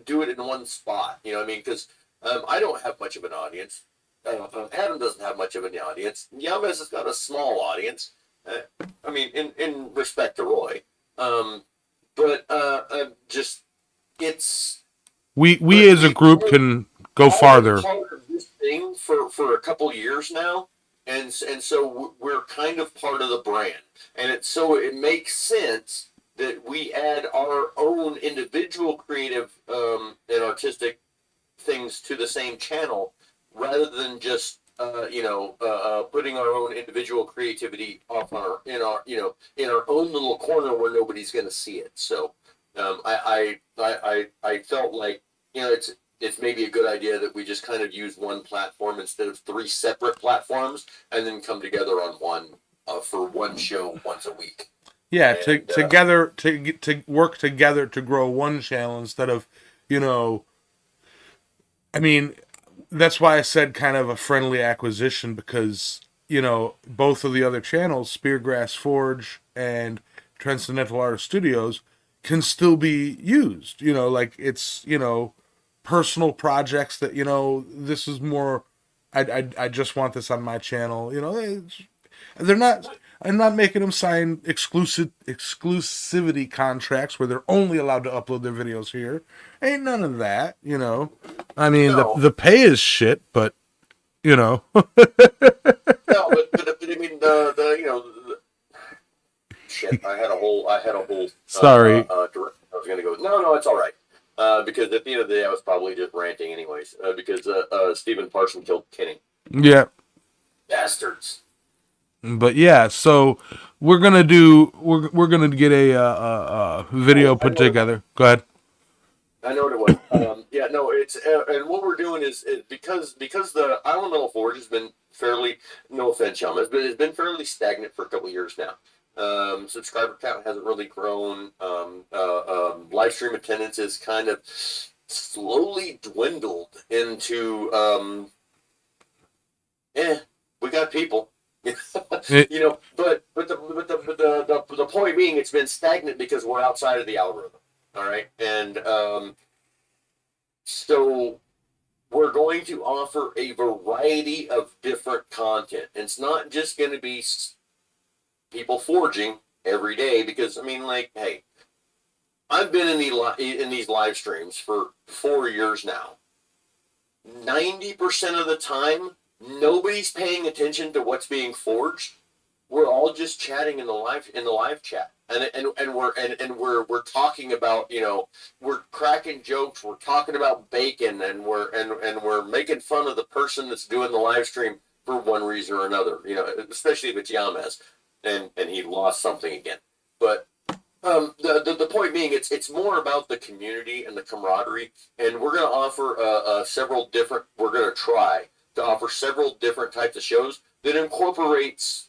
B: do it in one spot. You know what I mean? Because I don't have much of an audience. Adam doesn't have much of an audience. Yamas has got a small audience. I mean, in respect to Roy. But just it's
A: we as a group can go farther.
B: Part of this thing for a couple years now, and so we're kind of part of the brand, and it makes sense that we add our own individual creative and artistic things to the same channel rather than just putting our own individual creativity off in our own little corner where nobody's going to see it. So I felt like it's maybe a good idea that we just kind of use one platform instead of three separate platforms, and then come together on one for one show once a week.
A: Yeah, to work together to grow one channel instead of, I mean, that's why I said kind of a friendly acquisition, because, both of the other channels, Speargrass Forge and Transcendental Artist Studios, can still be used. Like it's, personal projects that, this is more, I just want this on my channel. I'm not making them sign exclusivity contracts where they're only allowed to upload their videos here. Ain't none of that, I mean, no. the pay is shit, but, No, but
B: I mean, shit, I had a whole.
A: Sorry.
B: I was going to go, no, it's all right. Because at the end of the day, I was probably just ranting anyways, because Stephen Parson killed Kenny.
A: Yeah.
B: Bastards.
A: But yeah, so we're gonna get a video put together. Go ahead.
B: I know what it was. Yeah, no, it's and what we're doing is because the Island Metal Forge has been fairly, no offense, Chum, it's been fairly stagnant for a couple of years now. Subscriber count hasn't really grown. Live stream attendance is kind of slowly dwindled into we got people. You know, but the point being, it's been stagnant because we're outside of the algorithm. All right, and so we're going to offer a variety of different content. It's not just going to be people forging every day because I mean, like, hey, I've been in these live streams for 4 years now. 90% of the time, nobody's paying attention to what's being forged. We're all just chatting in the live chat, and we're talking about, you know, we're cracking jokes, we're talking about bacon, and we're making fun of the person that's doing the live stream for one reason or another. You know, especially if it's Yames, and he lost something again. But the point being, it's more about the community and the camaraderie, and we're going to offer several different. We're going to try to offer several different types of shows that incorporates,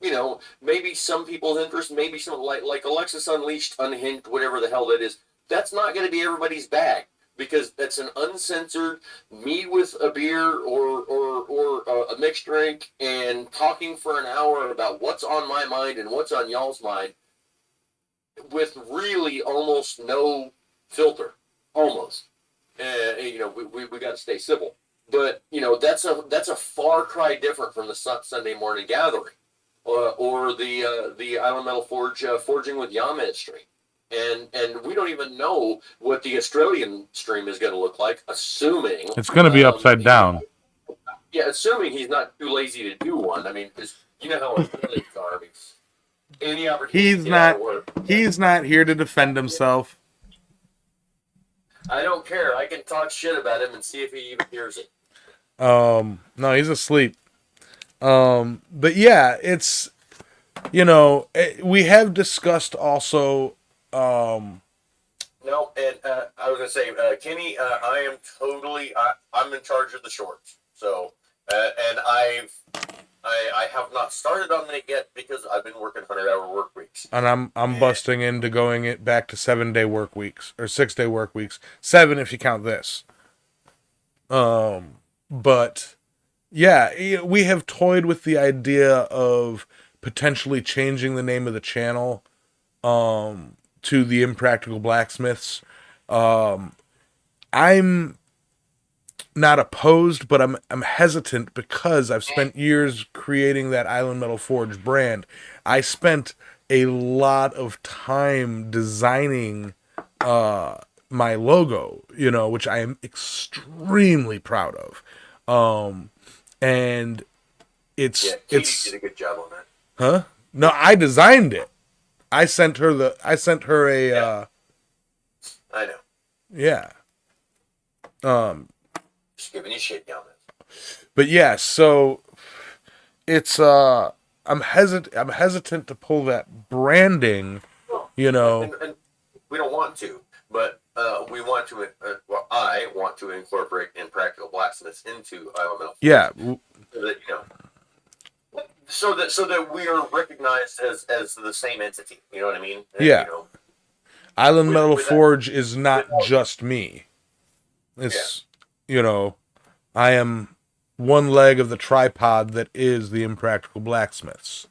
B: you know, maybe some people's interest, maybe some like Alexis Unleashed, Unhinged, whatever the hell that is. That's not going to be everybody's bag because that's an uncensored me with a beer or a mixed drink and talking for an hour about what's on my mind and what's on y'all's mind with really almost no filter, almost. You know, we got to stay civil, but you know that's a far cry different from the Sunday morning gathering, or the Island Metal Forge forging with Yamed stream, and we don't even know what the Australian stream is going to look like, assuming
A: It's going to be upside down.
B: Yeah, assuming he's not too lazy to do one. I mean, because you know how Australians are. I mean, any opportunity to get out of work.
A: He's not here to defend himself.
B: I don't care. I can talk shit about him and see if he even hears it.
A: No, he's asleep. But yeah, it's, you know, we have discussed also.
B: No, and I was gonna say, Kenny, I am totally. I'm in charge of the shorts. So, and I have not started on it yet because I've been working 100-hour work weeks.
A: And I'm busting into going it back to 7-day work weeks or 6-day work weeks. 7 if you count this. But yeah, we have toyed with the idea of potentially changing the name of the channel to the Impractical Blacksmiths. I'm not opposed, but I'm hesitant because I've spent years creating that Island Metal Forge brand. I spent a lot of time designing my logo, you know, which I am extremely proud of. And it's
B: Katie did a good job on that.
A: Huh? No, I designed it. I sent her a
B: yeah. I know.
A: Yeah.
B: Just giving you shit down there.
A: But yeah, so it's I'm hesitant to pull that branding, you know.
B: And we don't want to, but we want to. Well, I want to incorporate Impractical Blacksmiths into Island Metal.
A: Yeah.
B: So that, you know, so that we are recognized as the same entity. You know what I mean? And,
A: yeah.
B: You know,
A: Island Metal Forge is not just me. It's, you know, I am one leg of the tripod that is the Impractical Blacksmiths.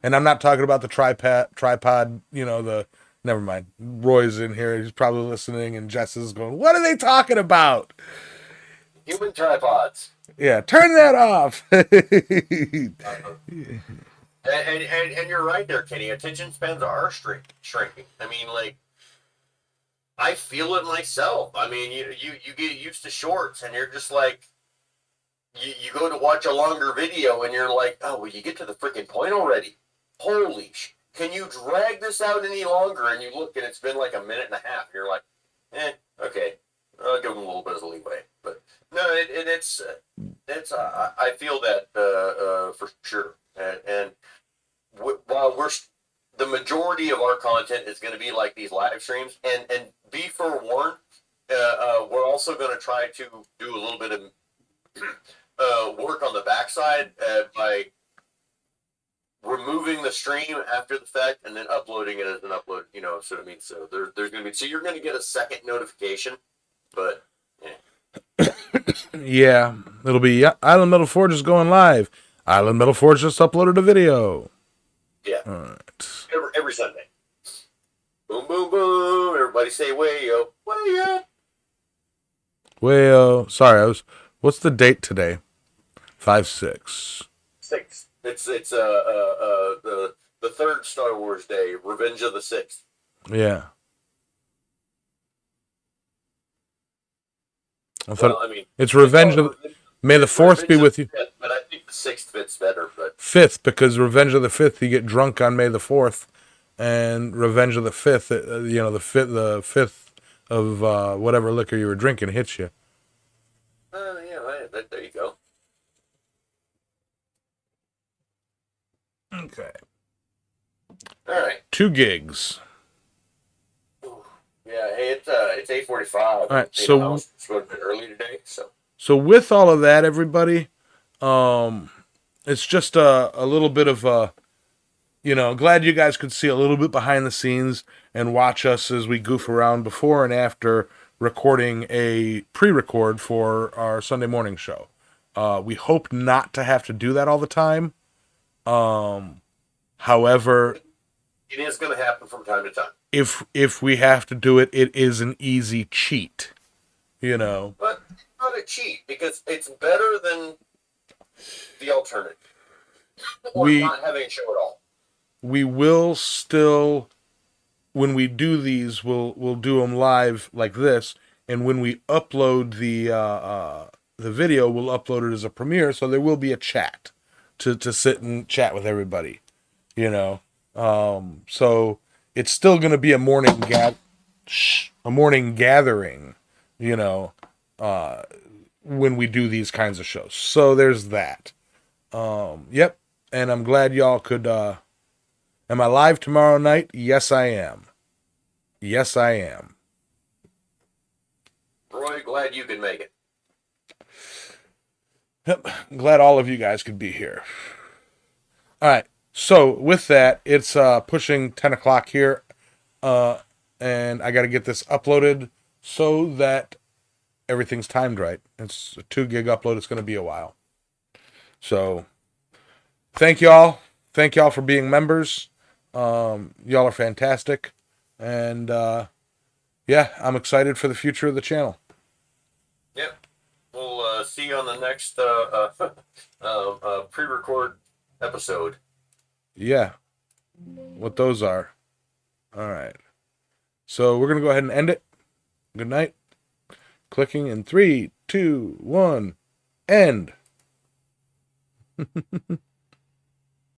A: And I'm not talking about the tripod, you know, never mind. Roy's in here. He's probably listening, and Jess is going, what are they talking about?
B: Human tripods.
A: Yeah, turn that off.
B: And you're right there, Kenny. Attention spans are shrinking. I mean, like, I feel it myself. I mean, you get used to shorts, and you're just like, you go to watch a longer video, and you're like, oh, will you get to the freaking point already? Holy can you drag this out any longer? And you look, and it's been like a minute and a half. And you're like, okay, I'll give them a little bit of leeway. But no, it's I feel that for sure. And while the majority of our content is going to be like these live streams, and be forewarned, we're also going to try to do a little bit of work on the backside by removing the stream after the fact and then uploading it as an upload. So I mean, so there's going to be, so you're going to get a second notification, but
A: Yeah, it'll be Island Metal Forge is going live. Island Metal Forge just uploaded a video.
B: Yeah.
A: All right.
B: Every Sunday. Boom, boom, boom. Everybody say way-yo. Way-yo.
A: Well, sorry, what's the date today? 5/6.
B: 6. It's the third Star Wars day, Revenge of the Sixth.
A: Yeah. It's Revenge of. May the Fourth be with you.
B: Fifth, but I think the 6th fits better. But
A: 5th, because Revenge of the 5th, you get drunk on May the 4th, and Revenge of the 5th, the 5th of whatever liquor you were drinking hits you.
B: There you go.
A: Okay.
B: All right.
A: 2 gigs.
B: Yeah, hey, it's 8:45. All
A: right,
B: so I was going a bit early today, so.
A: So with all of that, everybody, it's just a little bit of glad you guys could see a little bit behind the scenes and watch us as we goof around before and after recording a pre-record for our Sunday morning show. We hope not to have to do that all the time. However,
B: it is going to happen from time to time.
A: If we have to do it, it is an easy cheat,
B: But not a cheat, because it's better than the alternative. Or not having a show at all.
A: We will still, when we do these, we'll do them live like this, and when we upload the video, we'll upload it as a premiere, so there will be a chat to sit and chat with everybody, so it's still going to be a morning gathering, when we do these kinds of shows. So there's that. Yep. And I'm glad y'all could, am I live tomorrow night? Yes, I am. Yes, I am.
B: Roy, glad you could make it.
A: Yep. Glad all of you guys could be here. All right. So with that, it's pushing 10 o'clock here. And I got to get this uploaded so that everything's timed right. It's a 2 gig upload. It's going to be a while. So thank y'all. Thank y'all for being members. Y'all are fantastic. And yeah, I'm excited for the future of the channel.
B: Yep. We'll see you on the next pre-record episode.
A: Yeah. What those are. All right. So we're going to go ahead and end it. Good night. Clicking in 3, 2, 1, end.